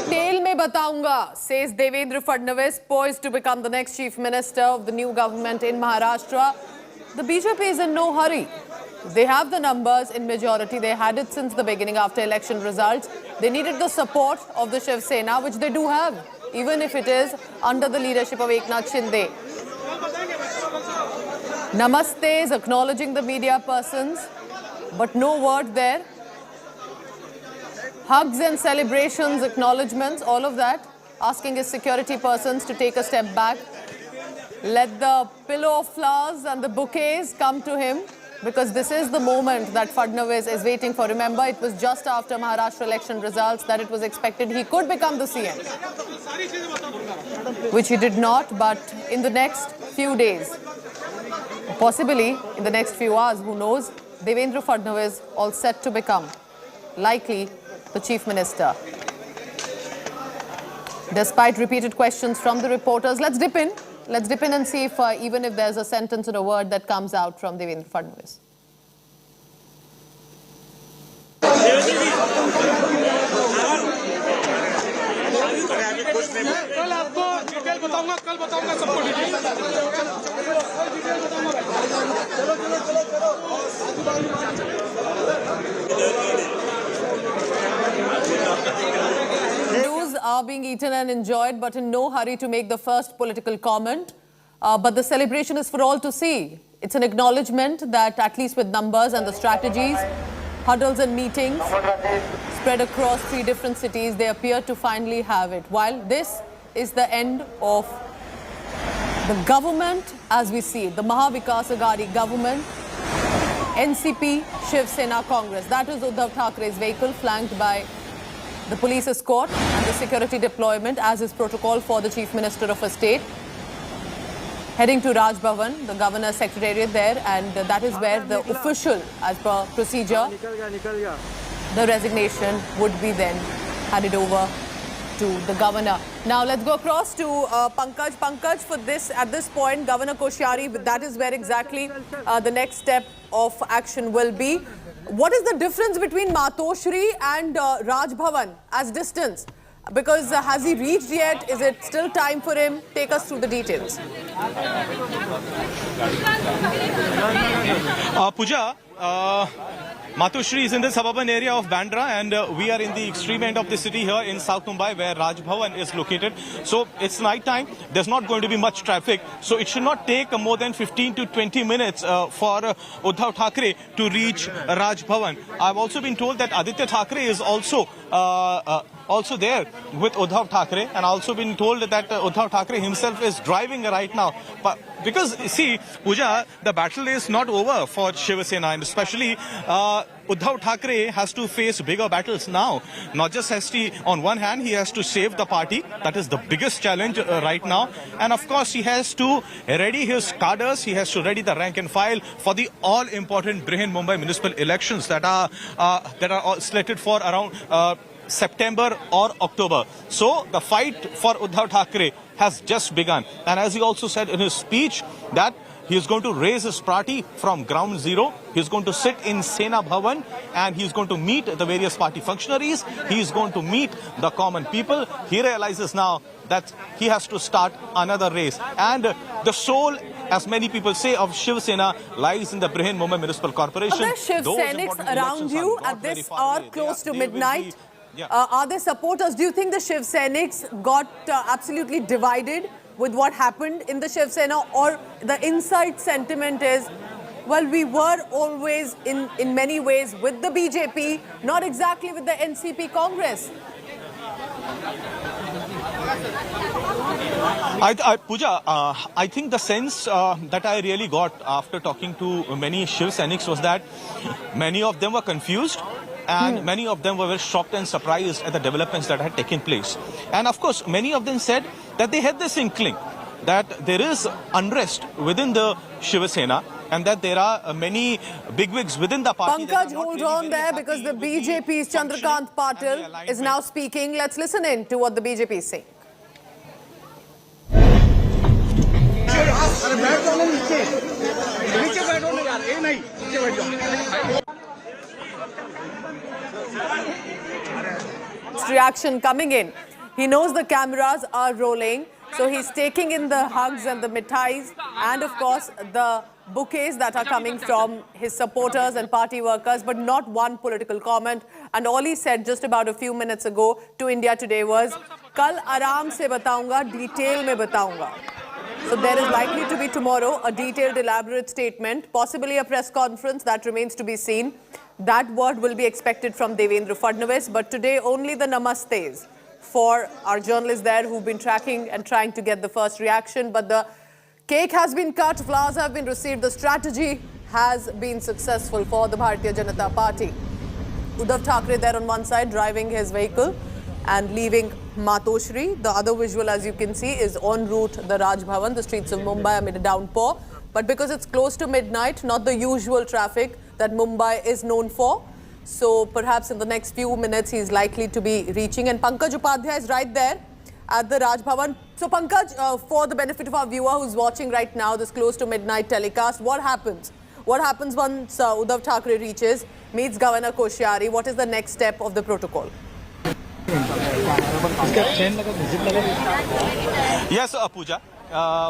Detail में बताऊंगा, says Devendra Fadnavis, poised to become the next chief minister of the new government in Maharashtra. The BJP is in no hurry. They have the numbers in majority. They had it since the beginning after election results. They needed the support of the Shiv Sena, which they do have, even if it is under the leadership of Eknath Shinde. Namaste is acknowledging the media persons, but no word there. Hugs and celebrations, acknowledgements, all of that. Asking his security persons to take a step back. Let the pillow of flowers and the bouquets come to him, because this is the moment that Fadnavis is waiting for. Remember, it was just after Maharashtra election results that it was expected he could become the CM, which he did not, but in the next few days, possibly in the next few hours, who knows, Devendra Fadnavis all set to become, likely, the chief minister. Despite repeated questions from the reporters, let's dip in and see if even if there's a sentence or a word that comes out from Devendra Fadnavis. News are being eaten and enjoyed, but in no hurry to make the first political comment. But the celebration is for all to see. It's an acknowledgement that, at least with numbers and the strategies, huddles and meetings spread across 3 different cities, they appear to finally have it. While this is the end of the government as we see it, the Mahavikas Aghadi government, NCP, Shiv Sena, Congress. That is Uddhav Thackeray's vehicle, flanked by the police escort and the security deployment as is protocol for the Chief Minister of a state. Heading to Raj Bhavan, the Governor's Secretariat there, and that is where the official, as per procedure, the resignation would be then handed over to the Governor. Now let's go across to Pankaj. Pankaj, for this, at this point, Governor Koshyari, that is where exactly the next step of action will be. What is the difference between Matoshri and Raj Bhavan as distance? Because has he reached yet? Is it still time for him? Take us through the details. Pooja, Matoshri is in the suburban area of Bandra, and we are in the extreme end of the city here in South Mumbai, where Raj Bhavan is located. So it's night time. There's not going to be much traffic. So it should not take more than 15 to 20 minutes for Uddhav Thackeray to reach Raj Bhavan. I've also been told that Aditya Thackeray is also there with Uddhav Thackeray, and also been told that Uddhav Thackeray himself is driving right now. But because, see, Pooja, the battle is not over for Shiv Sena, and especially Uddhav Thackeray has to face bigger battles now. Not just has he, on one hand, he has to save the party. That is the biggest challenge right now. And of course, he has to ready his cadres. He has to ready the rank and file for the all-important Brihan-Mumbai municipal elections that are slated for around September or October. So the fight for Uddhav Thackeray has just begun. And as he also said in his speech, that he is going to raise his party from ground zero. He is going to sit in Sena Bhavan, and he is going to meet the various party functionaries. He is going to meet the common people. He realizes now that he has to start another race. And the soul, as many people say, of Shiv Sena lies in the Brihan-Mumbai Municipal Corporation. Are there Shiv Sainiks around you at this hour, close to midnight? Are there supporters? Do you think the Shiv Sainiks got absolutely divided with what happened in the Shiv Sena, or the inside sentiment is well, we were always in many ways with the BJP, not exactly with the NCP Congress. Pooja, I think the sense that I really got after talking to many Shiv Sainiks was that many of them were confused and many of them were very shocked and surprised at the developments that had taken place. And of course, many of them said that they had this inkling that there is unrest within the Shiv Sena and that there are many bigwigs within the party. Pankaj, hold on there because the BJP's Chandrakant Patil is now speaking. Let's listen in to what the BJP is saying. Reaction coming in. He knows the cameras are rolling, so he's taking in the hugs and the mithais and of course the bouquets that are coming from his supporters and party workers, but not one political comment. And all he said just about a few minutes ago to India Today was, "Kal aaram se bataunga, detail mein bataunga." So there is likely to be tomorrow a detailed, elaborate statement, possibly a press conference, that remains to be seen. That word will be expected from Devendra Fadnavis, but today only the namastes for our journalists there who've been tracking and trying to get the first reaction. But the cake has been cut, flowers have been received, the strategy has been successful for the Bharatiya Janata Party. Uddhav Thackeray there on one side driving his vehicle and leaving Matoshri. The other visual, as you can see, is en route the Raj Bhavan, the streets of Mumbai amid a downpour. But because it's close to midnight, not the usual traffic that Mumbai is known for. So perhaps in the next few minutes, he's likely to be reaching. And Pankaj Upadhyay is right there at the Raj Bhavan. So Pankaj, for the benefit of our viewer who's watching right now, this close to midnight telecast, what happens? What happens once Uddhav Thackeray reaches, meets Governor Koshyari? What is the next step of the protocol? Yes, Pooja.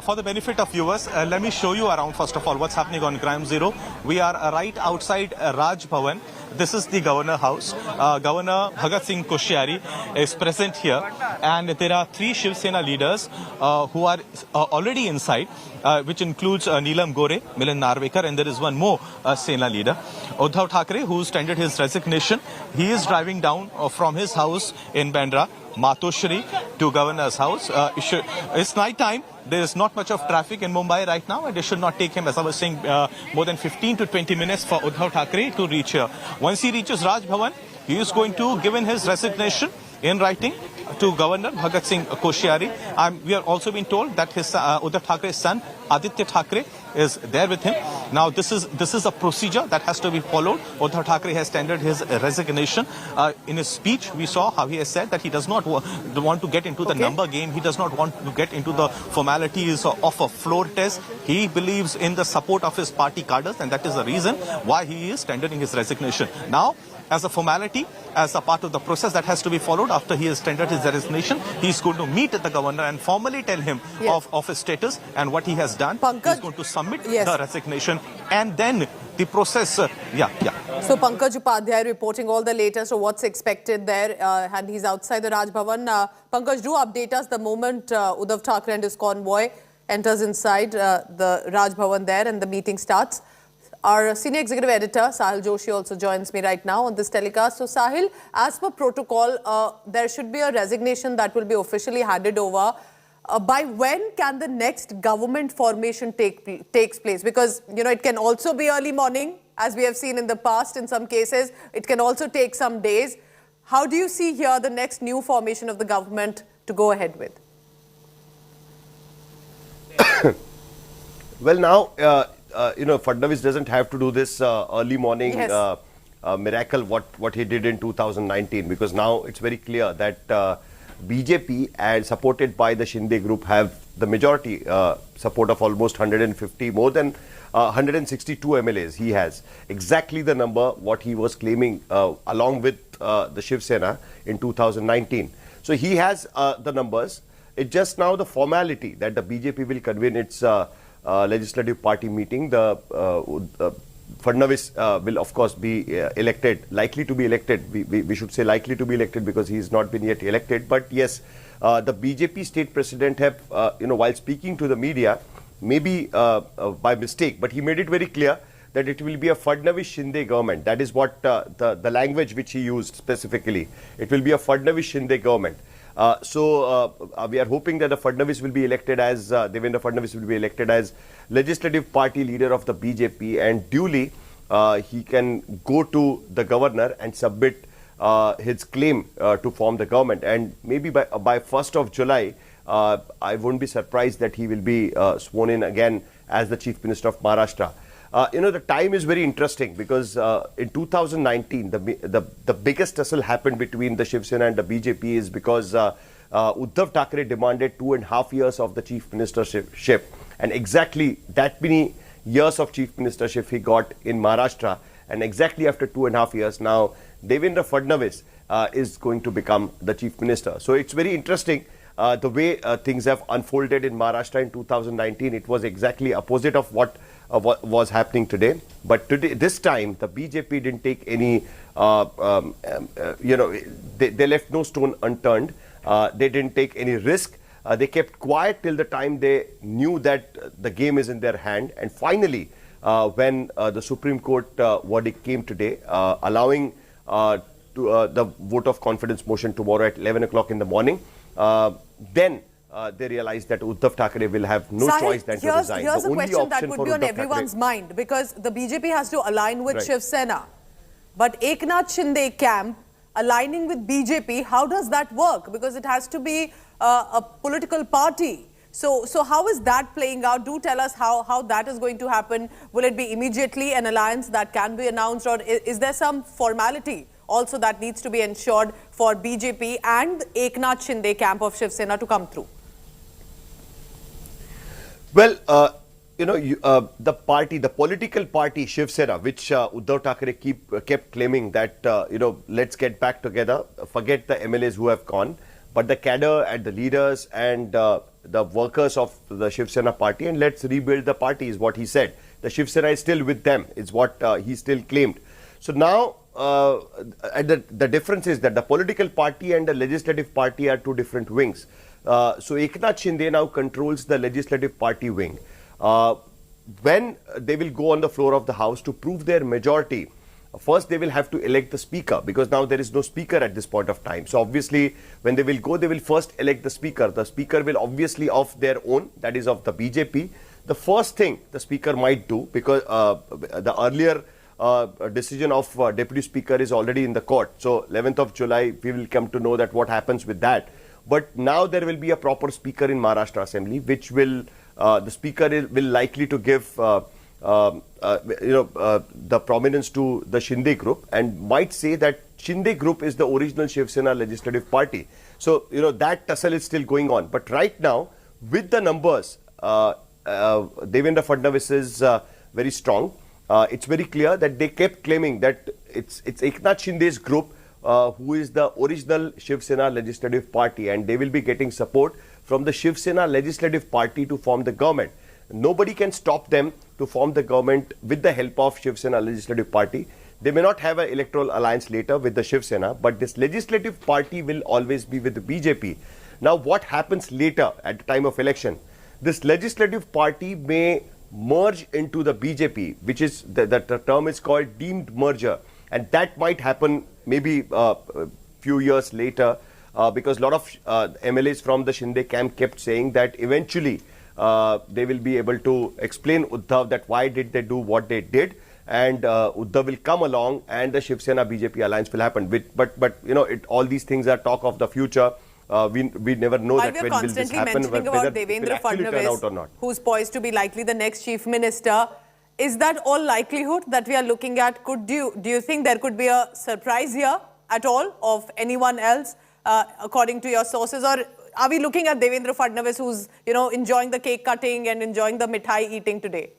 For the benefit of viewers, let me show you around first of all what's happening on Crime Zero. We are right outside Raj Bhavan. This is the Governor House. Governor Bhagat Singh Koshyari is present here, and there are 3 Shiv Sena leaders who are already inside, which includes Neelam Gore, Milan Narvekar, and there is one more Sena leader. Uddhav Thackeray, who's tendered his resignation, he is driving down from his house in Bandra, Matoshri, to Governor's house. It's night time. There is not much of traffic in Mumbai right now, and it should not take him, as I was saying, more than 15 to 20 minutes for Uddhav Thackeray to reach here. Once he reaches Raj Bhavan, he is going to give in his resignation in writing to Governor Bhagat Singh Koshyari. We are also being told that his Uddhav Thackerays' son Aditya Thackeray is there with him. Now this is a procedure that has to be followed. Uddhav Thackeray has tendered his resignation. In his speech, we saw how he has said that he does not want to get into the number game. He does not want to get into the formalities of a floor test. He believes in the support of his party cadres, and that is the reason why he is tendering his resignation. Now, as a formality, as a part of the process that has to be followed after he has tendered his resignation, he is going to meet the governor and formally tell him of his status and what he has done. He is going to submit the resignation, and then the process. So Pankaj Upadhyay reporting all the latest of what's expected there, and he's outside the Raj Bhavan. Pankaj, do update us the moment Uddhav Thackeray and his convoy enters inside the Raj Bhavan there and the meeting starts. Our senior executive editor, Sahil Joshi, also joins me right now on this telecast. So, Sahil, as per protocol, there should be a resignation that will be officially handed over. By when can the next government formation takes place? Because, you know, it can also be early morning, as we have seen in the past in some cases. It can also take some days. How do you see here the next new formation of the government to go ahead with? Well, now... Fadnavis doesn't have to do this early morning miracle what he did in 2019, because now it's very clear that BJP and supported by the Shinde group have the majority support of almost 150, more than 162 MLAs he has. Exactly the number what he was claiming along with the Shiv Sena in 2019. So he has the numbers. It's just now the formality that the BJP will convene its legislative party meeting. The Fadnavis will of course be elected, likely to be elected. We should say likely to be elected because he has not been yet elected. But yes, the BJP state president have, while speaking to the media, maybe by mistake, but he made it very clear that it will be a Fadnavis-Shinde government. That is what the language which he used specifically. It will be a Fadnavis-Shinde government. So we are hoping that the Fadnavis will be elected as Devendra Fadnavis will be elected as legislative party leader of the BJP, and duly he can go to the governor and submit his claim to form the government. And maybe by 1st of July, I won't be surprised that he will be sworn in again as the Chief Minister of Maharashtra. The time is very interesting because in 2019, the biggest tussle happened between the Shiv Sena and the BJP is because Uddhav Thackeray demanded 2.5 years of the Chief Ministership. And exactly that many years of Chief Ministership he got in Maharashtra. And exactly after 2.5 years, now Devendra Fadnavis is going to become the Chief Minister. So it's very interesting the way things have unfolded in Maharashtra in 2019. It was exactly opposite of what was happening today. But today, this time, the BJP didn't take any, they left no stone unturned. They didn't take any risk. They kept quiet till the time they knew that the game is in their hand. And finally, when the Supreme Court verdict came today, allowing the vote of confidence motion tomorrow at 11 o'clock in the morning, then they realized that Uddhav Thackeray will have no choice than to resign. Here's a question that would be on everyone's mind, because the BJP has to align with Shiv Sena. But Eknath Shinde camp aligning with BJP, how does that work? Because it has to be a political party. So how is that playing out? Do tell us how that is going to happen. Will it be immediately an alliance that can be announced, or is there some formality also that needs to be ensured for BJP and Eknath Shinde camp of Shiv Sena to come through? Well, the political party Shiv Sena, which Uddhav Thackeray kept claiming that, let's get back together, forget the MLAs who have gone, but the cadre and the leaders and the workers of the Shiv Sena party, and let's rebuild the party is what he said. The Shiv Sena is still with them, is what he still claimed. So now, the difference is that the political party and the legislative party are two different wings. So Eknath Shinde now controls the legislative party wing. When they will go on the floor of the house to prove their majority, first they will have to elect the speaker, because now there is no speaker at this point of time. So obviously when they will go, they will first elect the speaker. The speaker will obviously of their own, that is of the BJP. The first thing the speaker might do, because the earlier decision of deputy speaker is already in the court. So 11th of July, we will come to know that what happens with that. But now there will be a proper speaker in Maharashtra Assembly, which will, the speaker will likely to give, the prominence to the Shinde group, and might say that Shinde group is the original Shiv Sena legislative party. So, that tussle is still going on. But right now, with the numbers, Devendra Fadnavis is very strong. It's very clear that they kept claiming that it's Eknath Shinde's group who is the original Shiv Sena legislative party, and they will be getting support from the Shiv Sena legislative party to form the government. Nobody can stop them to form the government with the help of Shiv Sena legislative party. They may not have an electoral alliance later with the Shiv Sena, but this legislative party will always be with the BJP. Now, what happens later at the time of election? This legislative party may merge into the BJP, which is the term is called deemed merger, and that might happen maybe a few years later, because a lot of MLAs from the Shinde camp kept saying that eventually they will be able to explain Uddhav that why did they do what they did, and Uddhav will come along and the Shiv Sena BJP alliance will happen. But all these things are talk of the future. We never know that when will this happen, whether Devendra Fadnavis, who's poised to be likely the next chief minister. Is that all likelihood that we are looking at? Do you think there could be a surprise here at all of anyone else, according to your sources? Or are we looking at Devendra Fadnavis, who's enjoying the cake cutting and enjoying the mithai eating today?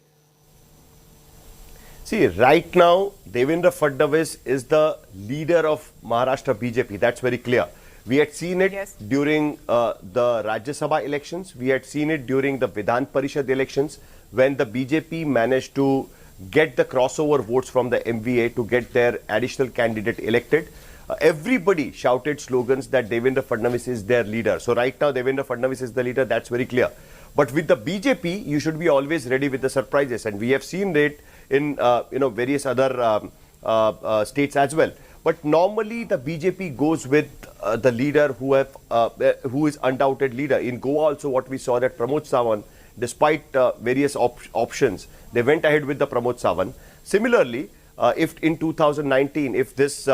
See, right now, Devendra Fadnavis is the leader of Maharashtra BJP. That's very clear. We had seen it during the Rajya Sabha elections. We had seen it during the Vidhan Parishad elections, when the BJP managed to get the crossover votes from the MVA to get their additional candidate elected. Everybody shouted slogans that Devendra Fadnavis is their leader. So right now, Devendra Fadnavis is the leader. That's very clear. But with the BJP, you should be always ready with the surprises. And we have seen it in various other states as well. But normally the BJP goes with the leader who is undoubted leader. In Goa also, what we saw that Pramod Sawant, despite various options, they went ahead with the Pramod Sawant. Similarly, if in 2019, if this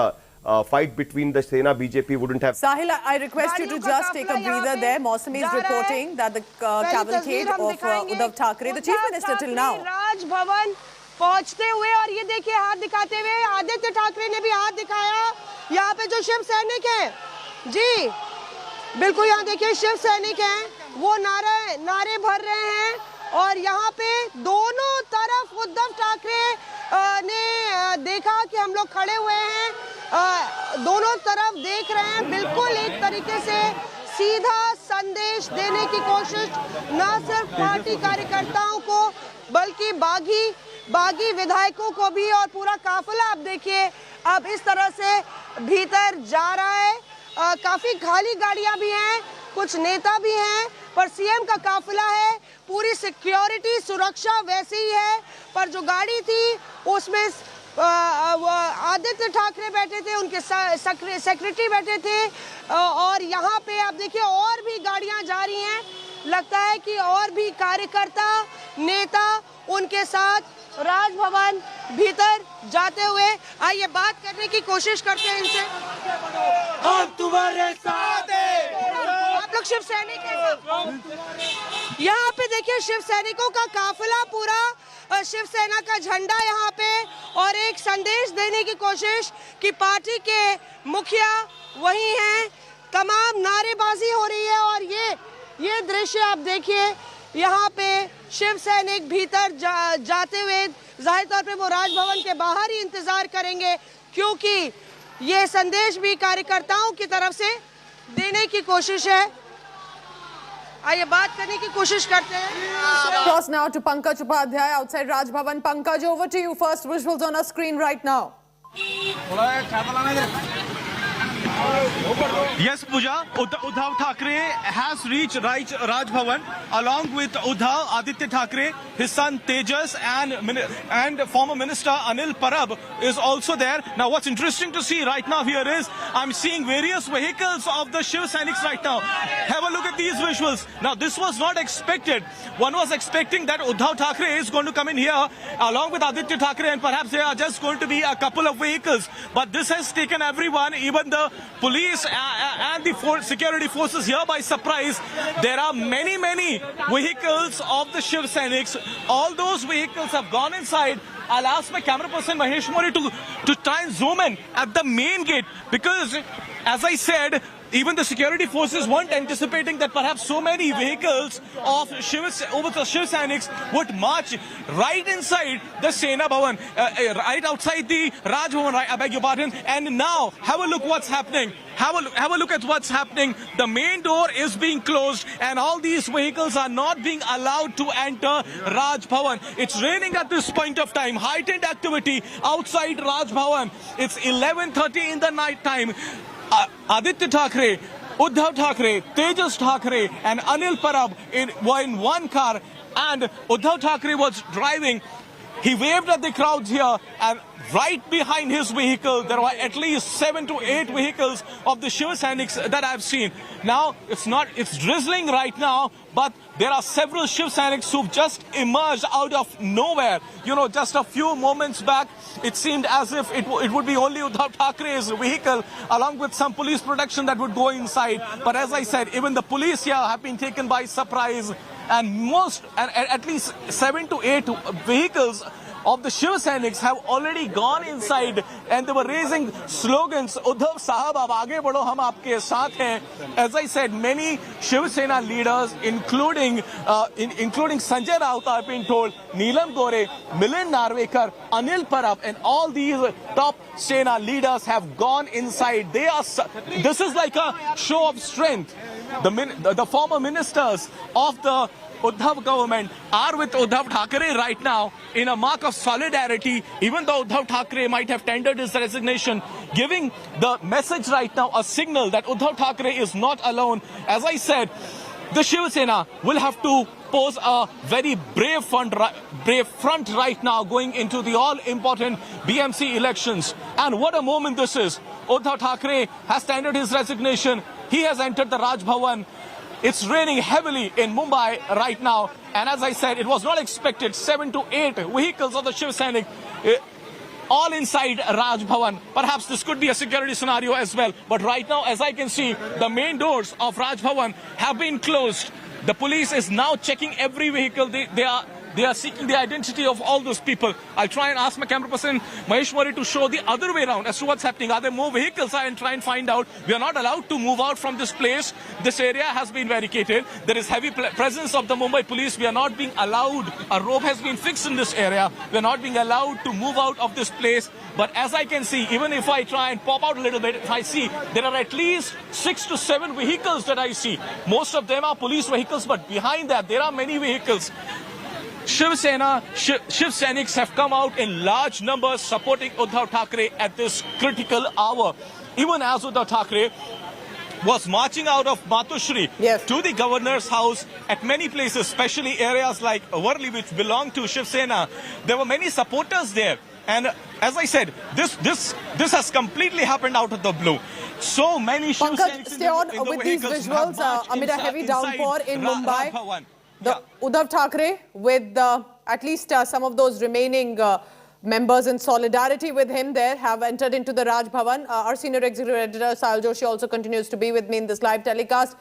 fight between the Sena BJP wouldn't have... Sahil, I request you to just take a breather there. Mausami is reporting that the cavalcade of Uddhav Thackeray, the Chief Minister till now. Raj Bhavan पहुंचते हुए और ये देखिए हाथ दिखाते हुए आदित्य ठाकरे ने भी हाथ दिखाया. यहाँ पे जो शिव सैनिक हैं, जी बिल्कुल यहाँ देखिए शिव सैनिक हैं, वो नारे भर रहे हैं और यहाँ पे दोनों तरफ उद्धव ठाकरे ने देखा कि हम लोग खड़े हुए हैं, दोनों तरफ देख रहे हैं. बिल्कुल एक तरीके से सीधा संदेश देने की कोशिश न सिर्फ पार्टी कार्यकर्ताओं को बल्कि बागी विधायकों को भी, और पूरा काफिला आप देखिए अब इस तरह से भीतर जा रहा है. काफी खाली गाड़ियां भी हैं, कुछ नेता भी हैं, पर सीएम का काफिला है. पूरी सिक्योरिटी सुरक्षा वैसे ही है, पर जो गाड़ी थी उसमें आदित्य ठाकरे बैठे थे, उनके सेक्रेटरी बैठे थे और यहाँ पे आप देखिए और भी गाड़ियां जा रही हैं. लगता है कि और भी कार्यकर्ता नेता उनके साथ राजभवन भीतर जाते हुए. आइए बात करने की कोशिश करते हैं इनसे. हम तुम्हारे साथ हैं. आप लोग शिव सैनिक हैं. यहाँ पे देखिए शिव सैनिकों का काफिला पूरा, शिवसेना का झंडा यहाँ पे, और एक संदेश देने की कोशिश कि पार्टी के मुखिया वही हैं. तमाम नारेबाजी हो रही है और ये दृश्य आप देखिए. यहाँ पे शिव सैनिक भीतर जाते हुए जाहिर तौर पे वो राजभवन के बाहर ही इंतजार करेंगे, क्योंकि ये संदेश भी कार्यकर्ताओं की तरफ से देने की कोशिश है. आइए बात करने की कोशिश करते हैं. Cross now to Pankaj Upadhyay outside Raj Bhavan. Pankaj, over to you. First visuals on our screen right now. Yes, Pooja, Uddhav Thackeray has reached Raj Bhavan along with Uddhav, Aditya Thackeray, his son Tejas and former Minister Anil Parab is also there. Now what's interesting to see right now here is I'm seeing various vehicles of the Shiv Sainiks right now. Have a look at these visuals. Now this was not expected. One was expecting that Uddhav Thackeray is going to come in here along with Aditya Thackeray and perhaps there are just going to be a couple of vehicles. But this has taken everyone, even the police and the security forces here by surprise. There are many vehicles of the Shiv Sainiks. All those vehicles have gone inside. I'll ask my camera person Mahesh Mori to try and zoom in at the main gate, because as I said, even the security forces weren't anticipating that perhaps so many vehicles of the Shiv Sainiks would march right inside the Sena Bhavan, right outside the Raj Bhavan, I beg your pardon. And now, have a look what's happening. Have a look at what's happening. The main door is being closed and all these vehicles are not being allowed to enter Raj Bhavan. It's raining at this point of time. Heightened activity outside Raj Bhavan. It's 11:30 in the night time. Aditya Thackeray, Uddhav Thackeray, Tejas Thackeray and Anil Parab were in one car, and Uddhav Thackeray was driving. He waved at the crowds here, and right behind his vehicle there were at least 7 to 8 vehicles of the Shiv Sainiks that I've seen. Now it's drizzling right now, but there are several Shiv Sainiks who've just emerged out of nowhere. You know, just a few moments back it seemed as if it would be only Uddhav Thackeray's vehicle along with some police protection that would go inside. But as I said, even the police here have been taken by surprise, and at least 7 to 8 vehicles of the Shiv Sainiks have already gone inside and they were raising slogans, Uddhav Sahab, ab aage badho, hum aapke saath hain. As I said, many Shiv Sena leaders, including Sanjay Raut, have been told, Neelam Gore, Milind Narvekar, Anil Parab, and all these top Sena leaders have gone inside. This is like a show of strength. The former ministers of the Uddhav government are with Uddhav Thackeray right now in a mark of solidarity, even though Uddhav Thackeray might have tendered his resignation, giving the message right now, a signal that Uddhav Thackeray is not alone. As I said, the Shiv Sena will have to pose a very brave front right now going into the all-important BMC elections. And what a moment this is. Uddhav Thackeray has tendered his resignation. He has entered the Raj Bhavan. It's raining heavily in Mumbai right now. And as I said, it was not expected. 7 to 8 vehicles of the Shiv Sainik all inside Raj Bhavan. Perhaps this could be a security scenario as well. But right now, as I can see, the main doors of Raj Bhavan have been closed. The police is now checking every vehicle. They are seeking the identity of all those people. I'll try and ask my camera person, Mahesh Murray, to show the other way around as to what's happening. Are there more vehicles? I'll try and find out. We are not allowed to move out from this place. This area has been barricaded. There is heavy presence of the Mumbai police. We are not being allowed. A rope has been fixed in this area. We are not being allowed to move out of this place. But as I can see, even if I try and pop out a little bit, if I see, there are at least 6 to 7 vehicles that I see. Most of them are police vehicles, but behind that, there are many vehicles. Shiv Sainiks have come out in large numbers supporting Uddhav Thackeray at this critical hour. Even as Uddhav Thackeray was marching out of Matushri to the governor's house at many places, especially areas like Worli, which belong to Shiv Sena, there were many supporters there. And as I said, this has completely happened out of the blue. So many Shiv Sainiks stay on with these visuals amid a heavy downpour in Mumbai. Uddhav Thackeray with at least some of those remaining members in solidarity with him there have entered into the Raj Bhavan. Our senior executive editor Sahil Joshi also continues to be with me in this live telecast.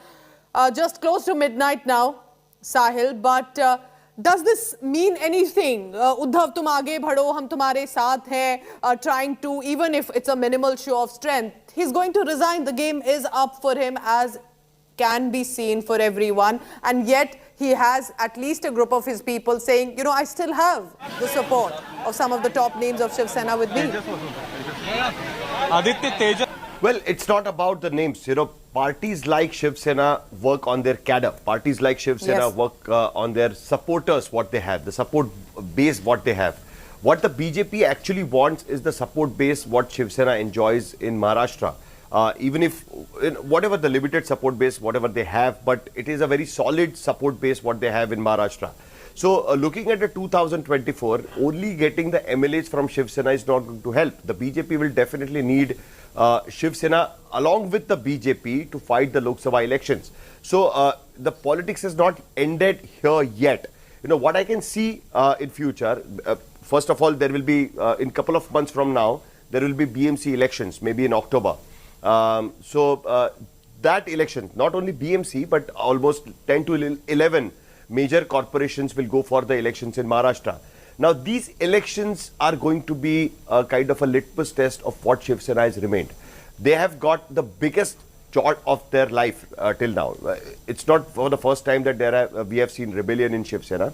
Just close to midnight now, Sahil, but does this mean anything? Uddhav, tum aage bhado, hum tumhare saath hain, trying to, even if it's a minimal show of strength, he's going to resign. The game is up for him, as can be seen for everyone, and yet he has at least a group of his people saying, you know, I still have the support of some of the top names of Shiv Sena with me. Well, it's not about the names. You know, parties like Shiv Sena work on their cadre. Parties like Shiv Sena work on their supporters, what they have, the support base, what they have. What the BJP actually wants is the support base, what Shiv Sena enjoys in Maharashtra. Even if, whatever the limited support base, whatever they have, but it is a very solid support base what they have in Maharashtra. So looking at the 2024, only getting the MLAs from Shiv Sena is not going to help. The BJP will definitely need Shiv Sena along with the BJP to fight the Lok Sabha elections. So the politics has not ended here yet. You know, what I can see in future, first of all, there will be, in a couple of months from now, there will be BMC elections, maybe in October. That election, not only BMC, but almost 10 to 11 major corporations will go for the elections in Maharashtra. Now, these elections are going to be a kind of a litmus test of what Shiv Sena has remained. They have got the biggest shot of their life till now. It's not for the first time that we have seen rebellion in Shiv Sena.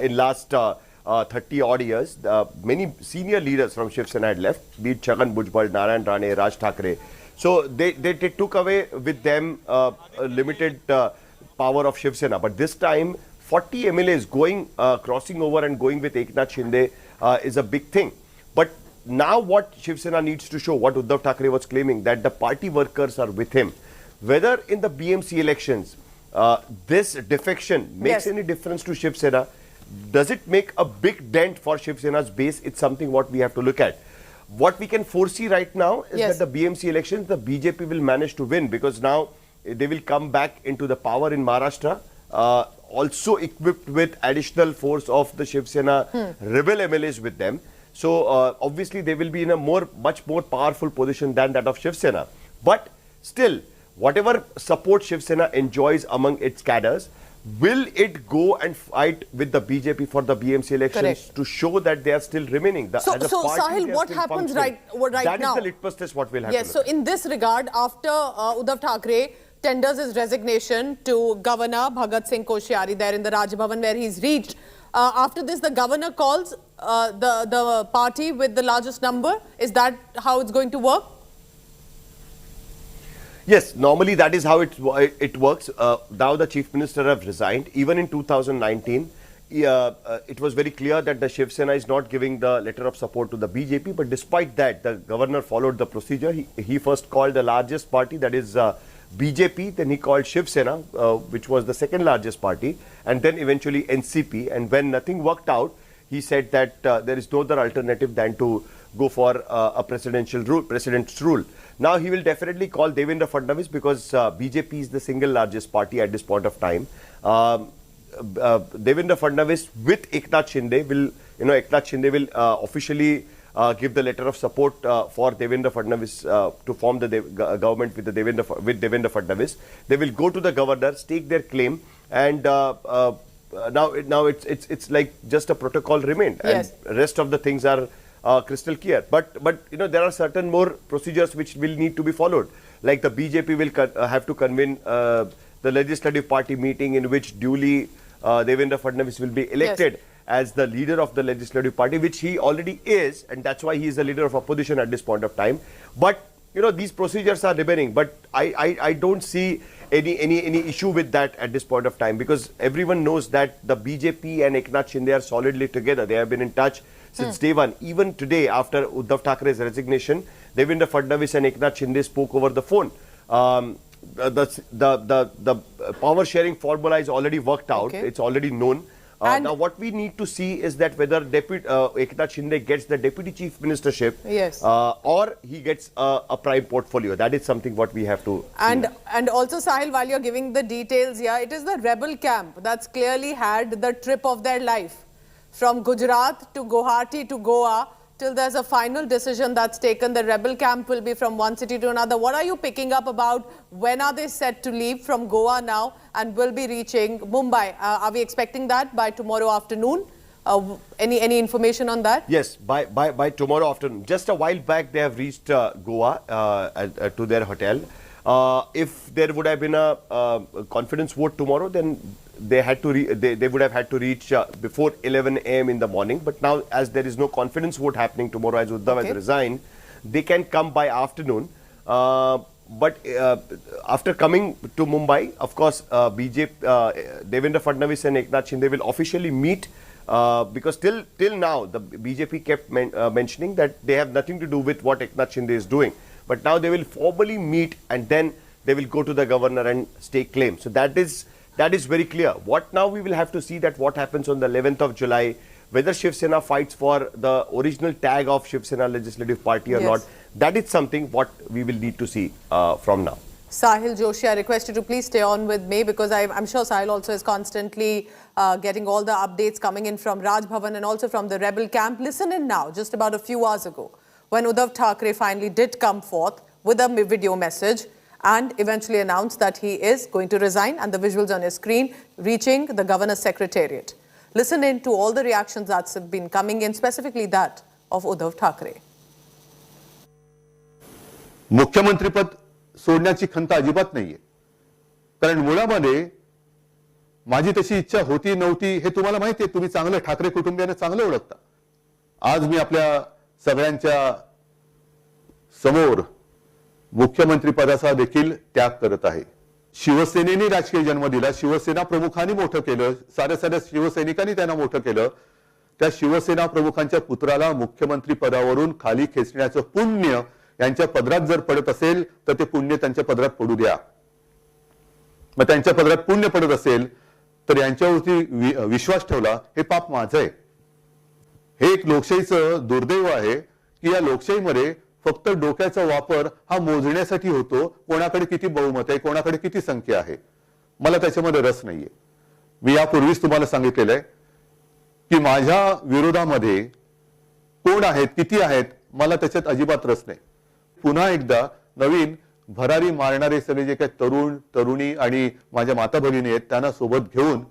In last 30 odd years, many senior leaders from Shiv Sena had left, be it Chhagan Bhujbal, Narayan Rane, Raj Thackeray. So they took away with them a limited power of Shiv Sena. But this time, 40 MLAs going, crossing over and going with Eknath Shinde is a big thing. But now what Shiv Sena needs to show, what Uddhav Thackeray was claiming, that the party workers are with him. Whether in the BMC elections, this defection makes any difference to Shiv Sena, does it make a big dent for Shiv Sena's base? It's something what we have to look at. What we can foresee right now is that the BMC elections, the BJP will manage to win, because now they will come back into the power in Maharashtra, also equipped with additional force of the Shiv Sena rebel MLAs with them. So obviously they will be in a much more powerful position than that of Shiv Sena. But still, whatever support Shiv Sena enjoys among its cadres, will it go and fight with the BJP for the BMC elections to show that they are still remaining? So Sahil, what happens right now? That is the litmus test what we'll have to look so in this regard, after Uddhav Thackeray tenders his resignation to Governor Bhagat Singh Koshyari there in the Raj Bhavan where he's reached, after this the governor calls the party with the largest number. Is that how it's going to work? Yes, normally that is how it works. Now the Chief Minister have resigned. Even in 2019, it was very clear that the Shiv Sena is not giving the letter of support to the BJP. But despite that, the governor followed the procedure. He first called the largest party, that is BJP, then he called Shiv Sena, which was the second largest party, and then eventually NCP. And when nothing worked out, he said that there is no other alternative than to go for a president's rule. Now he will definitely call Devendra Fadnavis because BJP is the single largest party at this point of time. Devendra Fadnavis with Eknath Shinde will, Eknath Shinde will officially give the letter of support for Devendra Fadnavis to form the government with Devendra Fadnavis. They will go to the governor, stake their claim, and now it's like just a protocol remained, Yes. and rest of the things are crystal clear. But there are certain more procedures which will need to be followed. Like the BJP will have to convene the legislative party meeting in which duly Devendra Fadnavis will be elected as the leader of the legislative party, which he already is, and that's why he is the leader of opposition at this point of time. But these procedures are remaining, but I don't see any issue with that at this point of time, because everyone knows that the BJP and Eknath Shinde are solidly together. They have been in touch since day one. Even today, after Uddhav Thackeray's resignation, Devendra Fadnavis and Eknath Shinde spoke over the phone. The power sharing formula is already worked out. Okay. It's already known. Now what we need to see is that whether Eknath Shinde gets the deputy chief ministership, Yes. or he gets a prime portfolio. That is something what we have to see. And also, Sahil, while you're giving the details here, it is the rebel camp that's clearly had the trip of their life. From Gujarat to Guwahati to Goa, till there's a final decision that's taken, the rebel camp will be from one city to another. What are you picking up about when are they set to leave from Goa now and will be reaching Mumbai? Are we expecting that by tomorrow afternoon? Any information on that? Yes, by tomorrow afternoon. Just a while back, they have reached Goa to their hotel. If there would have been a confidence vote tomorrow, then they would have had to reach before 11 a.m. in the morning. But now, as there is no confidence vote happening tomorrow, as Uddhav has resigned, they can come by afternoon. But after coming to Mumbai, of course, Devendra Fadnavis and Eknath Shinde will officially meet, because till now the BJP kept mentioning that they have nothing to do with what Eknath Shinde is doing. But now they will formally meet, and then they will go to the governor and stake claim. So that is very clear. What now we will have to see that what happens on the 11th of July, whether Shiv Sena fights for the original tag of Shiv Sena Legislative Party or not. That is something what we will need to see from now. Sahil Joshi, I request you to please stay on with me, because I'm sure Sahil also is constantly getting all the updates coming in from Raj Bhavan and also from the rebel camp. Listen in now, just about a few hours ago, when Uddhav Thackeray finally did come forth with a video message and eventually announced that he is going to resign, and the visuals on your screen reaching the governor's secretariat. Listen in to all the reactions that's been coming in, specifically that of Uddhav Thackeray. मुख्यमंत्रीपद सोडण्याची खंत अजिबात नाहीये, कारण मुळामध्ये माझी तशी इच्छा होती नव्हती हे तुम्हाला माहिती आहे. तुम्ही चांगलं ठाकरे कुटुंबियांना चांगलं ओळखता. आज मी आपल्या सगळ्यांच्या समोर मुख्यमंत्री पदाचा देखील त्याग करत आहे. शिवसेनेने राजकीय जन्म दिला, शिवसेना प्रमुखांनी मोठं केलं, साऱ्या शिवसैनिकांनी त्यांना मोठं केलं. त्या शिवसेना प्रमुखांच्या पुत्राला मुख्यमंत्री पदावरून खाली खेचण्याचं पुण्य यांच्या पदरात जर पडत असेल तर ते पुण्य त्यांच्या पदरात पडू द्या. मग त्यांच्या पदरात पुण्य पडत असेल तर यांच्यावरती विश्वास ठेवला हे पाप माझं आहे. हे एक लोकशाहीचं दुर्दैव आहे की या लोकशाहीमध्ये फक्त डोक्याचा वापर हा मोजण्यासाठी होतो, कोणाकडे किती बहुमत आहे, कोणाकडे किती संख्या आहे. मला त्याच्यामध्ये रस नाहीये. मी यापूर्वीच तुम्हाला सांगितलेलं आहे की माझ्या विरोधामध्ये कोण आहेत, किती आहेत, मला त्याच्यात अजिबात रस नाही. पुन्हा एकदा नवीन भरारी मारणारे सगळे जे काही तरुण तरुणी आणि माझ्या माता भगिनी आहेत त्यांना सोबत घेऊन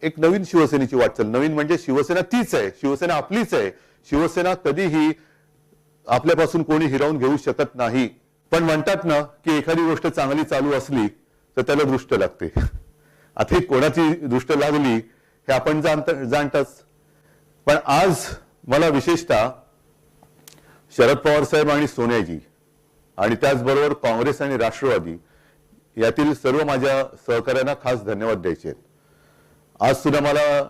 एक नवीन शिवसेनेची वाटचाल. नवीन म्हणजे शिवसेना तीच आहे, शिवसेना आपलीच आहे. शिवसेना कधीही आपल्यापासून कोणी हिरावून घेऊ शकत नाही. पण म्हणतात ना की एखादी गोष्ट चांगली चालू असली तर त्याला दृष्ट लागते. आता कोणाची दृष्ट लागली हे आपण जाणताच. पण आज मला विशेषतः शरद पवार साहेब आणि सोनियाजी आणि त्याचबरोबर काँग्रेस आणि राष्ट्रवादी यातील सर्व माझ्या सहकाऱ्यांना खास धन्यवाद द्यायचे आहेत. आज सुद्धा मला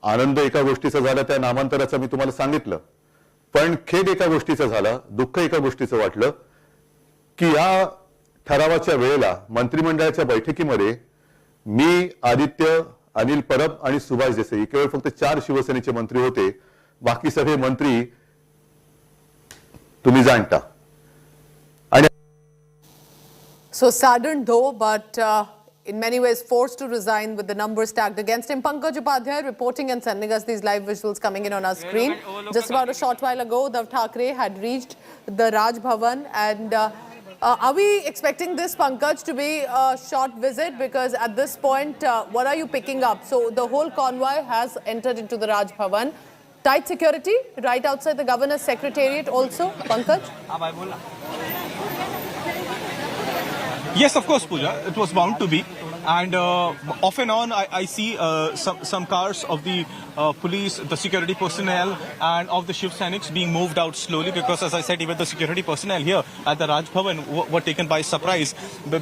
आनंद एका गोष्टीचा झाला, त्या नामांतराचा मी तुम्हाला सांगितलं. पण खेद एका गोष्टीचा झाला, दुःख एका गोष्टीचं वाटलं की या ठरावाच्या वेळेला मंत्रिमंडळाच्या बैठकीमध्ये मी, आदित्य, अनिल परब आणि सुभाष देसाई केवळ फक्त 4 शिवसेनेचे मंत्री होते. बाकी सगळे मंत्री तुम्ही जाणता. So saddened though, but in many ways forced to resign with the numbers stacked against him. Pankaj Upadhyay reporting and sending us these live visuals coming in on our screen. Just about a short while ago, Uddhav Thackeray had reached the Raj Bhavan, and are we expecting this, Pankaj, to be a short visit? Because at this point, what are you picking up? So the whole convoy has entered into the Raj Bhavan. Tight security right outside the governor's secretariat also, Pankaj? Yes, of course, Pooja. It was bound to be. And off and on, I see some cars of the police, the security personnel, and of the Shiv Sainiks being moved out slowly, because, as I said, even the security personnel here at the Raj Bhavan were taken by surprise,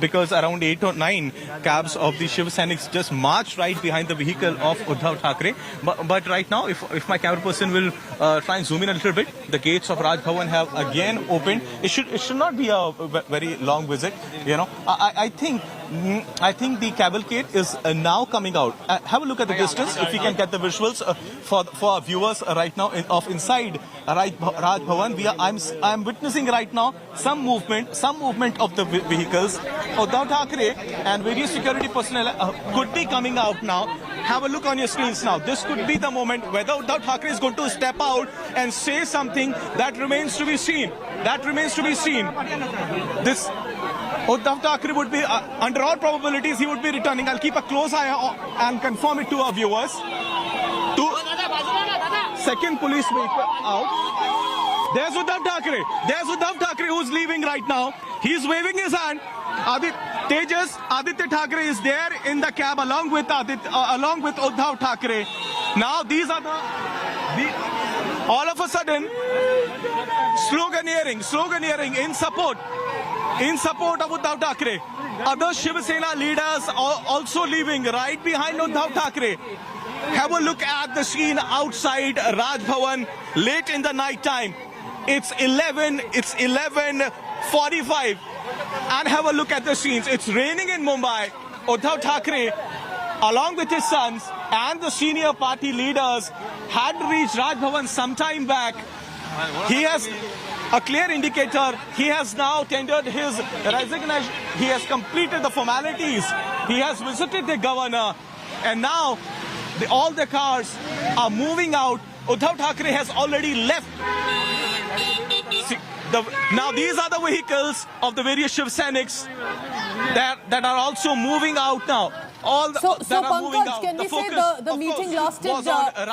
because around 8 or 9 cabs of the Shiv Sainiks just marched right behind the vehicle of Uddhav Thackeray. But right now, if my camera person will try and zoom in a little bit, the gates of Raj Bhavan have again opened. It should not be a very long visit. You know, I think the cavalcade is now coming out. Have a look at the distance, if you can get the visuals for our viewers right now of inside Raj Bhavan. I'm witnessing right now some movement of the vehicles. Uddhav Thackeray and various security personnel could be coming out now. Have a look on your screens now. This could be the moment whether Uddhav Thackeray is going to step out and say something. That remains to be seen. This Uddhav Thackeray would be, under all probabilities, he would be returning. I'll keep a close eye and confirm it to our viewers. Second police vehicle out. There's Uddhav Thackeray who's leaving right now. He's waving his hand. Aditya Thackeray is there in the cab along with Uddhav Thackeray. Now these are all of a sudden sloganeering in support of Uddhav Thackeray. Other Shiv Sena leaders are also leaving right behind Uddhav Thackeray. Have a look at the scene outside Raj Bhavan late in the night time. It's 11:45, and have a look at the scenes. It's raining in Mumbai. Uddhav Thackeray, along with his sons and the senior party leaders, had reached Raj Bhavan some time back. He has a clear indicator. He has now tendered his resignation. He has completed the formalities. He has visited the governor, and now all the cars are moving out. Uddhav Thackeray has already left. Now these are the vehicles of the various Shiv Sainiks that are also moving out now. So Pankaj, can we say the meeting lasted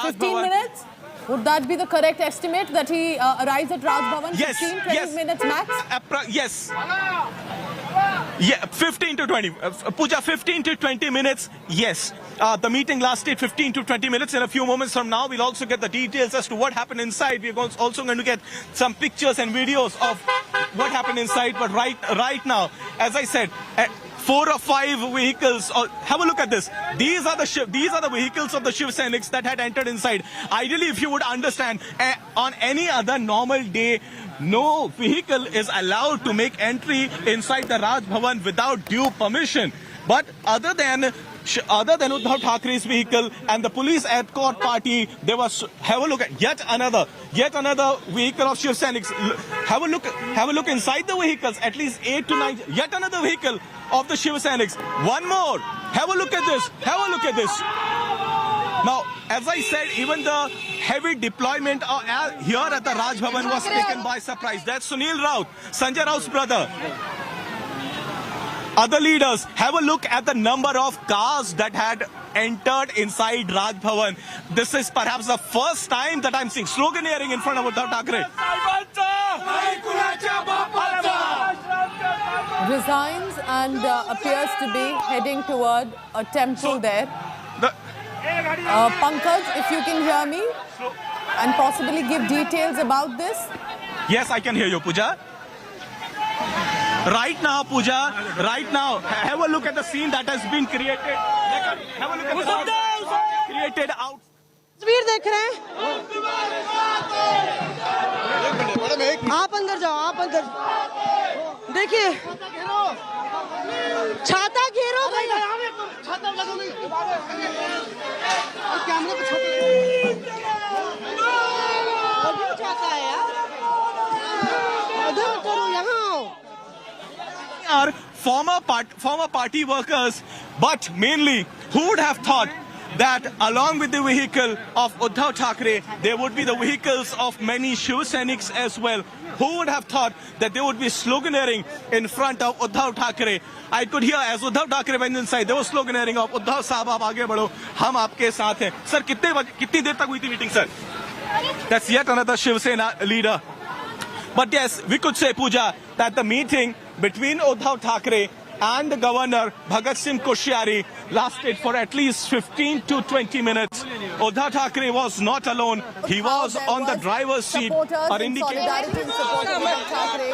15 minutes? Would that be the correct estimate, that he arrives at Raj Bhavan 15-20 minutes max? Yes. Yeah, 15 to 20. Pooja, 15 to 20 minutes, yes. The meeting lasted 15 to 20 minutes. In a few moments from now, we'll also get the details as to what happened inside. We're also going to get some pictures and videos of what happened inside. But right now, as I said, 4 or 5 vehicles. Have a look at this. These are the vehicles of the Shiv Sainiks that had entered inside. Ideally, if you would understand, on any other normal day, no vehicle is allowed to make entry inside the Raj Bhavan without due permission. But other than Uddhav Thackeray's vehicle and the police escort party, there was, have a look at yet another vehicle of Shiv Sainiks. Have a look inside the vehicles, at least 8 to 9, yet another vehicle of the Shiv Sainiks. One more. Have a look at this. Now, as I said, even the heavy deployment here at the Raj Bhavan was taken by surprise. That's Sunil Raut, Sanjay Raut's brother. Other leaders, have a look at the number of cars that had entered inside Raj Bhavan. This is perhaps the first time that I'm seeing sloganeering in front of Uddhav Thackeray. Resigns and appears to be heading toward a temple there. Pankaj, if you can hear me and possibly give details about this. Yes, I can hear you, Pooja. Right now, have a look at the scene that has been created. Have a look at the scene created out. तस्वीर देख रहे हैं आप अंदर जाओ देखिए छाता घेरो भाई, छाता कैमरे पे छाता है यार, उधर करो, यहाँ Are former party workers, but mainly, who would have thought that along with the vehicle of Uddhav Thackeray, there would be the vehicles of many Shiv Sainiks as well. Who would have thought that they would be sloganeering in front of Uddhav Thackeray? I could hear as Uddhav Thackeray went inside, they were sloganeering of Uddhav Sahab, aap aage badho, hum aapke saath hain. Sir, kitni der tak hui thi meeting, sir? That's yet another Shiv Sena leader. But yes, we could say, Pooja, that the meeting between Uddhav Thackeray and the governor, Bhagat Singh Koshyari, lasted for at least 15 to 20 minutes. Uddhav Thackeray was not alone. He was on the driver's seat. Solidarity in support of Uddhav Thackeray.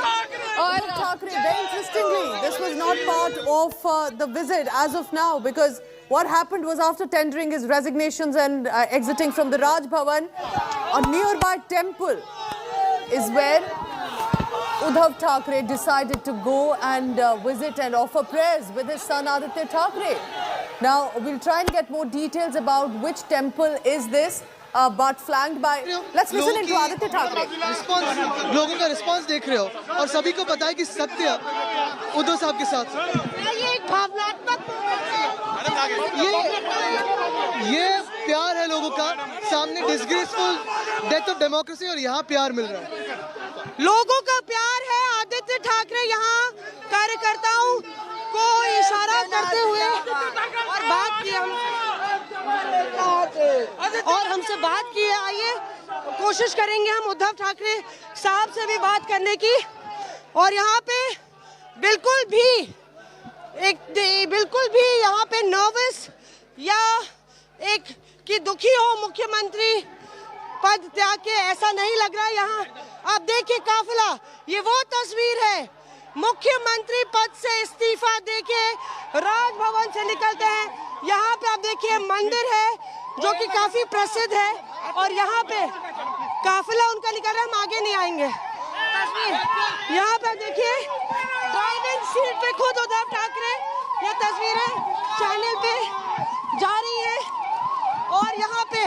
Uddhav Thackeray, very interestingly, this was not part of the visit as of now, because what happened was after tendering his resignations and exiting from the Raj Bhavan, a nearby temple is where Uddhav Thackeray decided to go and visit and offer prayers with his son Aditya Thackeray. Now, we'll try and get more details about which temple is this, but flanked by... Let's listen into Aditya Thackeray. लोगों का response देख रहे हो और सभी को पता है कि सत्य उद्धव साहब के साथ ये एक भावनात्मक ये प्यार है लोगों का सामने डिसग्रेसफुल डेथ ऑफ डेमोक्रेसी और यहाँ प्यार मिल रहा है लोगों का प्यार है आदित्य ठाकरे यहाँ कार्यकर्ताओं को इशारा करते हुए और बात की और हमसे बात की है। आइए कोशिश करेंगे हम उद्धव ठाकरे साहब से भी बात करने की और यहाँ पे बिल्कुल भी यहाँ पे नर्वस या एक कि दुखी हो मुख्यमंत्री पद त्याग के, ऐसा नहीं लग रहा है यहाँ। आप देखिए काफिला, ये वो तस्वीर है मुख्यमंत्री पद से इस्तीफा देके राजभवन से निकलते हैं। यहाँ पे आप देखिए मंदिर है जो कि काफी प्रसिद्ध है और यहाँ पे काफिला उनका निकल रहा है, हम आगे नहीं आएंगे। यहाँ पे देखिए ड्राइविंग सीट पे खुद उद्धव ठाकरे, ये तस्वीरें चैनल पे जा रही है और यहाँ पे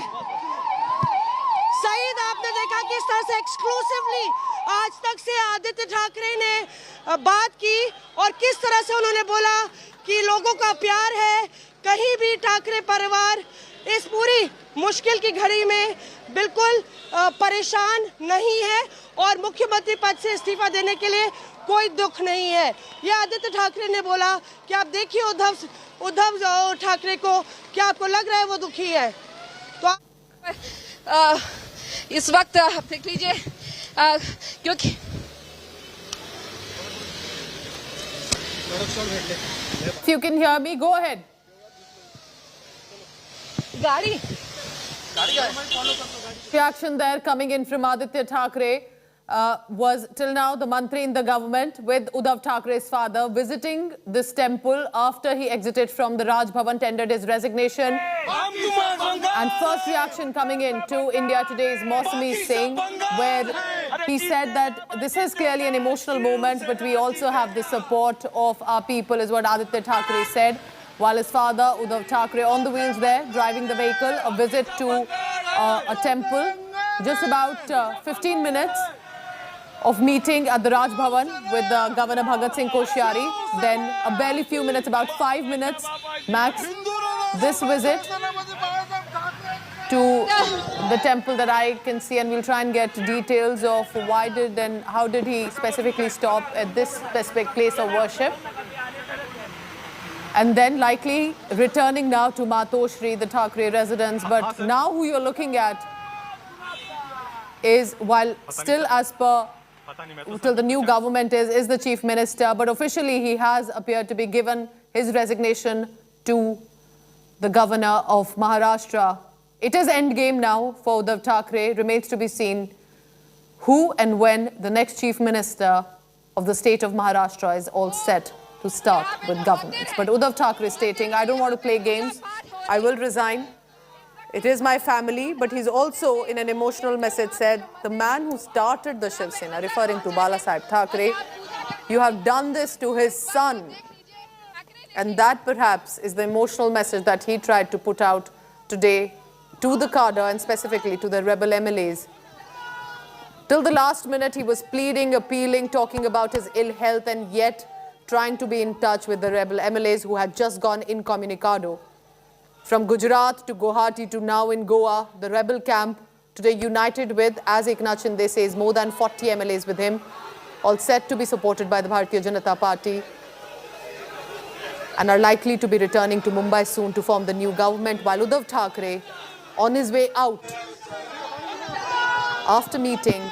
सईद आपने देखा किस तरह से एक्सक्लूसिवली आज तक से आदित्य ठाकरे ने बात की और किस तरह से उन्होंने बोला कि लोगों का प्यार है, कहीं भी ठाकरे परिवार इस पूरी मुश्किल की घड़ी में बिल्कुल परेशान नहीं है और मुख्यमंत्री पद से इस्तीफा देने के लिए कोई दुख नहीं है। यह आदित्य ठाकरे ने बोला कि आप देखिए उद्धव ठाकरे को, क्या आपको लग रहा है वो दुखी है? तो इस वक्त देख लीजिए क्योंकि If you can hear me, go ahead. गाड़ी Reaction there coming in from Aditya Thackeray was till now the Mantri in the government with Uddhav Thackeray's father visiting this temple after he exited from the Raj Bhavan, tendered his resignation. And first reaction coming in to India Today's Mausami Singh, where he said that this is clearly an emotional moment, but we also have the support of our people, is what Aditya Thackeray said. While his father, Uddhav Thackeray, on the wheels there, driving the vehicle, a visit to a temple. Just about 15 minutes of meeting at the Raj Bhavan with Governor Bhagat Singh Koshyari. Then a barely few minutes, about 5 minutes max, this visit to the temple that I can see, and we'll try and get details of why did and how did he specifically stop at this specific place of worship. And then likely returning now to Matoshri, the Thackeray residence. But now who you're looking at is, while still as per till the new government is the chief minister, but officially he has appeared to be given his resignation to the governor of Maharashtra. It is endgame now for Uddhav Thackeray. Remains to be seen who and when the next chief minister of the state of Maharashtra is all set to start with governance. But Uddhav Thackeray stating, I don't want to play games, I will resign. It is my family, but he's also in an emotional message said, the man who started the Shiv Sena, referring to Bala Sahib Thackeray, You have done this to his son. And that perhaps is the emotional message that he tried to put out today to the cadre and specifically to the rebel MLAs. Till the last minute, he was pleading, appealing, talking about his ill health and yet trying to be in touch with the rebel MLAs who had just gone incommunicado. From Gujarat to Guwahati to now in Goa, the rebel camp today united with, as Eknath Shinde says, more than 40 MLAs with him, all set to be supported by the Bharatiya Janata Party and are likely to be returning to Mumbai soon to form the new government, while Uddhav Thackeray, on his way out, after meeting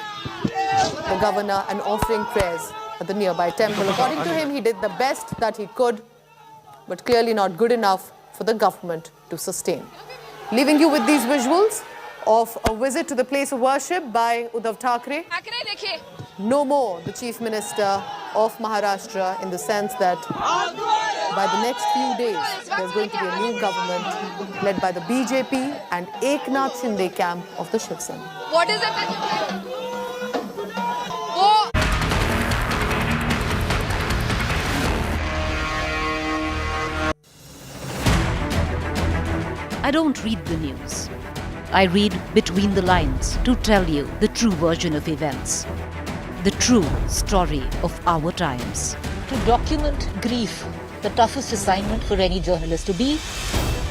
the governor and offering prayers at the nearby temple. According to him, he did the best that he could, but clearly not good enough for the government to sustain. Leaving you with these visuals of a visit to the place of worship by Uddhav Thackeray. No more the Chief Minister of Maharashtra, in the sense that by the next few days, there's going to be a new government led by the BJP and Eknath Shinde camp of the Shiv Sena. What is it? I don't read the news. I read between the lines to tell you the true version of events. The true story of our times. To document grief, the toughest assignment for any journalist to be.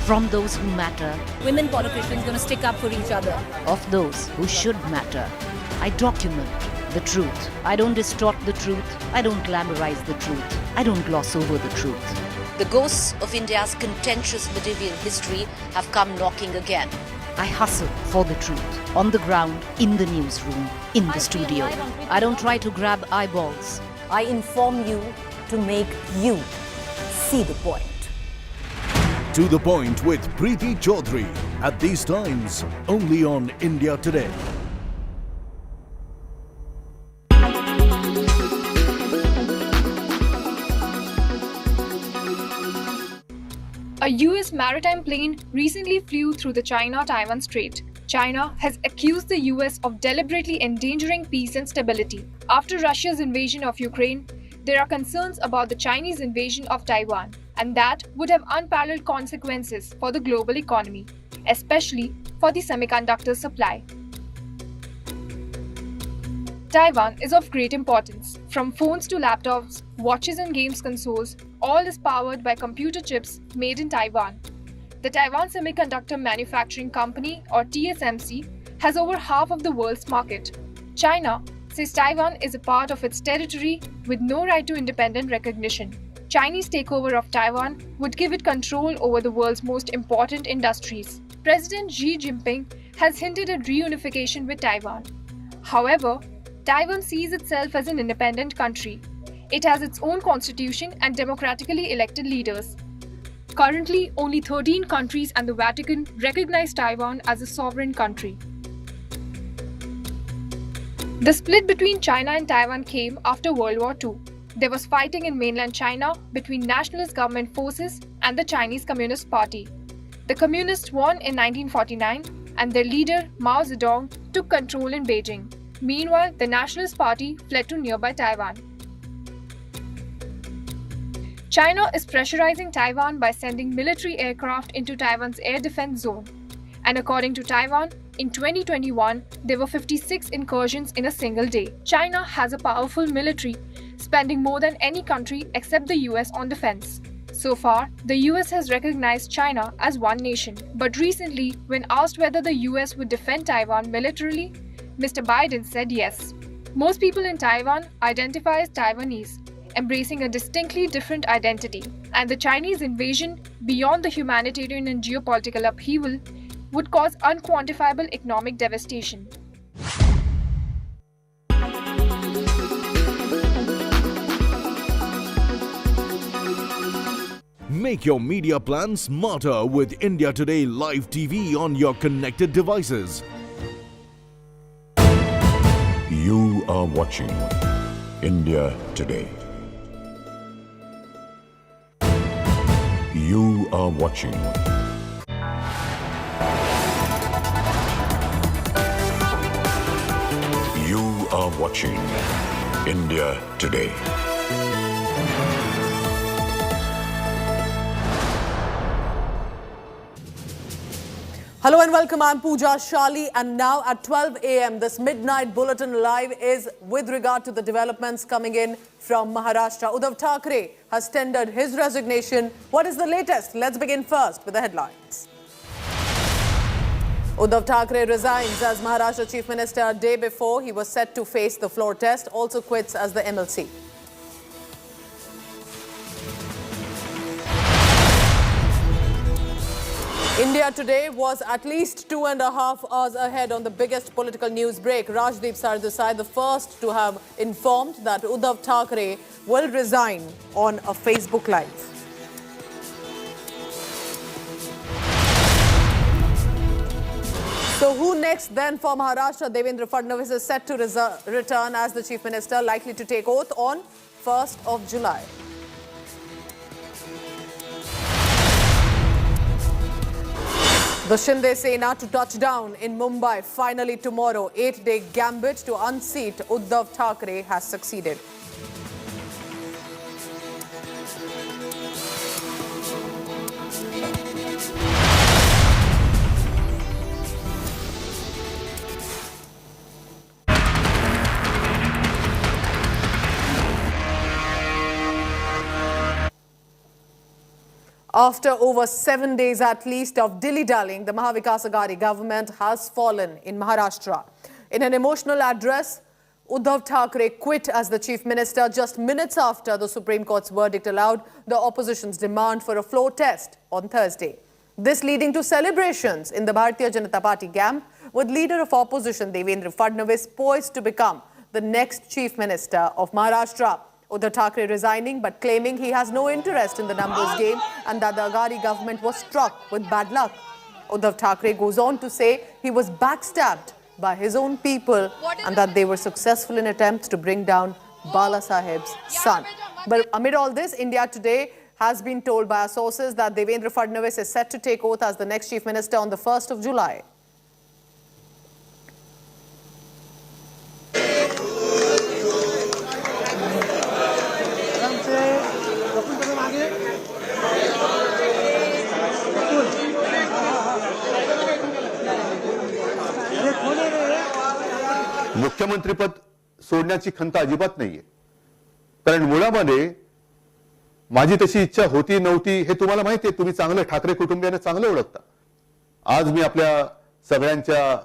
From those who matter. Women politicians going to stick up for each other. Of those who should matter. I document the truth. I don't distort the truth. I don't glamorize the truth. I don't gloss over the truth. The ghosts of India's contentious medieval history have come knocking again. I hustle for the truth. On the ground, in the newsroom, in the studio. I don't try to grab eyeballs. I inform you to make you see the point. To the Point with Preeti Chaudhary. At these times, only on India Today. A US maritime plane recently flew through the China-Taiwan Strait. China has accused the US of deliberately endangering peace and stability. After Russia's invasion of Ukraine, there are concerns about the Chinese invasion of Taiwan, and that would have unparalleled consequences for the global economy, especially for the semiconductor supply. Taiwan is of great importance. From phones to laptops, watches and games consoles, all is powered by computer chips made in Taiwan. The Taiwan Semiconductor Manufacturing Company, or TSMC, has over half of the world's market. China says Taiwan is a part of its territory with no right to independent recognition. Chinese takeover of Taiwan would give it control over the world's most important industries. President Xi Jinping has hinted at reunification with Taiwan. However, Taiwan sees itself as an independent country. It has its own constitution and democratically elected leaders. Currently, only 13 countries and the Vatican recognize Taiwan as a sovereign country. The split between China and Taiwan came after World War II. There was fighting in mainland China between nationalist government forces and the Chinese Communist Party. The Communists won in 1949 and their leader Mao Zedong took control in Beijing. Meanwhile, the Nationalist Party fled to nearby Taiwan. China is pressurizing Taiwan by sending military aircraft into Taiwan's air defense zone. And according to Taiwan, in 2021, there were 56 incursions in a single day. China has a powerful military, spending more than any country except the US on defense. So far, the US has recognized China as one nation. But recently, when asked whether the US would defend Taiwan militarily, Mr. Biden said yes. Most people in Taiwan identify as Taiwanese, embracing a distinctly different identity. And the Chinese invasion, beyond the humanitarian and geopolitical upheaval, would cause unquantifiable economic devastation. Make your media plan smarter with India Today Live TV on your connected devices. You are watching India Today. You are watching You are watching India Today. Hello and welcome. I'm Pooja Shali, and now at 12 a.m. this midnight bulletin live is with regard to the developments coming in from Maharashtra. Uddhav Thackeray has tendered his resignation. What is the latest? Let's begin first with the headlines. Uddhav Thackeray resigns as Maharashtra Chief Minister a day before he was set to face the floor test, also quits as the MLC. India today was at least 2.5 hours ahead on the biggest political news break. Rajdeep Sardesai, the first to have informed that Uddhav Thackeray will resign on a Facebook Live. So who next then for Maharashtra? Devendra Fadnavis is set to return as the Chief Minister, likely to take oath on 1st of July. The Shinde Sena to touch down in Mumbai finally tomorrow. 8-day gambit to unseat Uddhav Thackeray has succeeded. After over 7 days at least of dilly-dallying, the Maha Vikas Aghadi government has fallen in Maharashtra. In an emotional address, Uddhav Thackeray quit as the Chief Minister just minutes after the Supreme Court's verdict allowed the opposition's demand for a floor test on Thursday. This leading to celebrations in the Bharatiya Janata Party camp, with leader of opposition Devendra Fadnavis poised to become the next Chief Minister of Maharashtra. Uddhav Thackeray resigning but claiming he has no interest in the numbers game and that the Aghadi government was struck with bad luck. Uddhav Thackeray goes on to say he was backstabbed by his own people and that they were successful in attempts to bring down Bala Saheb's son. But amid all this, India Today has been told by our sources that Devendra Fadnavis is set to take oath as the next Chief Minister on the 1st of July. मुख्यमंत्रीपद सोडण्याची खंत अजिबात नाहीये, कारण मुळामध्ये माझी तशी इच्छा होती नव्हती हे तुम्हाला माहिती आहे. तुम्ही चांगलं ठाकरे कुटुंबियांना चांगलं ओळखता. आज मी आपल्या सगळ्यांच्या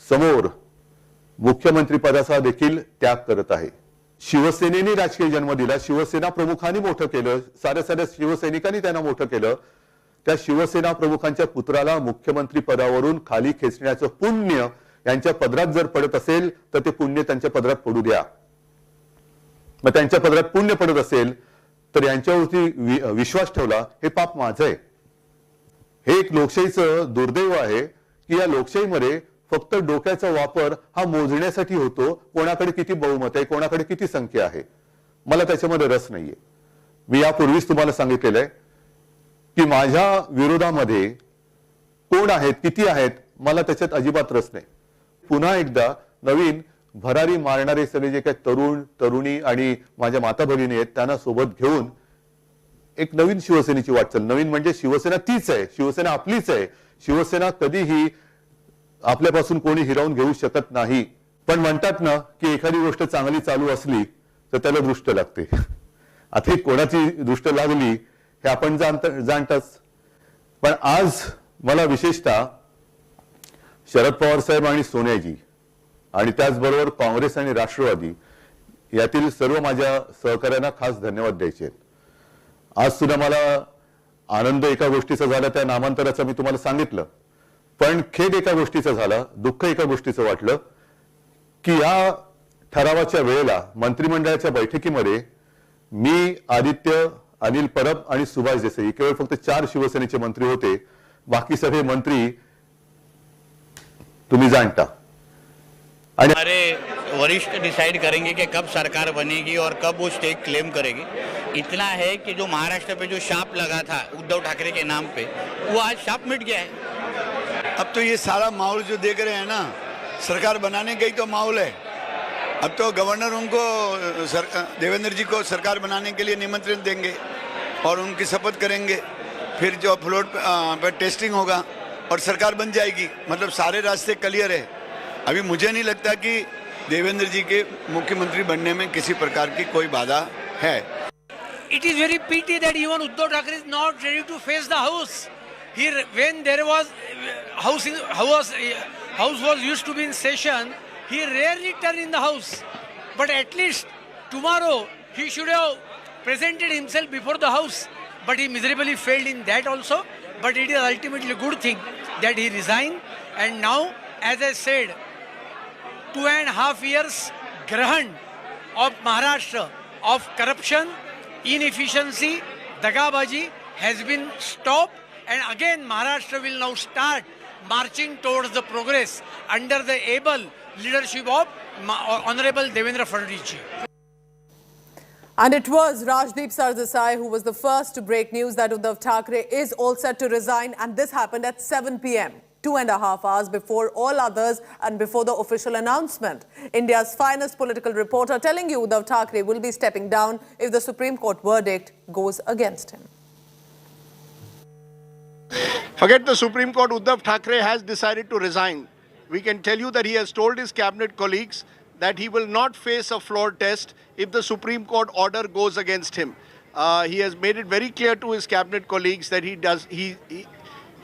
समोर मुख्यमंत्री पदाचा देखील त्याग करत आहे. शिवसेनेने राजकीय जन्म दिला, शिवसेना प्रमुखांनी मोठं केलं, साऱ्या शिवसैनिकांनी त्यांना मोठं केलं. त्या शिवसेना प्रमुखांच्या पुत्राला मुख्यमंत्री पदावरून खाली खेचण्याचं पुण्य यांच्या पदरात जर पडत असेल तर ते पुण्य त्यांच्या पदरात पडू द्या. मग त्यांच्या पदरात पुण्य पडत असेल तर यांच्यावरती विश्वास ठेवला हे पाप माझं आहे. हे एक लोकशाहीचं दुर्दैव आहे की या लोकशाहीमध्ये फक्त डोक्याचा वापर हा मोजण्यासाठी होतो. कोणाकडे किती बहुमत आहे, कोणाकडे किती संख्या आहे, मला त्याच्यामध्ये रस नाहीये. मी यापूर्वीच तुम्हाला सांगितलेलं आहे की माझ्या विरोधामध्ये कोण आहेत, किती आहेत, मला त्याच्यात अजिबात रस नाही. पुन्हा एकदा नवीन भरारी मारणारे सगळे जे काही तरुण तरुणी आणि माझ्या माता भगिनी आहेत त्यांना सोबत घेऊन एक नवीन शिवसेनेची वाटचाल. नवीन म्हणजे शिवसेना तीच आहे, शिवसेना आपलीच आहे. शिवसेना कधीही आपल्यापासून कोणी हिरावून घेऊ शकत नाही. पण म्हणतात ना की एखादी गोष्ट चांगली चालू असली तर त्याला दृष्ट लागते. आता कोणाची दृष्ट लागली हे आपण जाणताच. पण आज मला विशेषतः शरद पवार साहेब आणि सोनियाजी आणि त्याचबरोबर काँग्रेस आणि राष्ट्रवादी यातील सर्व माझ्या सहकाऱ्यांना खास धन्यवाद द्यायचे आहेत. आज सुद्धा मला आनंद एका गोष्टीचा झाला, त्या नामांतराचा मी तुम्हाला सांगितलं. पण खेद एका गोष्टीचा झाला, दुःख एका गोष्टीचं वाटलं की या ठरावाच्या वेळेला मंत्रिमंडळाच्या बैठकीमध्ये मी, आदित्य, अनिल परब आणि सुभाष देसाई केवळ फक्त 4 शिवसेनेचे मंत्री होते. बाकी सगळे मंत्री तुम्ही जानता. हमारे वरिष्ठ डिसाइड करेंगे कि कब सरकार बनेगी और कब वो स्टेक क्लेम करेगी. इतना है कि जो महाराष्ट्र पे जो शाप लगा था उद्धव ठाकरे के नाम पे, वो आज शाप मिट गया है. अब तो ये सारा माहौल जो देख रहे हैं ना, सरकार बनाने का ही तो माहौल है. अब तो गवर्नर उनको देवेंद्र जी को सरकार बनाने के लिए निमंत्रण देंगे और उनकी शपथ करेंगे. फिर जो फ्लोर पर टेस्टिंग होगा और सरकार बन जाएगी, मतलब सारे रास्ते क्लियर है। अभी मुझे नहीं लगता कि देवेंद्र जी के मुख्यमंत्री बनने में किसी प्रकार की कोई बाधा है। It is very pity that even Uddhav Thackeray is not ready to face the house. When there was house was used to be in session, he rarely turned in the house. But at least tomorrow he should have presented himself before the house. But he miserably failed in that also. But it is ultimately a good thing that he resigned. And now, as I said, 2.5 years grahan of Maharashtra of corruption, inefficiency, dagabaji has been stopped, and again Maharashtra will now start marching towards the progress under the able leadership of Honorable Devendra Fadnavis ji. And it was Rajdeep Sardesai who was the first to break news that Uddhav Thackeray is all set to resign, and this happened at 7 p.m. 2.5 hours before all others and before the official announcement. India's finest political reporter telling you Uddhav Thackeray will be stepping down if the Supreme Court verdict goes against him. Forget the Supreme Court, Uddhav Thackeray has decided to resign. We can tell you that he has told his cabinet colleagues that he will not face a floor test if the Supreme Court order goes against him. He has made it very clear to his cabinet colleagues that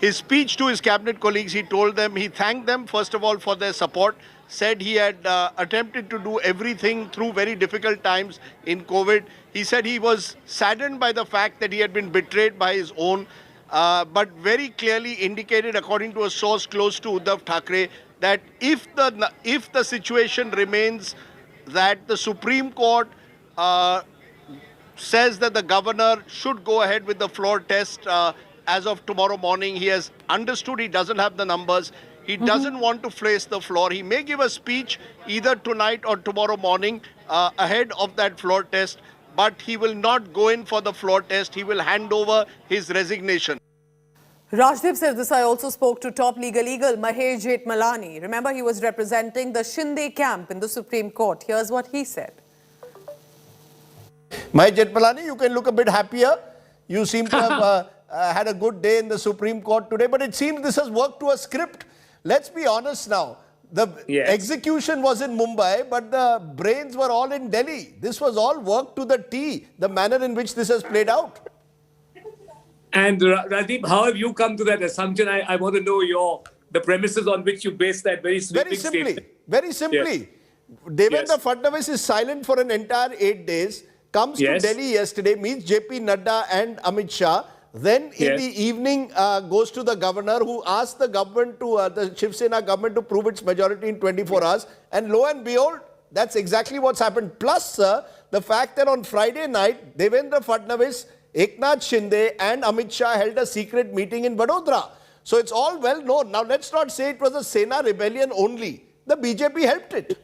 his speech to his cabinet colleagues, he told them, he thanked them first of all for their support, said he had attempted to do everything through very difficult times in COVID. He said he was saddened by the fact that he had been betrayed by his own, but very clearly indicated, according to a source close to Uddhav Thackeray, that if the situation remains that the Supreme Court says that the governor should go ahead with the floor test as of tomorrow morning. He has understood he doesn't have the numbers. He doesn't want to face the floor. He may give a speech either tonight or tomorrow morning ahead of that floor test, but he will not go in for the floor test. He will hand over his resignation. Rajdeep Sardesai also spoke to top legal eagle Mahesh Jethmalani. Remember, he was representing the Shinde camp in the Supreme Court. Here's what he said. Mahesh Jethmalani, you can look a bit happier. You seem to have had a good day in the Supreme Court today, but it seems this has worked to a script. Let's be honest now. The execution was in Mumbai, but the brains were all in Delhi. This was all worked to the T, the manner in which this has played out. And Rajdeep, how have you come to that assumption? I want to know the premises on which you base that very sweeping statement. Very simply. Devendra Fadnavis is silent for an entire 8 days, comes to Delhi yesterday, meets JP Nadda and Amit Shah. Then in the evening goes to the governor, who asked the government to, the Shiv Sena government to prove its majority in 24 hours. And lo and behold, that's exactly what's happened. Plus, the fact that on Friday night, Devendra Fadnavis, Eknath Shinde and Amit Shah held a secret meeting in Vadodara. So it's all well known. Now let's not say it was a Sena rebellion only. The BJP helped it.